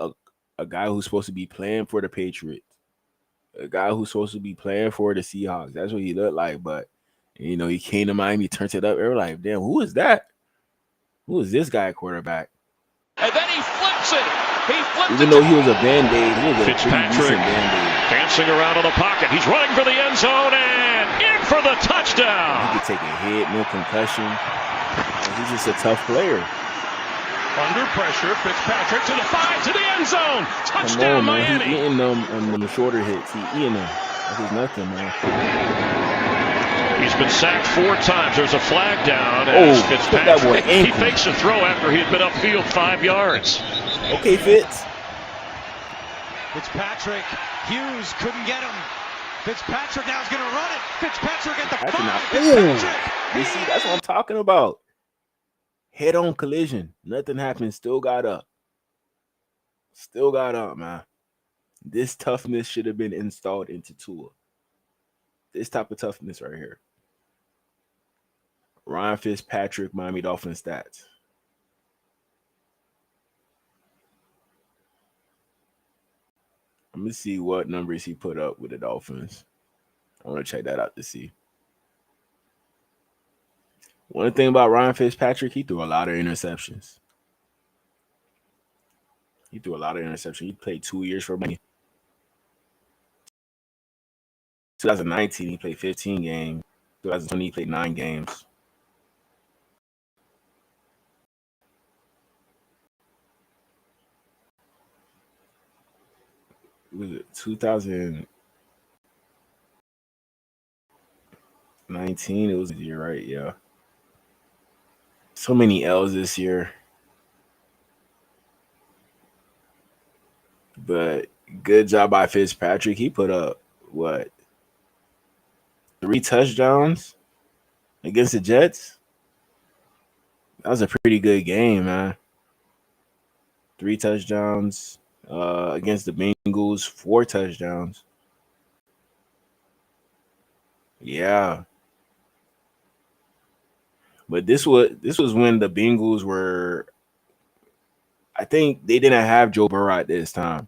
a guy who's supposed to be playing for the Patriots. A guy who's supposed to be playing for the Seahawks. That's what he looked like. But, he came to Miami, turned it up. Everyone like, damn, who is that? Who is this guy at quarterback? And then he flips it. He flips Even it. though he was a Band-Aid, he was a pretty Fitzpatrick decent Band-Aid. dancing around in the pocket. He's running for the end zone and in for the touchdown. He could take a hit, no concussion. He's just a tough player. Under pressure, Fitzpatrick to the 5, to the end zone. Come Touchdown, on, man. Miami. He's eating them shorter hits. He's eating them. Like it's nothing, man. He's been sacked 4 times. There's a flag down. Oh, As put that boy Fitzpatrick, he ankle. fakes a throw after he had been upfield 5 yards. Okay, Fitz. Fitzpatrick, Hughes couldn't get him. Fitzpatrick now is going to run it. Fitzpatrick at the 5. Fitzpatrick. You see, that's what I'm talking about. Head-on collision. Nothing happened. Still got up. Still got up, man. This toughness should have been installed into Tua. This type of toughness right here. Ryan Fitzpatrick, Miami Dolphins stats. I'm going to see what numbers he put up with the Dolphins. I want to check that out to see. One thing about Ryan Fitzpatrick, he threw a lot of interceptions. He played 2 years for Miami. 2019, he played 15 games. 2020, he played 9 games. Was it 2019? It was a year, right? Yeah. So many L's this year. But good job by Fitzpatrick. He put up, what, 3 touchdowns against the Jets? That was a pretty good game, man. 3 touchdowns. Against the Bengals, 4 touchdowns. Yeah. But this was when the Bengals were, I think they didn't have Joe Burrow at this time.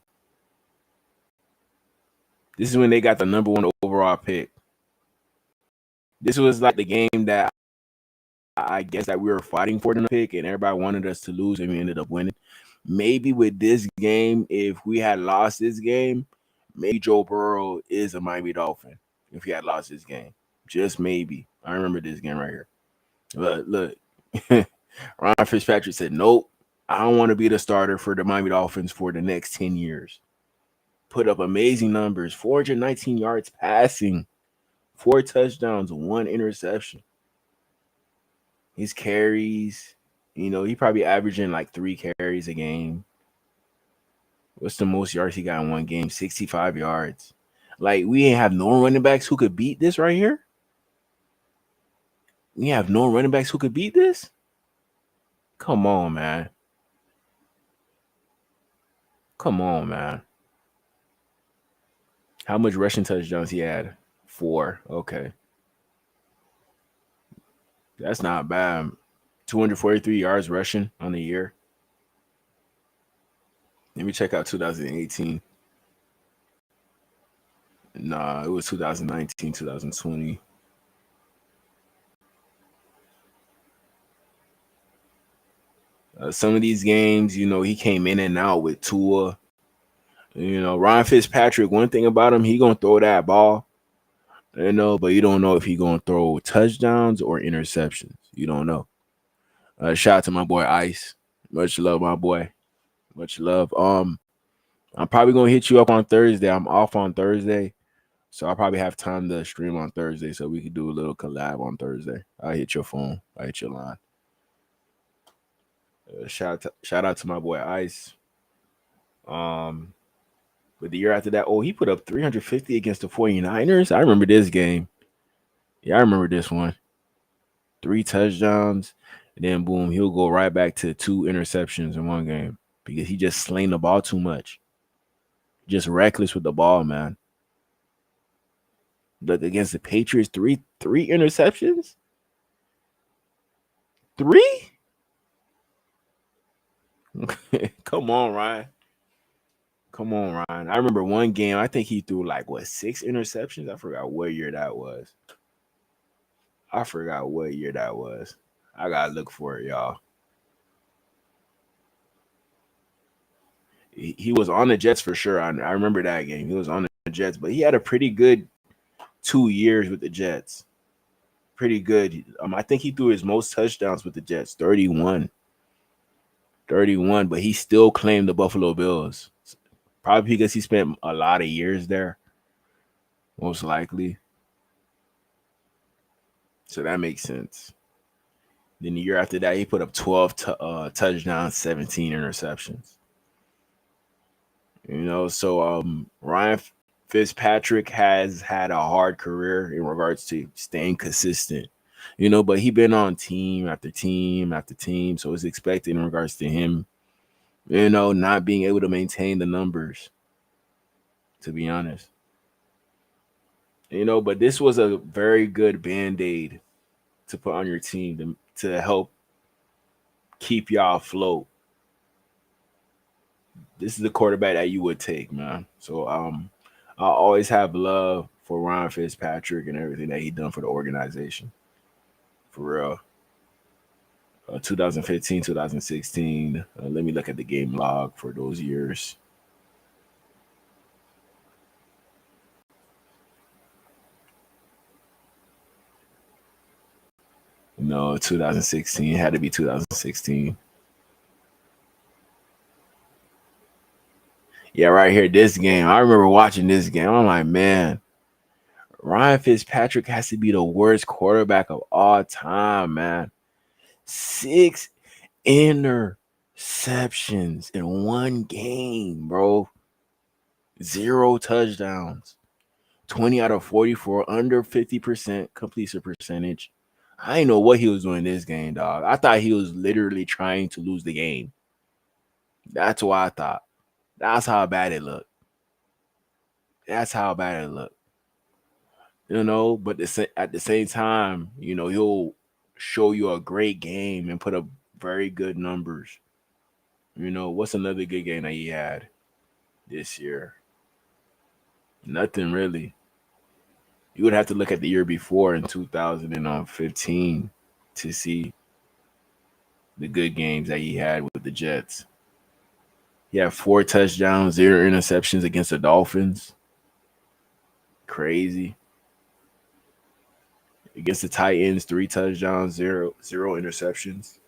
This is when they got the number 1 overall pick. This was like the game that I guess that we were fighting for the pick, and everybody wanted us to lose, and we ended up winning. Maybe with this game, if we had lost this game, maybe Joe Burrow is a Miami Dolphin. If he had lost this game, just maybe. I remember this game right here. But look, Ryan Fitzpatrick said, "Nope, I don't want to be the starter for the Miami Dolphins for the next 10 years." Put up amazing numbers: 419 yards passing, 4 touchdowns, 1 interception. His carries. He probably averaging like 3 carries a game. What's the most yards he got in one game? 65 yards. Like, we ain't have no running backs who could beat this right here. We have no running backs who could beat this? Come on, man. Come on, man. How much rushing touchdowns he had? 4. Okay. That's not bad. 243 yards rushing on the year. Let me check out 2018. Nah, it was 2019, 2020. Some of these games, he came in and out with Tua. Ryan Fitzpatrick, one thing about him, he going to throw that ball. But you don't know if he going to throw touchdowns or interceptions. You don't know. Shout out to my boy Ice. Much love, my boy. Much love. I'm probably gonna hit you up on Thursday. I'm off on Thursday, so I'll probably have time to stream on Thursday, so we could do a little collab on Thursday. I'll hit your phone. I'll hit your line. Shout out to my boy Ice. But the year after that, he put up 350 against the 49ers. I remember this game. Yeah, I remember this one. 3 touchdowns. And then, boom, he'll go right back to 2 interceptions in one game because he just slaying the ball too much. Just reckless with the ball, man. Look, against the Patriots, three interceptions? 3? Come on, Ryan. Come on, Ryan. I remember one game, I think he threw 6 interceptions? I forgot what year that was. I gotta look for it, y'all. He was on the Jets for sure. I remember that game. He was on the Jets, but he had a pretty good 2 years with the Jets. Pretty good. I think he threw his most touchdowns with the Jets, 31. 31, but he still claimed the Buffalo Bills. Probably because he spent a lot of years there, most likely. So that makes sense. Then the year after that, he put up 12 touchdowns, 17 interceptions. So Ryan Fitzpatrick has had a hard career in regards to staying consistent. But he been on team after team after team, so it's expected in regards to him, not being able to maintain the numbers, to be honest. But this was a very good Band-Aid to put on your team to help keep y'all afloat. This is the quarterback that you would take, man. So I always have love for Ryan Fitzpatrick and everything that he done for the organization. For real. 2015, 2016. Let me look at the game log for those years. No, 2016. It had to be 2016. Yeah, right here, this game. I remember watching this game. I'm like, man, Ryan Fitzpatrick has to be the worst quarterback of all time, man. 6 interceptions in one game, bro. 0 touchdowns. 20 out of 44, under 50% completion percentage. I didn't know what he was doing this game, dog. I thought he was literally trying to lose the game. That's what I thought. That's how bad it looked. That's how bad it looked. But at the same time, he'll show you a great game and put up very good numbers. What's another good game that he had this year? Nothing really. You would have to look at the year before in 2015 to see the good games that he had with the Jets. He had 4 touchdowns, 0 interceptions against the Dolphins. Crazy. Against the Titans, 3 touchdowns, 0 interceptions.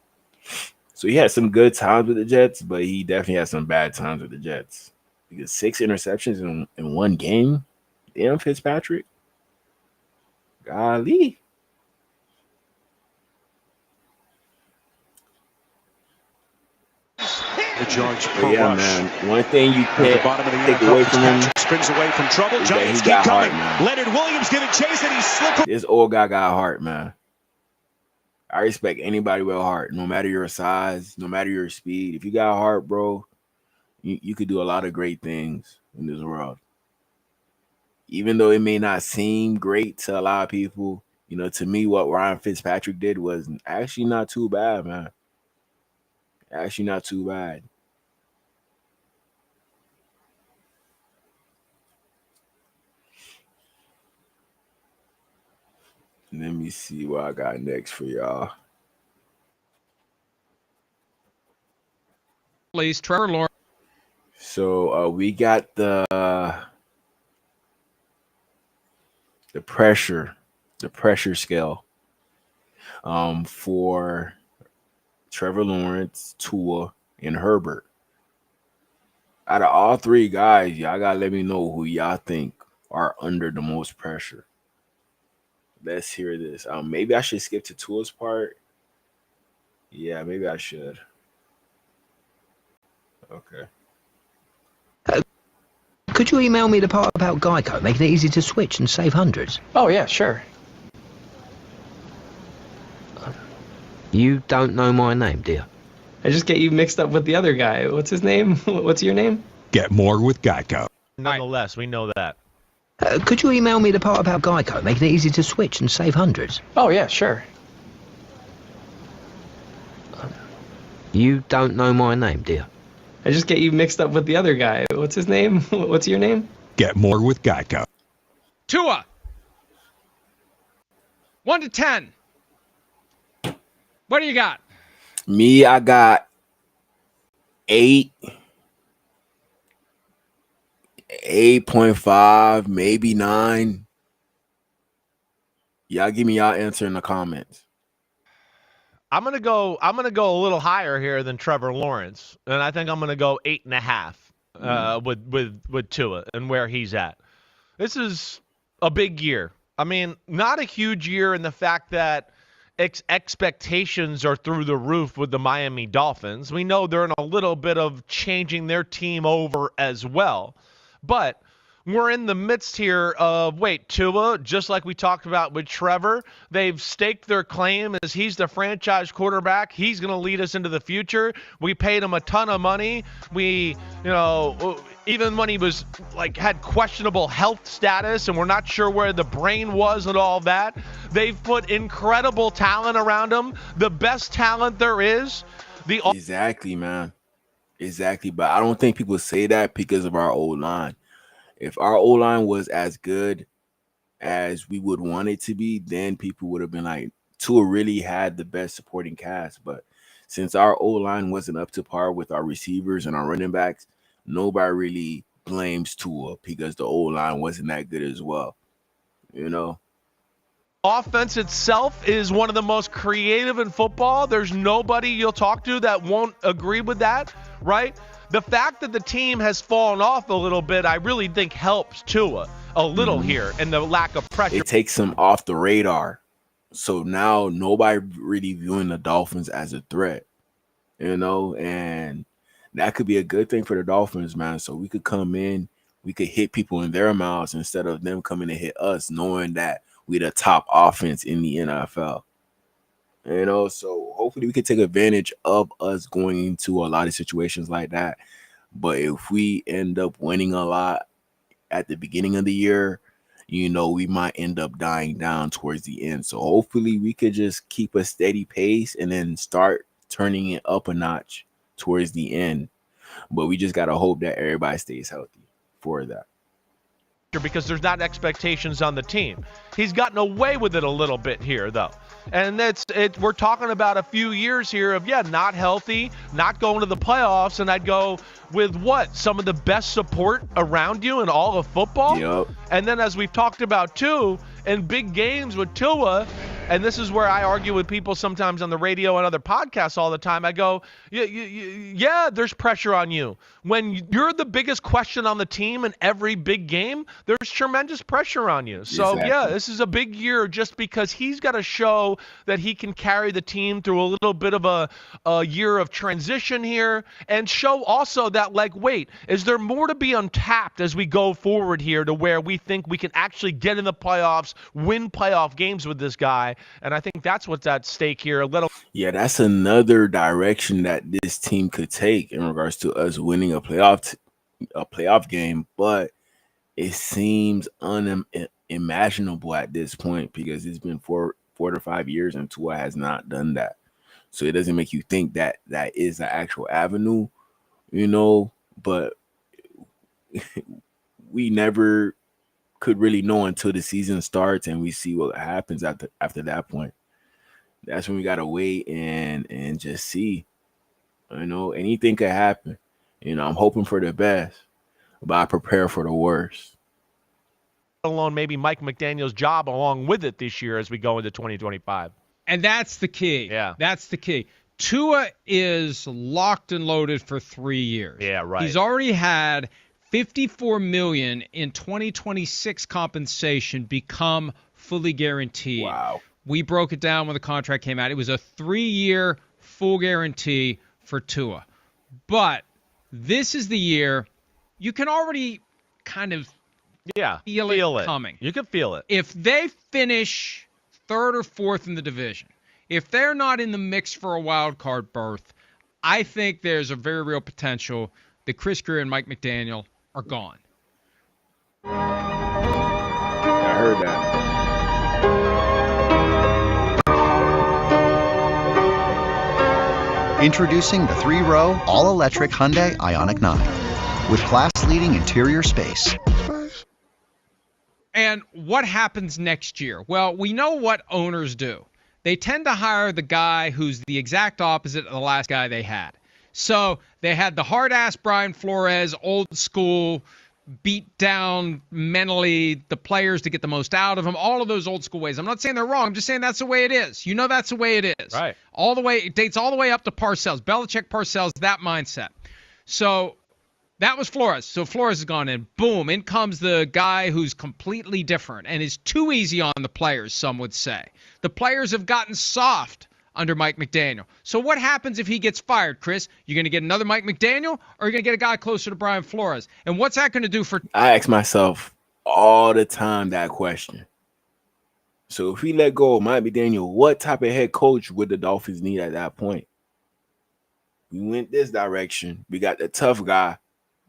So he had some good times with the Jets, but he definitely had some bad times with the Jets. Because 6 interceptions in one game. Damn, Fitzpatrick. Golly. The yards per yeah, rush. man. One thing you can't At the bottom of the take NFL, away from him spins away from trouble. is that Giants he keep got coming. heart, man. Leonard Williams giving chase, and he's slippery. This old guy got heart, man. I respect anybody with a heart, no matter your size, no matter your speed. If you got heart, bro, you could do a lot of great things in this world. Even though it may not seem great to a lot of people, to me, what Ryan Fitzpatrick did was actually not too bad, man. Actually not too bad. Let me see what I got next for y'all. Please, Trevor Lawrence. So we got the pressure scale for Trevor Lawrence, Tua, and Herbert. Out of all 3 guys, y'all gotta let me know who y'all think are under the most pressure. Let's hear this. Maybe I should skip to Tua's part. Yeah, maybe I should. Okay. Could you email me the part about Geico, making it easy to switch and save hundreds? Oh, yeah, sure. You don't know my name, do you? I just get you mixed up with the other guy. What's his name? What's your name? Get more with Geico. Nonetheless, we know that. Could you email me the part about Geico, making it easy to switch and save hundreds? Oh, yeah, sure. You don't know my name, do you? I just get you mixed up with the other guy. What's his name? What's your name? Get more with Geico. Tua. 1 to 10. What do you got? Me, I got 8. 8.5, maybe 9. Y'all give me y'all answer in the comments. I'm gonna go a little higher here than Trevor Lawrence, and I think I'm gonna go 8.5 with Tua and where he's at. This is a big year. I mean, not a huge year in the fact that expectations are through the roof with the Miami Dolphins. We know they're in a little bit of changing their team over as well, but we're in the midst here of, Tua, just like we talked about with Trevor, they've staked their claim as he's the franchise quarterback. He's going to lead us into the future. We paid him a ton of money. Even when he was had questionable health status and we're not sure where the brain was and all that, they've put incredible talent around him, the best talent there is. Exactly, man. Exactly. But I don't think people say that because of our old line. If our O-line was as good as we would want it to be, then people would have been like, Tua really had the best supporting cast. But since our O-line wasn't up to par with our receivers and our running backs, nobody really blames Tua because the O-line wasn't that good as well. Offense itself is one of the most creative in football. There's nobody you'll talk to that won't agree with that, right? The fact that the team has fallen off a little bit, I really think helps Tua a little here and the lack of pressure. It takes him off the radar. So now nobody really viewing the Dolphins as a threat, and that could be a good thing for the Dolphins, man. So we could come in, we could hit people in their mouths instead of them coming to hit us, knowing that we're the top offense in the NFL. So hopefully we can take advantage of us going into a lot of situations like that. But if we end up winning a lot at the beginning of the year, we might end up dying down towards the end. So hopefully we could just keep a steady pace and then start turning it up a notch towards the end. But we just got to hope that everybody stays healthy for that. Because there's not expectations on the team. He's gotten away with it a little bit here, though. And we're talking about a few years here of, not healthy, not going to the playoffs, and I'd go with some of the best support around you in all of football. Yep. And then as we've talked about, too, in big games with Tua, and this is where I argue with people sometimes on the radio and other podcasts all the time. I go, there's pressure on you. When you're the biggest question on the team in every big game, there's tremendous pressure on you. So, Exactly. this is a big year just because he's got to show that he can carry the team through a little bit of a year of transition here and show also that, is there more to be untapped as we go forward here to where we think we can actually get in the playoffs, win playoff games with this guy? And I think that's what's at stake here. Yeah, that's another direction that this team could take in regards to us winning a playoff game, but it seems unimaginable at this point because it's been 4 to 5 years and Tua has not done that. So it doesn't make you think that that is the actual avenue, but we never could really know until the season starts and we see what happens after that point. That's when we gotta wait and just see. Anything could happen. I'm hoping for the best, but I prepare for the worst. Alone maybe Mike McDaniel's job along with it this year as we go into 2025. And that's the key. Yeah. That's the key. Tua is locked and loaded for 3 years. Yeah, right. He's already had $54 million in 2026 compensation become fully guaranteed. Wow. We broke it down when the contract came out. It was a 3-year full guarantee for Tua. But this is the year you can already kind of feel it coming. You can feel it. If they finish 3rd or 4th in the division, if they're not in the mix for a wild card berth, I think there's a very real potential that Chris Greer and Mike McDaniel are gone. I heard that. Introducing the 3-row, all-electric Hyundai Ioniq 9 with class-leading interior space. And what happens next year? Well, we know what owners do. They tend to hire the guy who's the exact opposite of the last guy they had. So they had the hard-ass Brian Flores, old school, beat down mentally the players to get the most out of them, all of those old school ways. I'm not saying they're wrong. I'm just saying that's the way it is. You know that's the way it is. Right. All the way, it dates all the way up to Parcells. Belichick, Parcells, that mindset. So that was Flores. So Flores has gone in. Boom. In comes the guy who's completely different and is too easy on the players, some would say. The players have gotten soft under Mike McDaniel. So what happens if he gets fired, Chris? You're going to get another Mike McDaniel, or you're going to get a guy closer to Brian Flores? And what's that going to do for... I ask myself all the time that question. So if we let go of Mike McDaniel, what type of head coach would the Dolphins need at that point? We went this direction. We got the tough guy.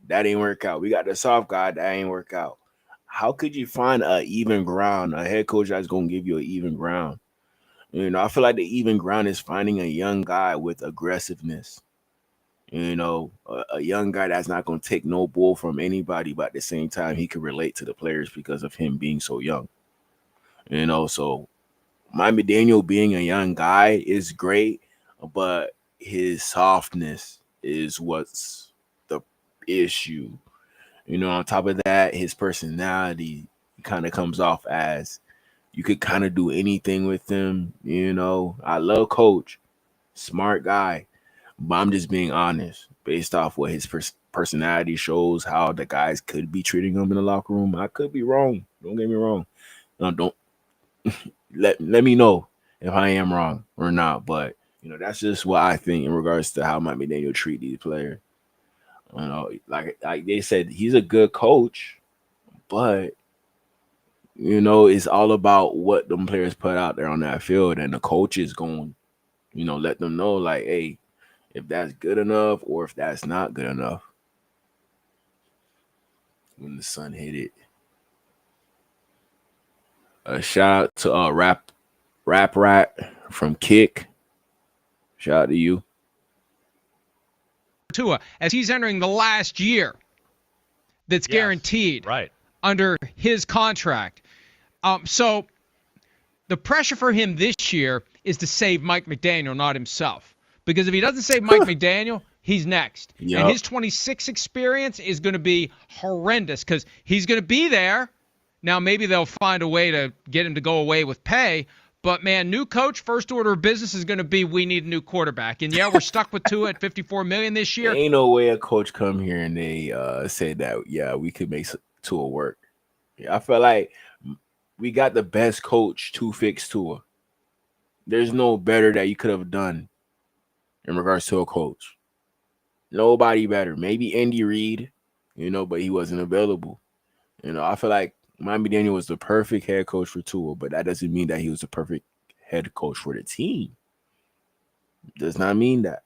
That ain't work out. We got the soft guy. That ain't work out. How could you find an even ground, a head coach that's going to give you an even ground? You know, I feel like the even ground is finding a young guy with aggressiveness. You know, a young guy that's not going to take no bull from anybody, but at the same time, he can relate to the players because of him being so young. You know, so Mike McDaniel being a young guy is great, but his softness is what's the issue. You know, on top of that, his personality kind of comes off as you could kind of do anything with him. You know, I love Coach, smart guy, but I'm just being honest based off what his personality shows, how the guys could be treating him in the locker room. I could be wrong. Don't get me wrong. No, don't let me know if I am wrong or not. But you know, that's just what I think in regards to how Mike McDaniel treat these players. You know, like they said, he's a good coach, but you know, it's all about what them players put out there on that field, and the coach is going, you know, let them know, like, hey, if that's good enough or if that's not good enough. When the sun hit it. A shout out to Rap Rat from Kick. Shout out to you. Tua, as he's entering the last year that's guaranteed under his contract. So the pressure for him this year is to save Mike McDaniel, not himself. Because if he doesn't save Mike McDaniel, he's next. Yep. And his 26 experience is going to be horrendous because he's going to be there. Now, maybe they'll find a way to get him to go away with pay. But, man, new coach, first order of business is going to be we need a new quarterback. And, yeah, we're stuck with Tua at $54 million this year. Ain't no way a coach come here and they say that, yeah, we could make Tua work. Yeah, I feel like we got the best coach to fix Tua. There's no better that you could have done in regards to a coach. Nobody better. Maybe Andy Reid, you know, but he wasn't available. You know, I feel like Mike McDaniel was the perfect head coach for Tua, but that doesn't mean that he was the perfect head coach for the team. Does not mean that.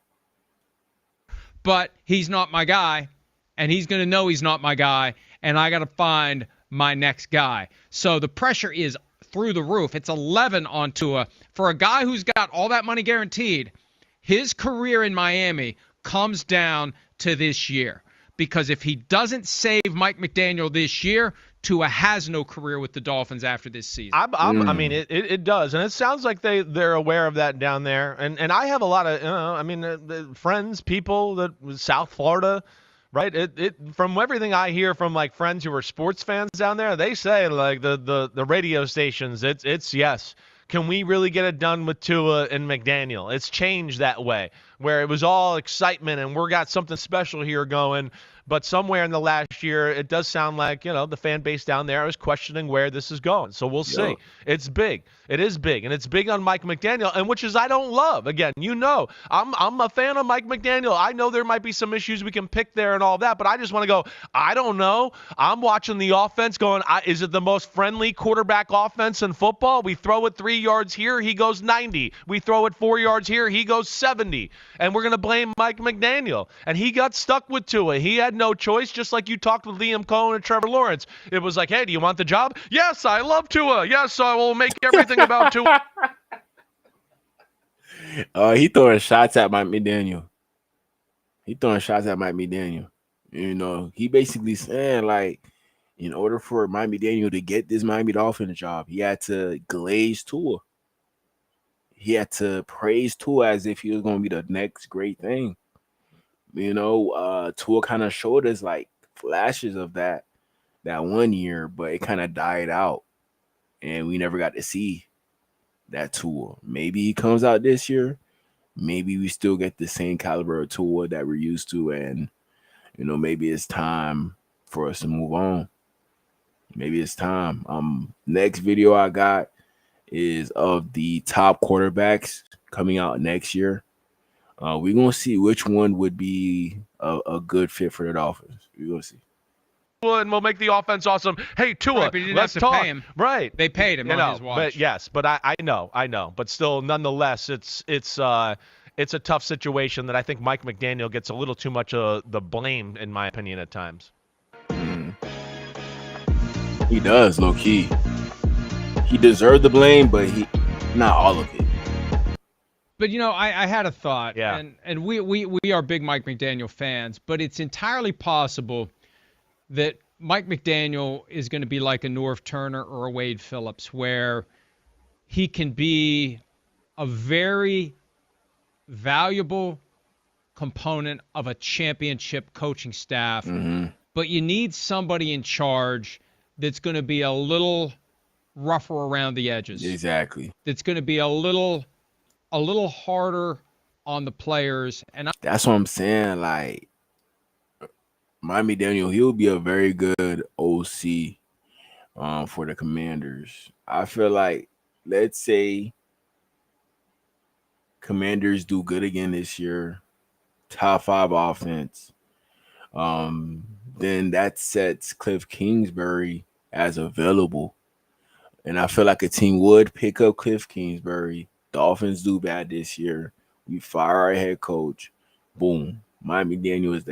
But he's not my guy, and he's going to know he's not my guy, and I got to find my next guy. So the pressure is through the roof. It's 11 on Tua. For a guy who's got all that money guaranteed, his career in Miami comes down to this year. Because if he doesn't save Mike McDaniel this year, Tua has no career with the Dolphins after this season. I mean, it does, and it sounds like they're aware of that down there. And I have a lot of, friends, people that was South Florida, right? It from everything I hear from like friends who are sports fans down there, they say like the radio stations, it's yes. Can we really get it done with Tua and McDaniel? It's changed that way, where it was all excitement and we got something special here going. But somewhere in the last year, it does sound like, you know, the fan base down there is questioning where this is going. So we'll see. It's big. It is big. And it's big on Mike McDaniel, and which is I don't love. Again, you know, I'm a fan of Mike McDaniel. I know there might be some issues we can pick there and all that, but I just want to go, I don't know. I'm watching the offense going, is it the most friendly quarterback offense in football? We throw it 3 yards here, he goes 90. We throw it 4 yards here, he goes 70. And we're going to blame Mike McDaniel. And he got stuck with Tua. He had no choice, just like you talked with Liam Cohen and Trevor Lawrence. It was like, hey, do you want the job? Yes, I love Tua. Yes, I will make everything about Tua. He throwing shots at Mike McDaniel. You know, he basically saying, like, in order for Mike McDaniel to get this Miami Dolphins job, he had to glaze Tua. He had to praise Tua as if he was going to be the next great thing. You know, Tua kind of showed us like flashes of that, that one year, but it kind of died out, and we never got to see that Tua. Maybe he comes out this year. Maybe we still get the same caliber of Tua that we're used to, and maybe it's time for us to move on. Maybe it's time. Next video I got is of the top quarterbacks coming out next year. We're gonna see which one would be a good fit for the Dolphins. We're gonna see. And we'll make the offense awesome. Hey, Tua, Right, but he didn't let's have to talk. pay him. Right. They paid him on his watch. But yes, but I know. But still, nonetheless, it's a tough situation that I think Mike McDaniel gets a little too much of the blame, in my opinion, at times. He does, low key. He deserved the blame, but not all of it. But I had a thought, Yeah. and we are big Mike McDaniel fans, but it's entirely possible that Mike McDaniel is going to be like a Norv Turner or a Wade Phillips, where he can be a very valuable component of a championship coaching staff, but you need somebody in charge that's going to be a little rougher around the edges. Exactly. That's going to be a little harder on the players, and that's what I'm saying. Like, Miami Daniel, he'll be a very good OC for the Commanders. I feel like, let's say Commanders do good again this year, top 5 offense, then that sets Cliff Kingsbury as available. And I feel like a team would pick up Cliff Kingsbury. Dolphins do bad this year. We fire our head coach. Boom. Miami Daniel is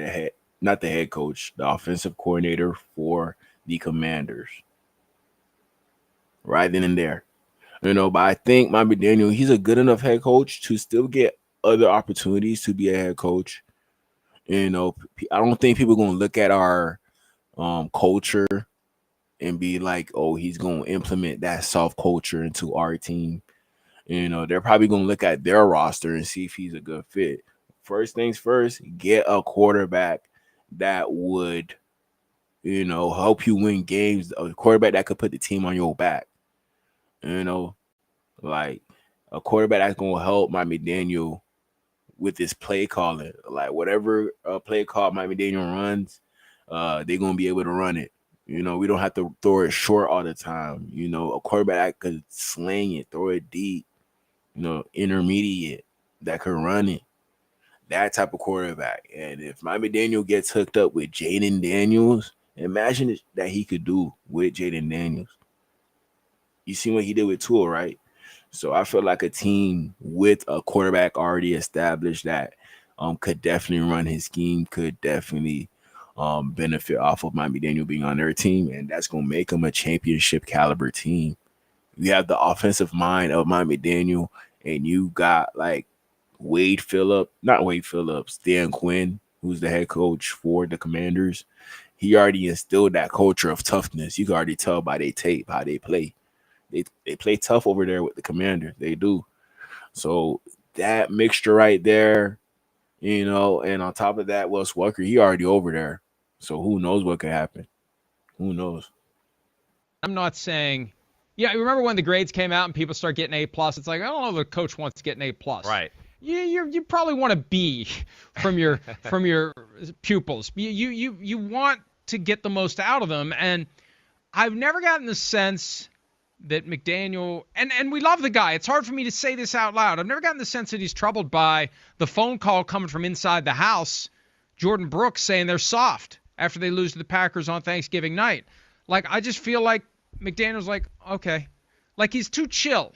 not the head coach, the offensive coordinator for the Commanders. Right then and there. But I think Miami Daniel, he's a good enough head coach to still get other opportunities to be a head coach. I don't think people are going to look at our culture and be like, oh, he's going to implement that soft culture into our team. They're probably going to look at their roster and see if he's a good fit. First things first, get a quarterback that would, help you win games. A quarterback that could put the team on your back. Like a quarterback that's going to help Miami Daniel with his play calling. Like whatever play call Miami Daniel runs, they're going to be able to run it. We don't have to throw it short all the time. A quarterback that could sling it, throw it deep, intermediate, that could run it. That type of quarterback. And if Miami Daniel gets hooked up with Jaden Daniels, imagine that he could do with Jaden Daniels. You see what he did with Tua, right? So I feel like a team with a quarterback already established that could definitely run his scheme, could definitely benefit off of Miami Daniel being on their team, and that's going to make them a championship caliber team. You have the offensive mind of Miami Daniel, and you got like Dan Quinn, who's the head coach for the Commanders. He already instilled that culture of toughness. You can already tell by their tape how they play. They play tough over there with the Commanders. They do. So that mixture right there, and on top of that, Wes Welker, he already over there. So who knows what could happen? Who knows? I'm not saying. Yeah, remember when the grades came out and people start getting A+? It's like, I don't know if the coach wants to get an A+. Right. You probably want a B from your pupils. You want to get the most out of them, and I've never gotten the sense that McDaniel, and we love the guy. It's hard for me to say this out loud. I've never gotten the sense that he's troubled by the phone call coming from inside the house, Jordan Brooks saying they're soft after they lose to the Packers on Thanksgiving night. Like, I just feel like McDaniel's like, okay. Like, he's too chill.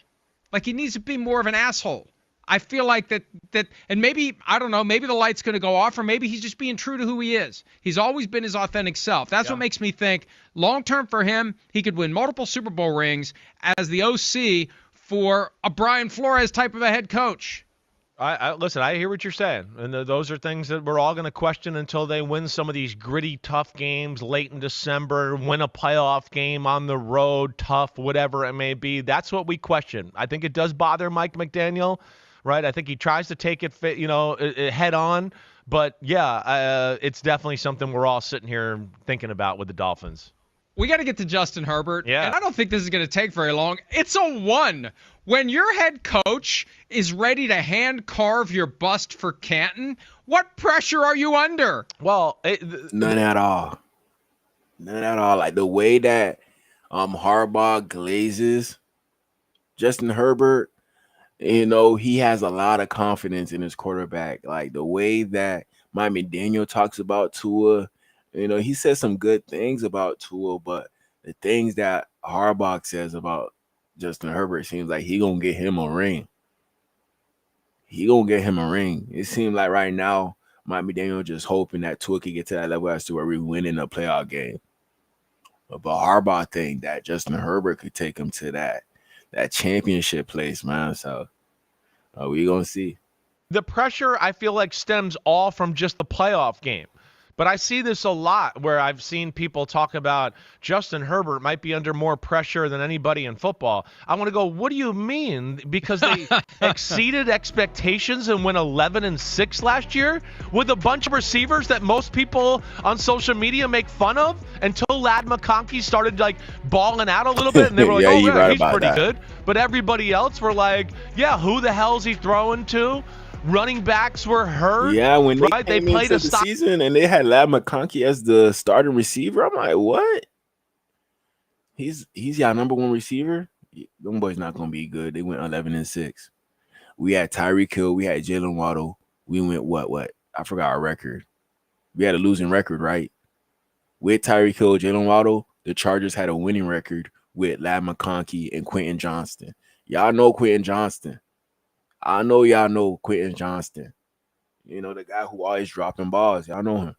Like, he needs to be more of an asshole. I feel like that, and maybe, I don't know, maybe the light's going to go off, or maybe he's just being true to who he is. He's always been his authentic self. That's what makes me think long-term for him, he could win multiple Super Bowl rings as the OC for a Brian Flores type of a head coach. Listen, I hear what you're saying, and those are things that we're all going to question until they win some of these gritty, tough games late in December, win a playoff game on the road, tough, whatever it may be. That's what we question. I think it does bother Mike McDaniel, right? I think he tries to take it, head on, but yeah, it's definitely something we're all sitting here thinking about with the Dolphins. We got to get to Justin Herbert. Yeah. And I don't think this is going to take very long. It's a 1. When your head coach is ready to hand carve your bust for Canton, what pressure are you under? Well, none at all. None at all. Like the way that Harbaugh glazes Justin Herbert, you know, he has a lot of confidence in his quarterback. Like the way that Mike McDaniel talks about Tua, you know, he says some good things about Tua, but the things that Harbaugh says about Justin Herbert seems like he gonna get him a ring. He gonna get him a ring. It seems like right now, Mike McDaniel just hoping that Tua can get to that level as to where we win in a playoff game. But Harbaugh think that Justin Herbert could take him to that championship place, man. So we gonna see. The pressure, I feel like, stems all from just the playoff game. But I see this a lot where I've seen people talk about Justin Herbert might be under more pressure than anybody in football. I want to go, what do you mean? Because they exceeded expectations and went 11-6 last year with a bunch of receivers that most people on social media make fun of until Ladd McConkey started like balling out a little bit and they were like, Yeah, oh, you're yeah, right he's about pretty that. good. But everybody else were like, yeah, who the hell is he throwing to? Running backs were hurt. Yeah, when they right? came They played into a the style. season and they had Ladd McConkey as the starting receiver, I'm like, what? He's y'all number one receiver? Them boys not gonna be good. They went 11-6. We had Tyreek Hill, we had Jalen Waddle. We went what? I forgot our record. We had a losing record, right? With Tyreek Hill, Jalen Waddle, the Chargers had a winning record with Ladd McConkey and Quentin Johnston. Y'all know Quentin Johnston. I know y'all know Quentin Johnston. You know, the guy who always dropping balls. Y'all know him.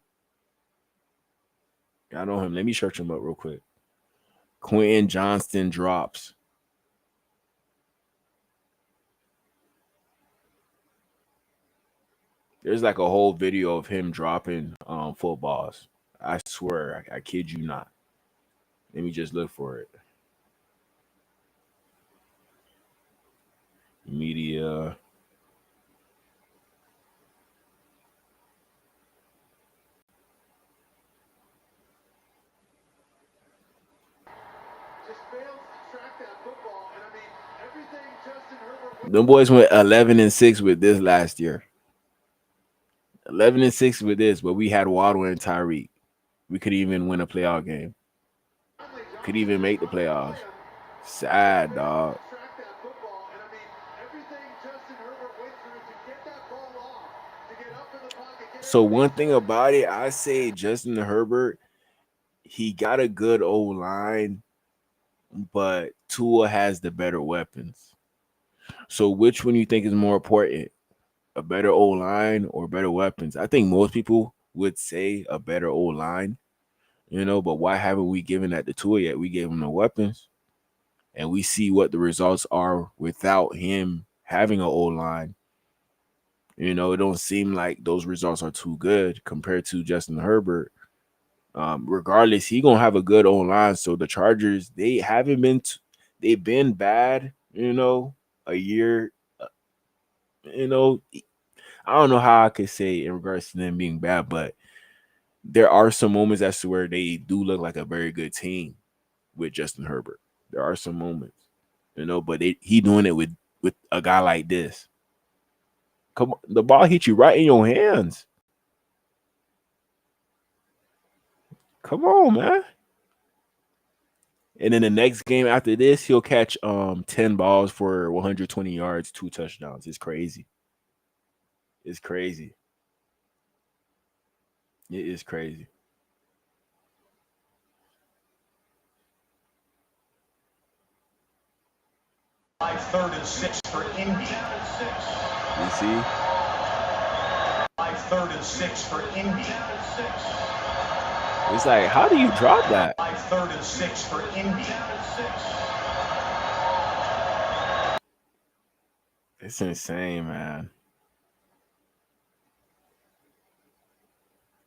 Y'all know him. Let me search him up real quick. Quentin Johnston drops. There's like a whole video of him dropping footballs. I swear, I kid you not. Let me just look for it. Media. Them boys went 11-6 with this last year. 11-6 with this, but we had Waddle and Tyreek. We could even win a playoff game. Could even make the playoffs. Sad, dog. So one thing about it, I say Justin Herbert, he got a good O-line, but Tua has the better weapons. So which one you think is more important? A better O-line or better weapons? I think most people would say a better O-line, you know, but why haven't we given that to Tua yet? We gave him the weapons, and we see what the results are without him having an O-line. You know, it don't seem like those results are too good compared to Justin Herbert. Regardless, he gonna have a good O-line. So the Chargers, they've been bad, you know, a year. You know, I don't know how I could say in regards to them being bad, but there are some moments as to where they do look like a very good team with Justin Herbert. There are some moments, you know, but he doing it with a guy like this. Come on, the ball hit you right in your hands. Come on, man. And then the next game after this, he'll catch 10 balls for 120 yards, 2 touchdowns. It's crazy. It's crazy. It is crazy. Like 3rd and 6 for Indy. You see? Like 3rd and 6 for Indy. It's like, how do you drop that? Like 3rd and 6 for Indy. It's insane, man.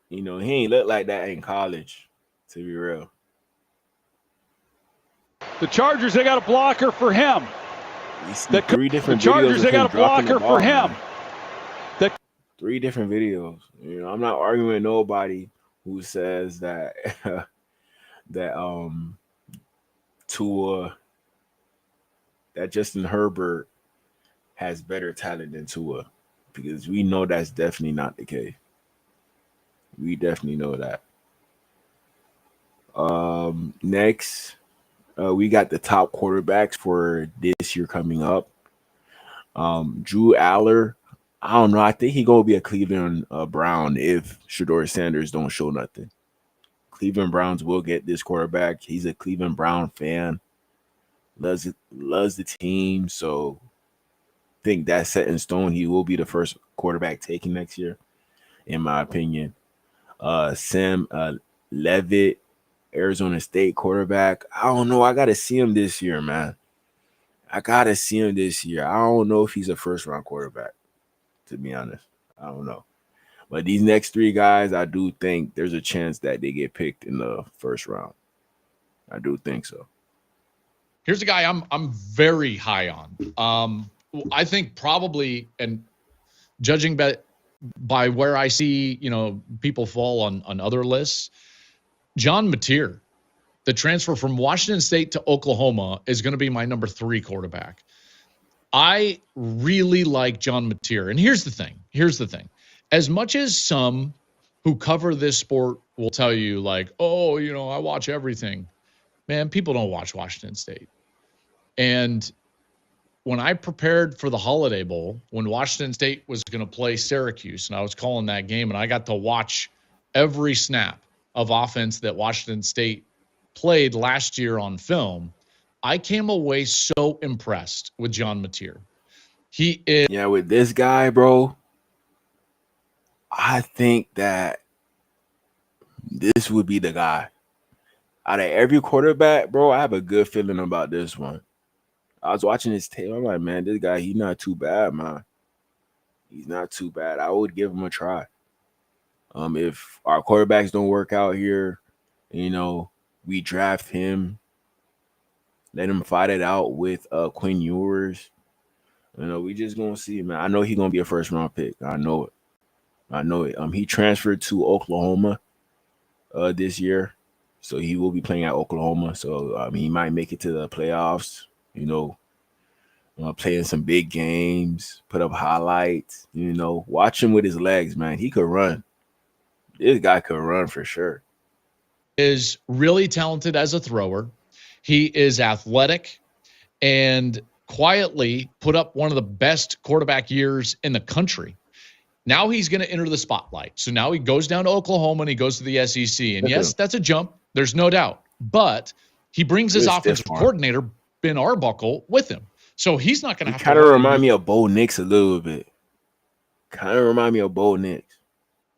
You know, he ain't look like that in college, to be real. The Chargers, they got a blocker for him. You see 3 different the Chargers, videos they of got him a dropping the blocker ball, for him. man. 3 different videos. You know, I'm not arguing with nobody who says that that Tua, that Justin Herbert has better talent than Tua, because we know that's definitely not the case. We definitely know that. Next, we got the top quarterbacks for this year coming up. Drew Aller, I don't know. I think he gonna be a Cleveland Brown if Shedeur Sanders don't show nothing. Cleveland Browns will get this quarterback. He's a Cleveland Brown fan. Loves the team, so I think that's set in stone. He will be the first quarterback taken next year, in my opinion. Sam Levitt, Arizona State quarterback. I don't know. I gotta see him this year, man. I don't know if he's a first-round quarterback, to be honest. I don't know. But these next three guys, I do think there's a chance that they get picked in the first round. I do think so. Here's a guy I'm very high on. I think probably, and judging by where I see, people fall on other lists, John Mateer, the transfer from Washington State to Oklahoma, is going to be my number 3 quarterback. I really like John Mateer. And here's the thing. As much as some who cover this sport will tell you, like, oh, I watch everything. Man, people don't watch Washington State. And when I prepared for the Holiday Bowl, when Washington State was going to play Syracuse, and I was calling that game, and I got to watch every snap of offense that Washington State played last year on film, I came away so impressed with John Mateer. He is... Yeah, with this guy, bro, I think that this would be the guy. Out of every quarterback, bro, I have a good feeling about this one. I was watching his tape. I'm like, man, this guy, he's not too bad, man. He's not too bad. I would give him a try. If our quarterbacks don't work out here, we draft him, let him fight it out with Quinn Ewers. We just gonna see, man. I know he's gonna be a first-round pick. I know it. He transferred to Oklahoma this year, so he will be playing at Oklahoma. So he might make it to the playoffs. Playing some big games, put up highlights. Watch him with his legs, man. He could run. This guy could run for sure. Is really talented as a thrower. He is athletic and quietly put up one of the best quarterback years in the country. Now he's going to enter the spotlight. So now he goes down to Oklahoma and he goes to the SEC. And yes, that's a jump. There's no doubt. But he brings his offensive coordinator, Ben Arbuckle, with him. So he's not going to have to... kind of remind me of Bo Nix a little bit.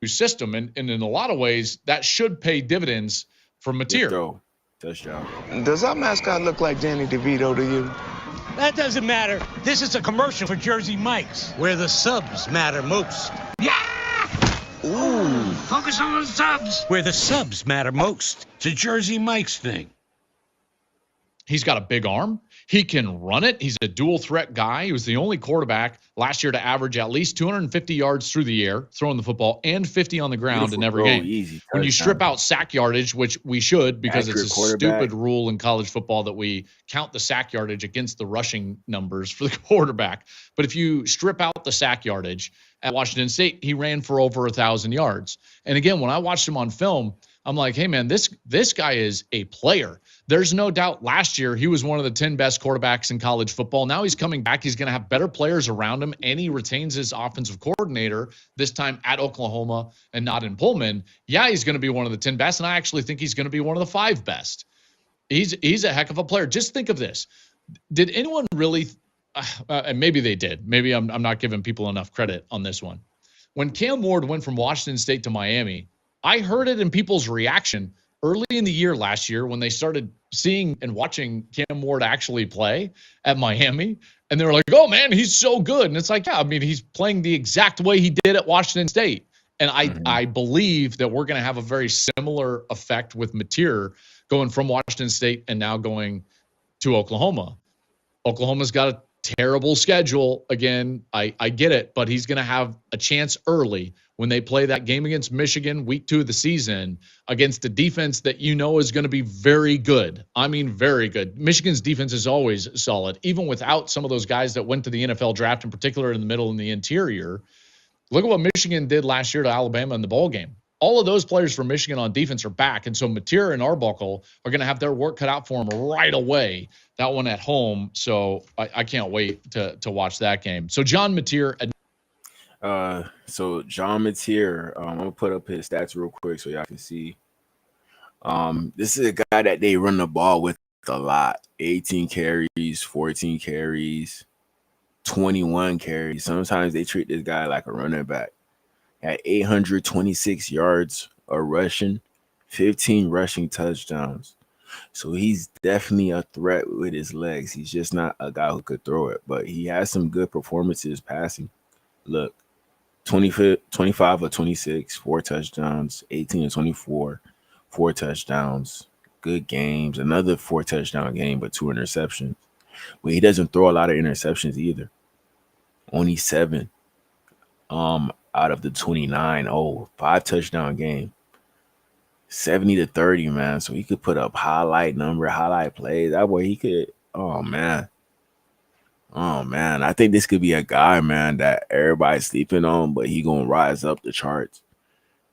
System. And in a lot of ways, that should pay dividends for Mateer. Touchdown. Does our mascot look like Danny DeVito to you? That doesn't matter. This is a commercial for Jersey Mike's, where the subs matter most. Yeah! Ooh. Focus on the subs. Where the subs matter most. It's a Jersey Mike's thing. He's got a big arm. He can run it. He's a dual threat guy. He was the only quarterback last year to average at least 250 yards through the air, throwing the football, and 50 on the ground in every game. Easy. When you strip out sack yardage, which we should, because it's a stupid rule in college football that we count the sack yardage against the rushing numbers for the quarterback. But if you strip out the sack yardage, at Washington State, he ran for over 1,000 yards. And again, when I watched him on film, I'm like, hey, man, this guy is a player. There's no doubt last year he was one of the 10 best quarterbacks in college football. Now he's coming back. He's going to have better players around him, and he retains his offensive coordinator, this time at Oklahoma and not in Pullman. Yeah, he's going to be one of the 10 best, and I actually think he's going to be one of the 5 best. He's a heck of a player. Just think of this. Did anyone really and maybe they did. Maybe I'm not giving people enough credit on this one. When Cam Ward went from Washington State to Miami, I heard it in people's reaction early in the year last year when they started seeing and watching Cam Ward actually play at Miami. And they were like, oh, man, he's so good. And it's like, yeah, I mean, he's playing the exact way he did at Washington State. And I believe that we're going to have a very similar effect with Mateer going from Washington State and now going to Oklahoma. Oklahoma's got terrible schedule again. I get it, but he's going to have a chance early when they play that game against Michigan, week 2 of the season, against a defense that you know is going to be very good. I mean, very good. Michigan's defense is always solid, even without some of those guys that went to the NFL draft, in particular in the middle and the interior. Look at what Michigan did last year to Alabama in the bowl game. All of those players from Michigan on defense are back, and so Mateer and Arbuckle are going to have their work cut out for them right away. That one at home, so I can't wait to watch that game. So John Mateer. So John Mateer, I'm gonna put up his stats real quick so y'all can see. This is a guy that they run the ball with a lot. 18 carries, 14 carries, 21 carries. Sometimes they treat this guy like a running back. At 826 yards of rushing, 15 rushing touchdowns. So he's definitely a threat with his legs. He's just not a guy who could throw it, but he has some good performances passing. Look, 25 of 26, 4 touchdowns, 18 of 24, 4 touchdowns, good games, another 4 touchdown game, but 2 interceptions. But he doesn't throw a lot of interceptions either. Only 7 out of the 29. 5 touchdown game. 70 to 30, man. So he could put up highlight plays. That way he could, oh man. I think this could be a guy, man, that everybody's sleeping on, but he gonna rise up the charts.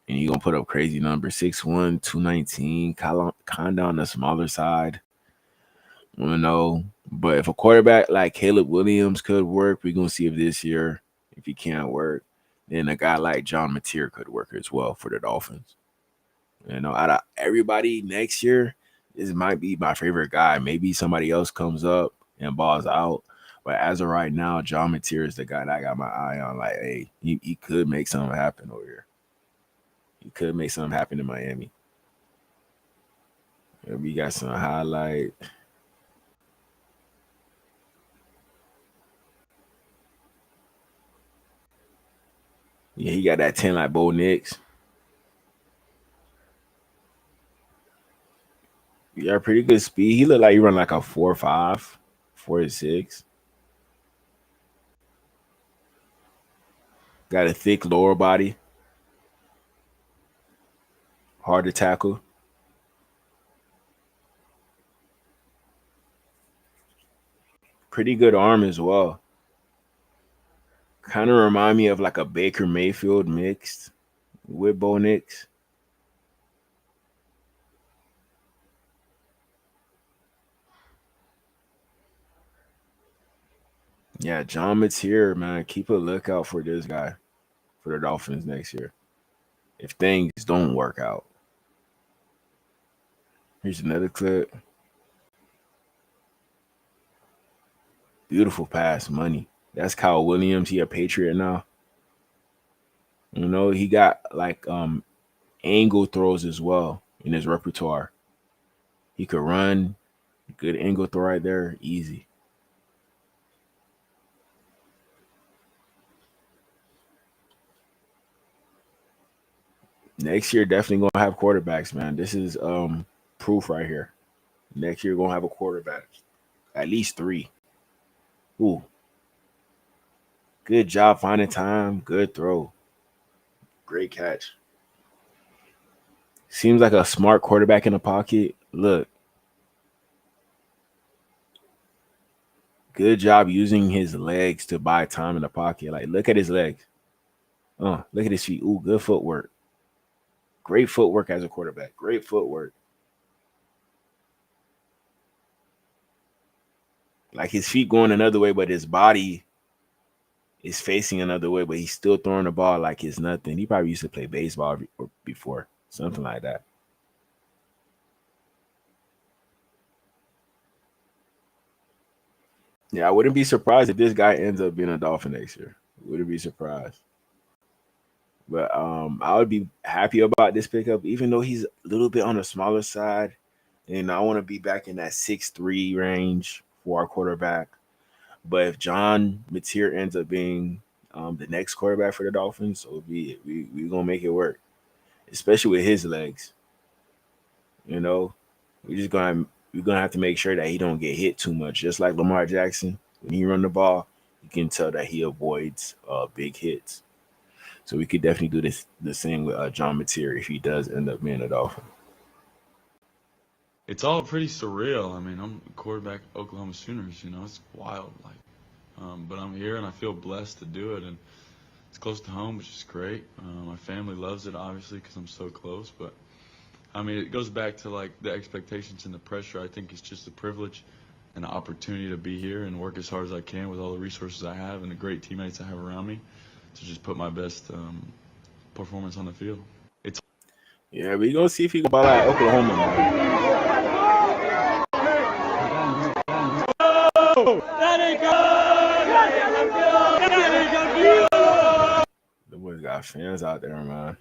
And he gonna put up crazy numbers. 6'1", 219, kind of on the smaller side. You know. But if a quarterback like Caleb Williams could work, we're gonna see if this year, if he can't work, then a guy like John Mateer could work as well for the Dolphins. You know, out of everybody next year, this might be my favorite guy. Maybe somebody else comes up and balls out. But as of right now, John Mateer is the guy that I got my eye on. Like, hey, he could make something happen over here. He could make something happen in Miami. And we got some highlight. Yeah, he got that 10 like Bo Nix. Yeah, pretty good speed. He looked like he run like a 4.5, 4.6. Got a thick lower body. Hard to tackle. Pretty good arm as well. Kind of remind me of like a Baker Mayfield mixed with Bo Nix. Yeah, John Mateer, man, keep a lookout for this guy for the Dolphins next year. If things don't work out. Here's another clip. Beautiful pass, money. That's Kyle Williams. He a Patriot now. You know, he got like angle throws as well in his repertoire. He could run. Good angle throw right there. Easy. Next year, definitely gonna have quarterbacks, man. This is proof right here. Next year, gonna have a quarterback. At least 3. Ooh. Good job finding time. Good throw. Great catch. Seems like a smart quarterback in the pocket. Look. Good job using his legs to buy time in the pocket. Like, look at his legs. Look at his feet. Ooh, good footwork. Great footwork as a quarterback. Great footwork. Like his feet going another way, but his body is facing another way, but he's still throwing the ball like it's nothing. He probably used to play baseball before, something like that. Yeah, I wouldn't be surprised if this guy ends up being a Dolphin next year. Wouldn't be surprised. But I would be happy about this pickup, even though he's a little bit on the smaller side. And I want to be back in that 6'3" range for our quarterback. But if John Mateer ends up being the next quarterback for the Dolphins, so we're going to make it work, especially with his legs. You know, we're going to have to make sure that he don't get hit too much, just like Lamar Jackson. when he run the ball, you can tell that he avoids big hits. So we could definitely do the same with John Mateer if he does end up being a Dolphin. It's all pretty surreal. I mean, I'm a quarterback at Oklahoma Sooners. You know, it's wild. But I'm here and I feel blessed to do it, and it's close to home, which is great. My family loves it, obviously, because I'm so close. But I mean, it goes back to like the expectations and the pressure. I think it's just a privilege and an opportunity to be here and work as hard as I can with all the resources I have and the great teammates I have around me to just put my best performance on the field. Yeah, we gonna see if he can ball out Oklahoma, man. The boys got fans out there, man.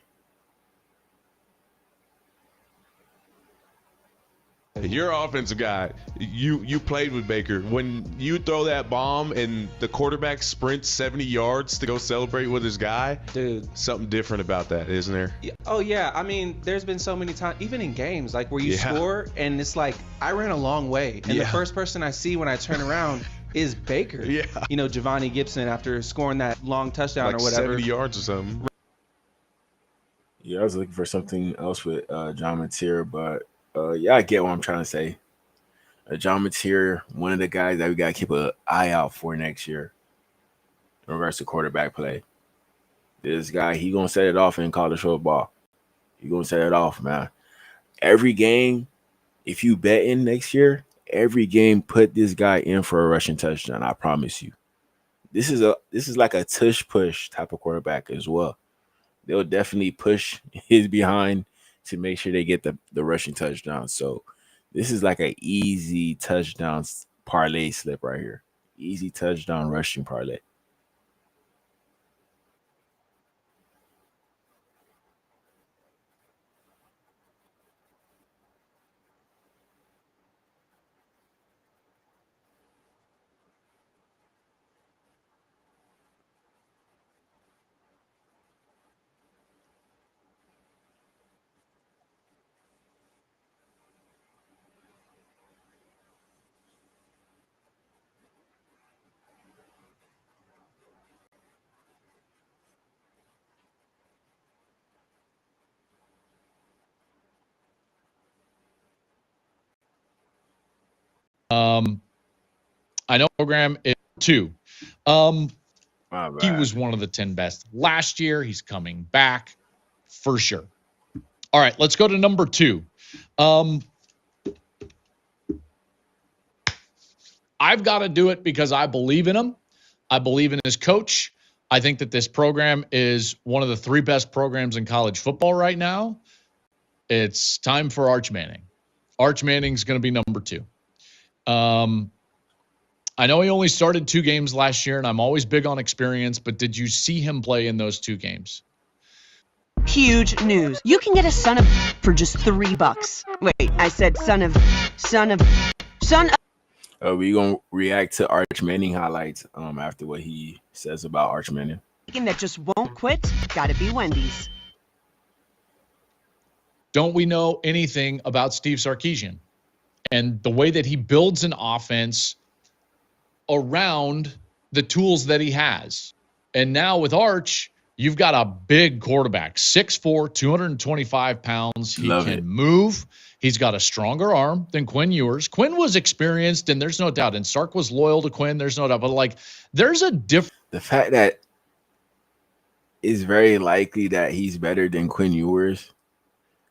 You're an offensive guy. You played with Baker. When you throw that bomb and the quarterback sprints 70 yards to go celebrate with his guy, dude, something different about that, isn't there? Oh yeah, I mean, there's been so many times, even in games, like where you score and it's like I ran a long way, and the first person I see when I turn around is Baker. Yeah. You know, Giovanni Gibson after scoring that long touchdown like or whatever. 70 yards or something. Yeah, I was looking for something else with John Mateer, but yeah, I get what I'm trying to say. John Mateer, one of the guys that we got to keep an eye out for next year in regards to quarterback play. This guy, he going to set it off in college football. He going to set it off, man. Every game, if you bet in next year, every game, put this guy in for a rushing touchdown. I promise you. This is like a tush push type of quarterback as well. They'll definitely push his behind to make sure they get the rushing touchdown. So this is like an easy touchdown parlay slip right here. Easy touchdown rushing parlay. I know program is 2. He was one of the 10 best last year. He's coming back for sure. All right, let's go to number 2. I've got to do it because I believe in him. I believe in his coach. I think that this program is one of the 3 best programs in college football right now. It's time for Arch Manning. Arch Manning's going to be number 2. I know he only started 2 games last year, and I'm always big on experience, but did you see him play in those 2 games? Huge news. You can get a son of for just $3. Wait, I said son of. We gonna react to Arch Manning highlights after what he says about Arch Manning. That just won't quit. Gotta be Wendy's. Don't we know anything about Steve Sarkisian and the way that he builds an offense around the tools that he has? And now with Arch, you've got a big quarterback, 6'4", 225 pounds. He can move. He's got a stronger arm than Quinn Ewers. Quinn was experienced, and there's no doubt. And Sark was loyal to Quinn. There's no doubt. But, like, there's a difference. The fact that it's very likely that he's better than Quinn Ewers,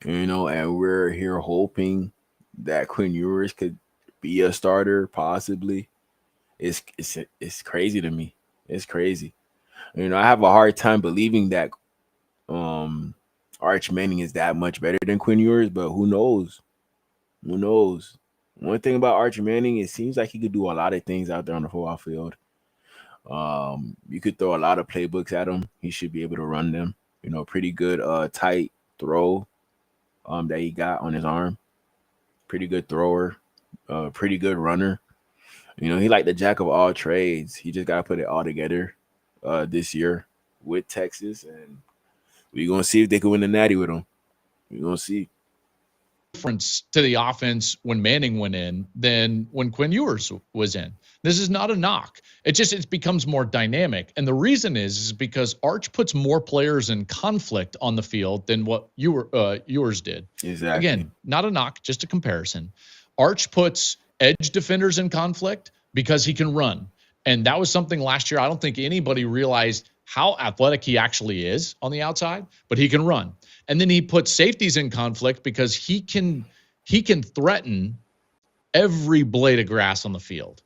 you know, and we're here hoping that Quinn Ewers could be a starter possibly. It's crazy to me. It's crazy. You know, I have a hard time believing that Arch Manning is that much better than Quinn Ewers, but who knows? Who knows? One thing about Arch Manning, it seems like he could do a lot of things out there on the football field. You could throw a lot of playbooks at him. He should be able to run them. You know, pretty good tight throw that he got on his arm. Pretty good thrower. Pretty good runner. You know, he like the jack of all trades. He just got to put it all together this year with Texas, and we're going to see if they can win the Natty with him. We're going to see. difference to the offense when Manning went in than when Quinn Ewers was in. This is not a knock. It becomes more dynamic. And the reason is because Arch puts more players in conflict on the field than what Ewers did. Exactly. Again, not a knock, just a comparison. Arch puts edge defenders in conflict because he can run. And that was something last year I don't think anybody realized how athletic he actually is on the outside, but he can run. And then he puts safeties in conflict because he can threaten every blade of grass on the field.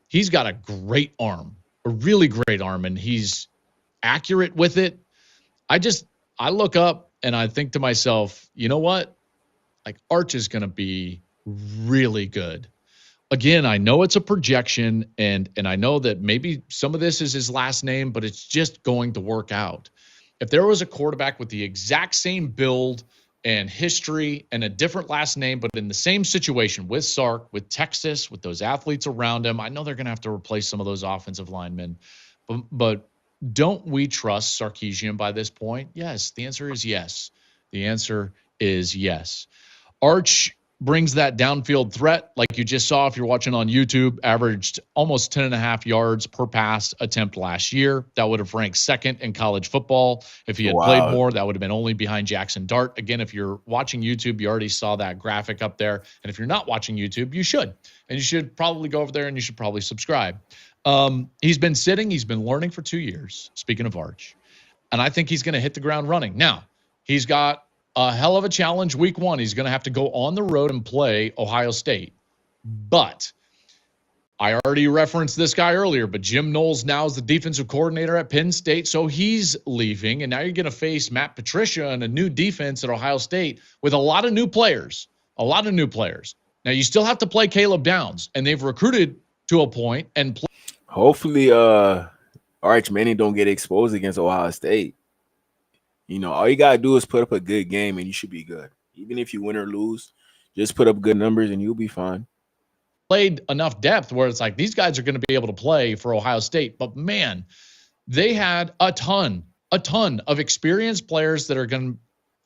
He's got a great arm, a really great arm, and he's accurate with it. I look up and I think to myself, you know what? Like, Arch is going to be really good. Again, I know it's a projection, and I know that maybe some of this is his last name, but it's just going to work out. If there was a quarterback with the exact same build and history and a different last name, but in the same situation with Sark, with Texas, with those athletes around him, I know they're going to have to replace some of those offensive linemen. But don't we trust Sarkisian by this point? Yes. The answer is yes. The answer is yes. Arch brings that downfield threat, like you just saw if you're watching on YouTube, averaged almost 10.5 yards per pass attempt last year. That would have ranked second in college football. If he had played more, that would have been only behind Jackson Dart. Again, if you're watching YouTube, you already saw that graphic up there. And if you're not watching YouTube, you should. And you should probably go over there and you should probably subscribe. He's been sitting. He's been learning for 2 years, speaking of Arch. And I think he's going to hit the ground running. Now, he's got a hell of a challenge week 1. He's going to have to go on the road and play Ohio State. But I already referenced this guy earlier, but Jim Knowles now is the defensive coordinator at Penn State, so he's leaving. And now you're going to face Matt Patricia and a new defense at Ohio State with a lot of new players. Now, you still have to play Caleb Downs, and they've recruited to a point and hopefully Arch Manning don't get exposed against Ohio State. You know, all you got to do is put up a good game and you should be good. Even if you win or lose, just put up good numbers and you'll be fine. Played enough depth where it's like these guys are going to be able to play for Ohio State. But, man, they had a ton of experienced players that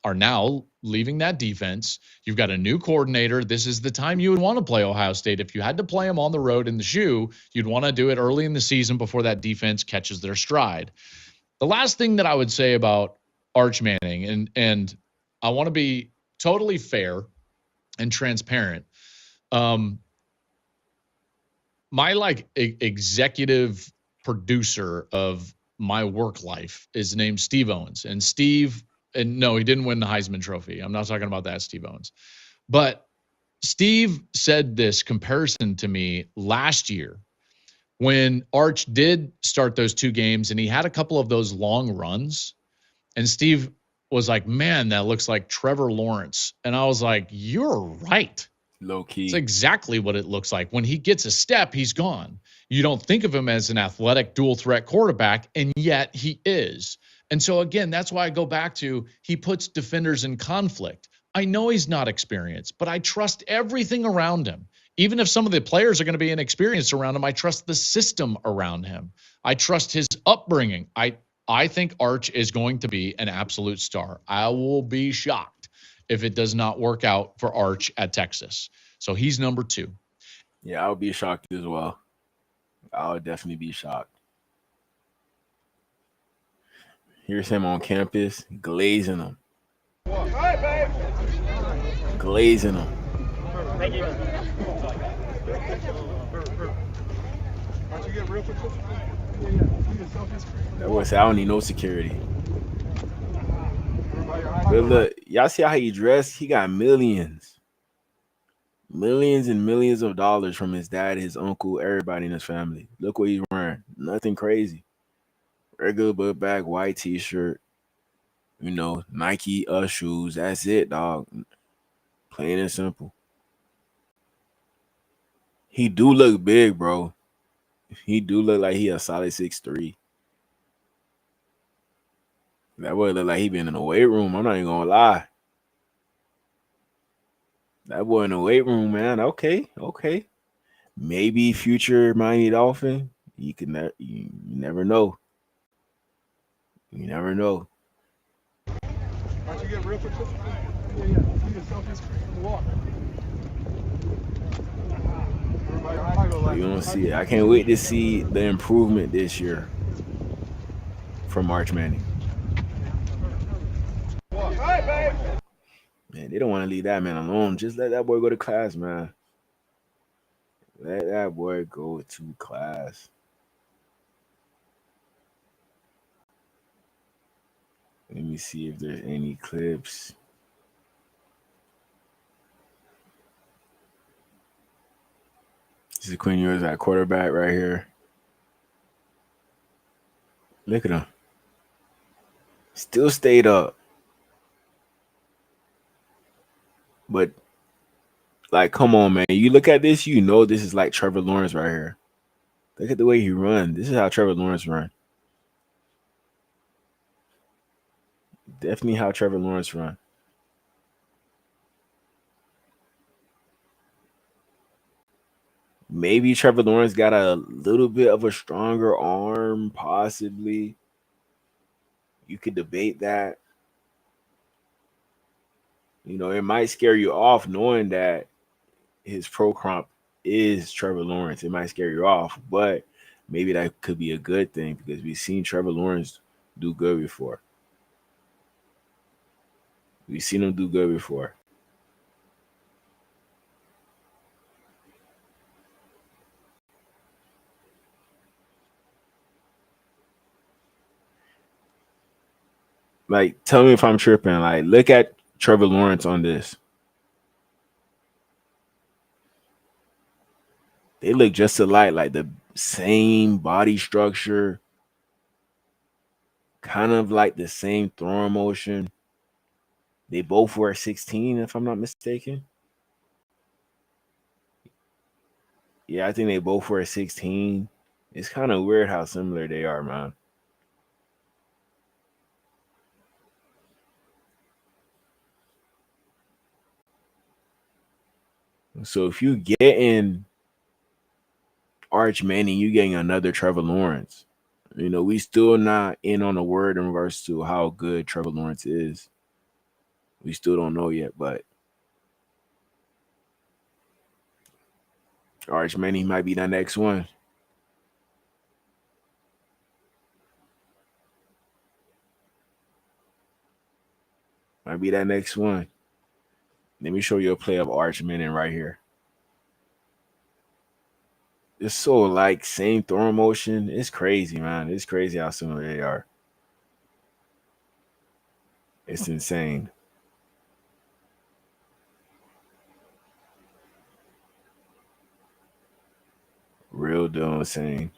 are now leaving that defense. You've got a new coordinator. This is the time you would want to play Ohio State. If you had to play them on the road in the shoe, you'd want to do it early in the season before that defense catches their stride. The last thing that I would say about Arch Manning, and I want to be totally fair and transparent. My executive producer of my work life is named Steve Owens, and no, he didn't win the Heisman Trophy. I'm not talking about that Steve Owens, but Steve said this comparison to me last year when Arch did start those 2 games and he had a couple of those long runs. And Steve was like, man, that looks like Trevor Lawrence. And I was like, you're right. Low key. It's exactly what it looks like. When he gets a step, he's gone. You don't think of him as an athletic dual threat quarterback, and yet he is. And so, again, that's why I go back to he puts defenders in conflict. I know he's not experienced, but I trust everything around him. Even if some of the players are going to be inexperienced around him, I trust the system around him. I trust his upbringing. I think Arch is going to be an absolute star. I will be shocked if it does not work out for Arch at Texas. So he's number 2. Yeah, I would be shocked as well. I would definitely be shocked. Here's him on campus, glazing them. Glazing them. Thank you. That boy said, I don't need no security. But look, y'all see how he dressed? He got millions and millions of dollars from his dad, his uncle, everybody in his family. Look what he's wearing. Nothing crazy. Regular book bag, white t-shirt, Nike shoes. That's it, dog. Plain and simple. He do look big, bro. He do look like he a solid 6'3". That boy look like he been in the weight room. I'm not even gonna lie. That boy in the weight room, man. Okay. Maybe future Miami Dolphin. You never know. You never know. Why don't you get real quick? You don't see it. I can't wait to see the improvement this year from Arch Manning. Man, they don't want to leave that man alone. Just let that boy go to class, man. Let that boy go to class. Let me see if there's any clips. This is Quinn Ewers at quarterback right here. Look at him. Still stayed up. But, like, come on, man. You look at this, you know this is like Trevor Lawrence right here. Look at the way he runs. This is how Trevor Lawrence runs. Definitely how Trevor Lawrence runs. Maybe Trevor Lawrence got a little bit of a stronger arm, possibly. You could debate that. You know, it might scare you off knowing that his pro comp is Trevor Lawrence. It might scare you off, but maybe that could be a good thing because we've seen Trevor Lawrence do good before. We've seen him do good before. Like, tell me if I'm tripping. Like, look at Trevor Lawrence on this. They look just alike, like the same body structure, kind of like the same throwing motion. They both were 16, if I'm not mistaken. Yeah, I think they both were 16. It's kind of weird how similar they are, man. So if you get in Arch Manning, you getting another Trevor Lawrence. You know, we still not in on the word in regards to how good Trevor Lawrence is. We still don't know yet, but Arch Manning might be the next one. Might be that next one. Let me show you a play of Arch Manning right here. It's so like same throwing motion. It's crazy, man. It's crazy how similar they are. It's insane. Real deal insane.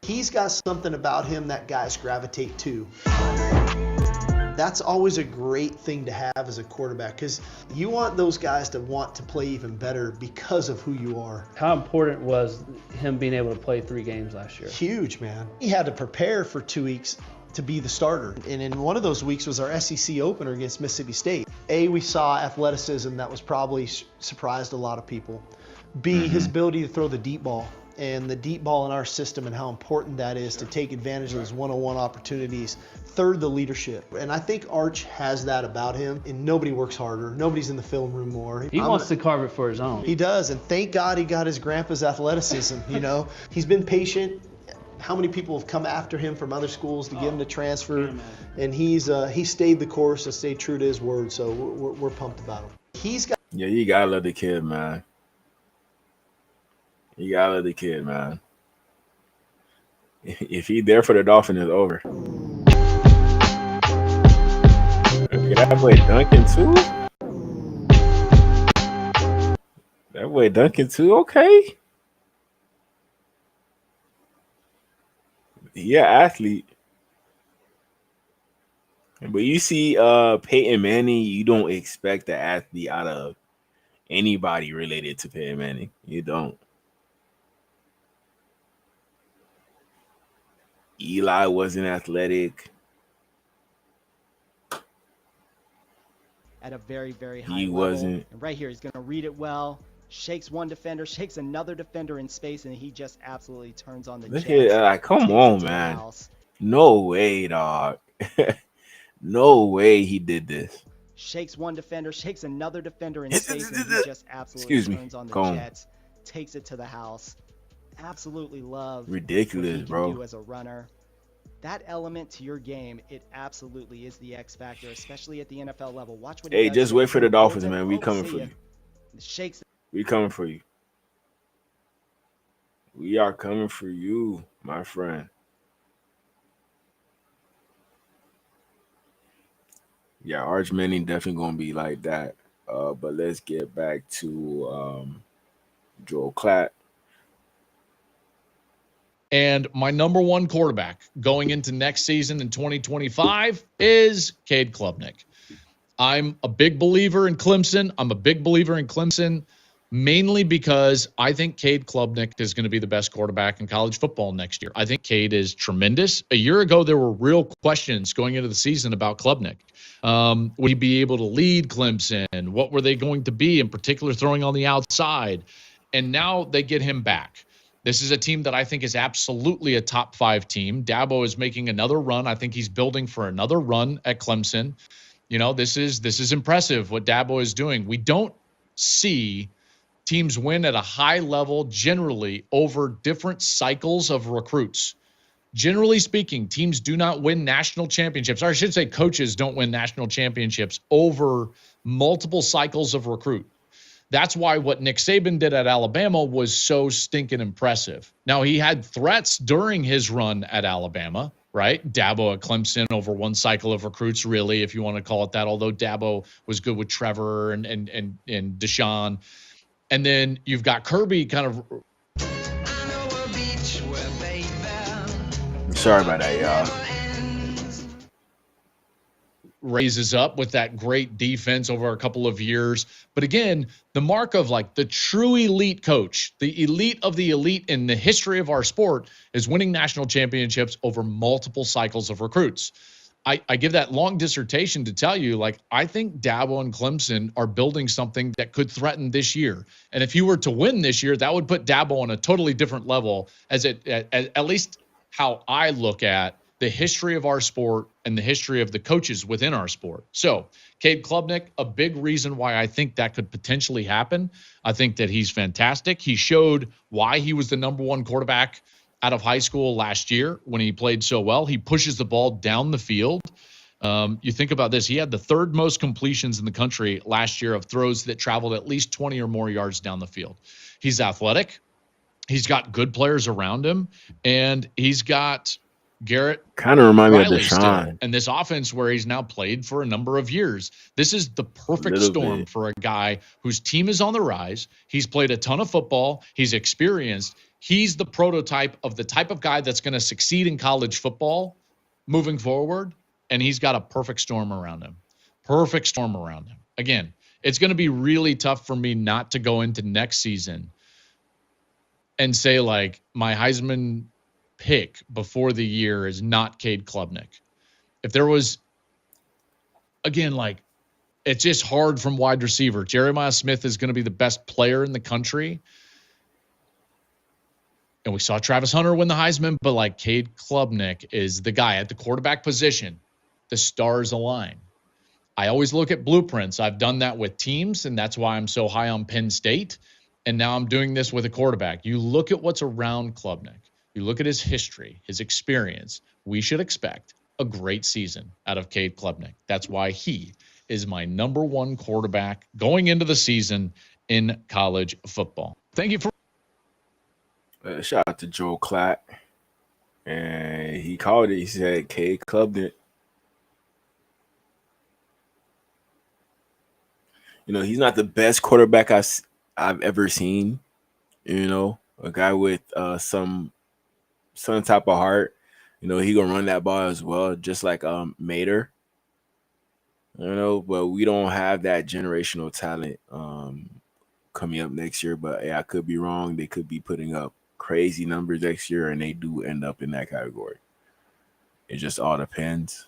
He's got something about him that guys gravitate to. That's always a great thing to have as a quarterback because you want those guys to want to play even better because of who you are. How important was him being able to play 3 games last year? Huge, man. He had to prepare for 2 weeks to be the starter. And in one of those weeks was our SEC opener against Mississippi State. A, we saw athleticism that was probably surprised a lot of people. B, his ability to throw the deep ball. And the deep ball in our system and how important that is to take advantage of those one-on-one opportunities. Third, the leadership. And I think Arch has that about him, and nobody works harder. Nobody's in the film room more. He wants to carve it for his own. He does, and thank God he got his grandpa's athleticism, you know. He's been patient. How many people have come after him from other schools to get him to transfer? And he stayed the course and stayed true to his word, so we're pumped about him. He's got. Yeah, you gotta love the kid, man. You gotta love the kid, man. If he's there for the Dolphin, it's over. Look at that boy Duncan too. That boy Duncan too. Okay. Yeah, athlete. But you see, Peyton Manning, you don't expect the athlete out of anybody related to Peyton Manning. You don't. Eli wasn't athletic. At a very, very high He level. wasn't. And right here, he's going to read it well. Shakes one defender, shakes another defender in space, and he just absolutely turns on the Look jets. at come on, man. No way, dog. No way he did this. Shakes one defender, shakes another defender in space, and he just absolutely turns on the jets, takes it to the house. Absolutely love ridiculous, what he can bro. do as a runner. That element to your game, it absolutely is the X factor, especially at the NFL level. Watch what he does. Just wait for the Dolphins, man. We coming for you. Shakes. We coming for you. We are coming for you, my friend. Yeah, Arch Manning definitely gonna be like that. But let's get back to Joel Klatt. And my number one quarterback going into next season in 2025 is Cade Klubnik. I'm a big believer in Clemson. Mainly because I think Cade Klubnik is going to be the best quarterback in college football next year. I think Cade is tremendous. A year ago, there were real questions going into the season about Klubnik. Would he be able to lead Clemson? What were they going to be, in particular, throwing on the outside? And now they get him back. This is a team that I think is absolutely a top 5 team. Dabo is making another run. I think he's building for another run at Clemson. You know, this is impressive what Dabo is doing. We don't see teams win at a high level generally over different cycles of recruits. Generally speaking, teams do not win national championships, or I should say coaches don't win national championships over multiple cycles of recruit. That's why what Nick Saban did at Alabama was so stinking impressive. Now, he had threats during his run at Alabama, right? Dabo at Clemson over one cycle of recruits, really, if you want to call it that, although Dabo was good with Trevor and Deshaun. And then you've got Kirby kind of. Sorry about that, y'all. Raises up with that great defense over a couple of years. But again, the mark of like the true elite coach, the elite of the elite in the history of our sport is winning national championships over multiple cycles of recruits. I give that long dissertation to tell you, like, I think Dabo and Clemson are building something that could threaten this year. And if you were to win this year, that would put Dabo on a totally different level at least how I look at the history of our sport and the history of the coaches within our sport. So Cade Klubnik, a big reason why I think that could potentially happen. I think that he's fantastic. He showed why he was the number one quarterback out of high school last year when he played so well. He pushes the ball down the field. You think about this. He had the 3rd most completions in the country last year of throws that traveled at least 20 or more yards down the field. He's athletic. He's got good players around him. And he's got Garrett kind of remind me of Deshaun. And this offense where he's now played for a number of years. This is the perfect storm for a guy whose team is on the rise. He's played a ton of football. He's experienced. He's the prototype of the type of guy that's going to succeed in college football moving forward. And he's got a perfect storm around him. Again, it's going to be really tough for me not to go into next season and say, like, my Heisman pick before the year is not Cade Klubnik. If there was, again, like, it's just hard from wide receiver. Jeremiah Smith is going to be the best player in the country. And we saw Travis Hunter win the Heisman, but like Cade Klubnik is the guy at the quarterback position. The stars align. I always look at blueprints. I've done that with teams, and that's why I'm so high on Penn State. And now I'm doing this with a quarterback. You look at what's around Klubnik. You look at his history, his experience. We should expect a great season out of Cade Klubnik. That's why he is my number one quarterback going into the season in college football. Thank you for. Shout out to Joel Klatt. And he called it. He said Cade Klubnik. You know, he's not the best quarterback I've ever seen. You know, a guy with some type of heart. You know, he gonna run that ball as well, just like Mater. You know, but we don't have that generational talent coming up next year. But yeah, I could be wrong. They could be putting up crazy numbers next year, and they do end up in that category. It just all depends.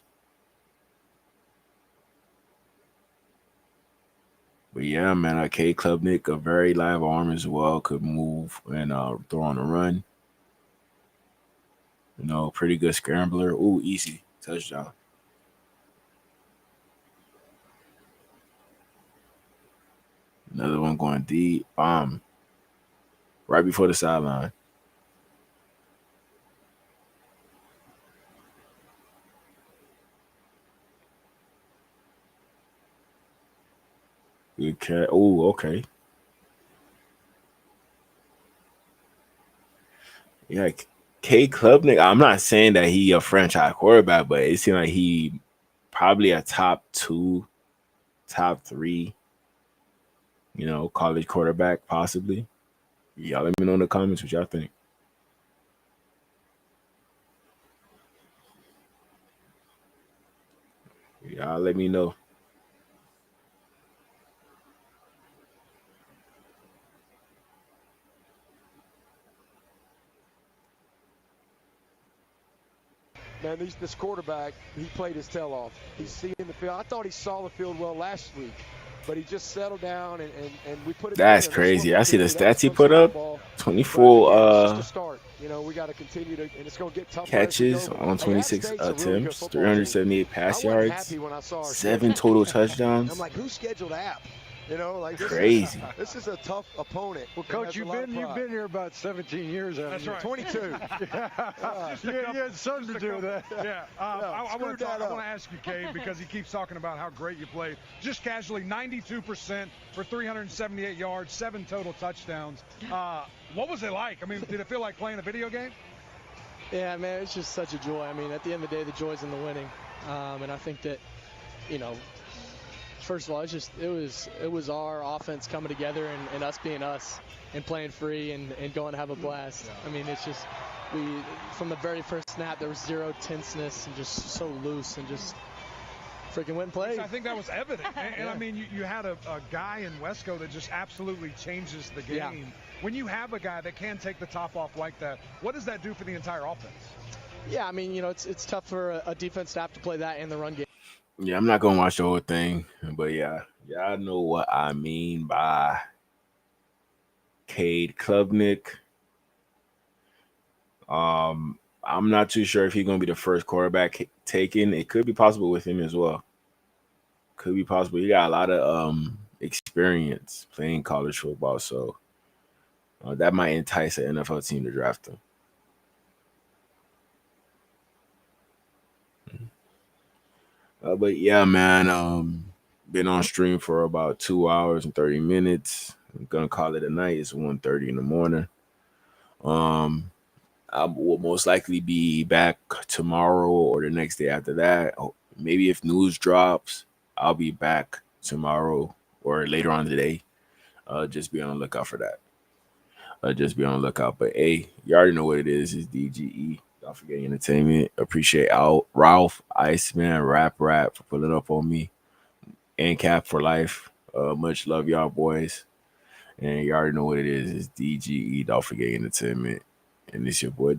But yeah, man, Cade Klubnik, a very live arm as well, could move and throw on the run. You know, pretty good scrambler. Ooh, easy touchdown. Another one going deep. Bomb. Right before the sideline. Good cat. Oh, okay. Yeah, K Klubnik. I'm not saying that he a franchise quarterback, but it seems like he probably a top 2, top 3, college quarterback possibly. Y'all let me know in the comments what y'all think. Y'all let me know. Man, this quarterback, he played his tail off. He's seeing the field. I thought he saw the field well last week, but he just settled down and we put it. That's crazy. I see the stats he put up. 24 it's just a start. We got to continue to, and it's going to get tougher catches on 26 attempts, 378 pass yards, 7 total touchdowns. I'm like, who scheduled App? Crazy. This is a tough opponent. Well, Coach, you've been here about 17 years. That's right. 22. You had something to do with that. Yeah. I want to ask you, Cade, because he keeps talking about how great you play. Just casually, 92% for 378 yards, 7 total touchdowns. What was it like? I mean, did it feel like playing a video game? Yeah, man, it's just such a joy. I mean, at the end of the day, the joy's in the winning. And I think that, first of all, it was our offense coming together and us being us and playing free and going to have a blast. Yeah. I mean, it's just from the very first snap, there was zero tenseness and just so loose and just freaking went and played. I think that was evident. And I mean, you had a guy in Wesco that just absolutely changes the game. Yeah. When you have a guy that can take the top off like that, what does that do for the entire offense? Yeah, I mean, it's tough for a defense to have to play that in the run game. Yeah, I'm not gonna watch the whole thing, but yeah, y'all know what I mean by Cade Klubnik. I'm not too sure if he's gonna be the first quarterback taken. It could be possible with him as well. Could be possible. He got a lot of experience playing college football, so that might entice an NFL team to draft him. But yeah, man, been on stream for about 2 hours and 30 minutes. I'm gonna call it a night. It's 1:30 in the morning. I will most likely be back tomorrow or the next day after that. Maybe if news drops, I'll be back tomorrow or later on today. Just be on the lookout for that. Just be on the lookout. But hey, you already know what it is. It's DGE. Don't forget entertainment. Appreciate Ralph, Iceman, Rap for pulling up on me. And Cap for life. Much love, y'all boys. And you already know what it is. It's DGE. Don't forget entertainment. And it's your boy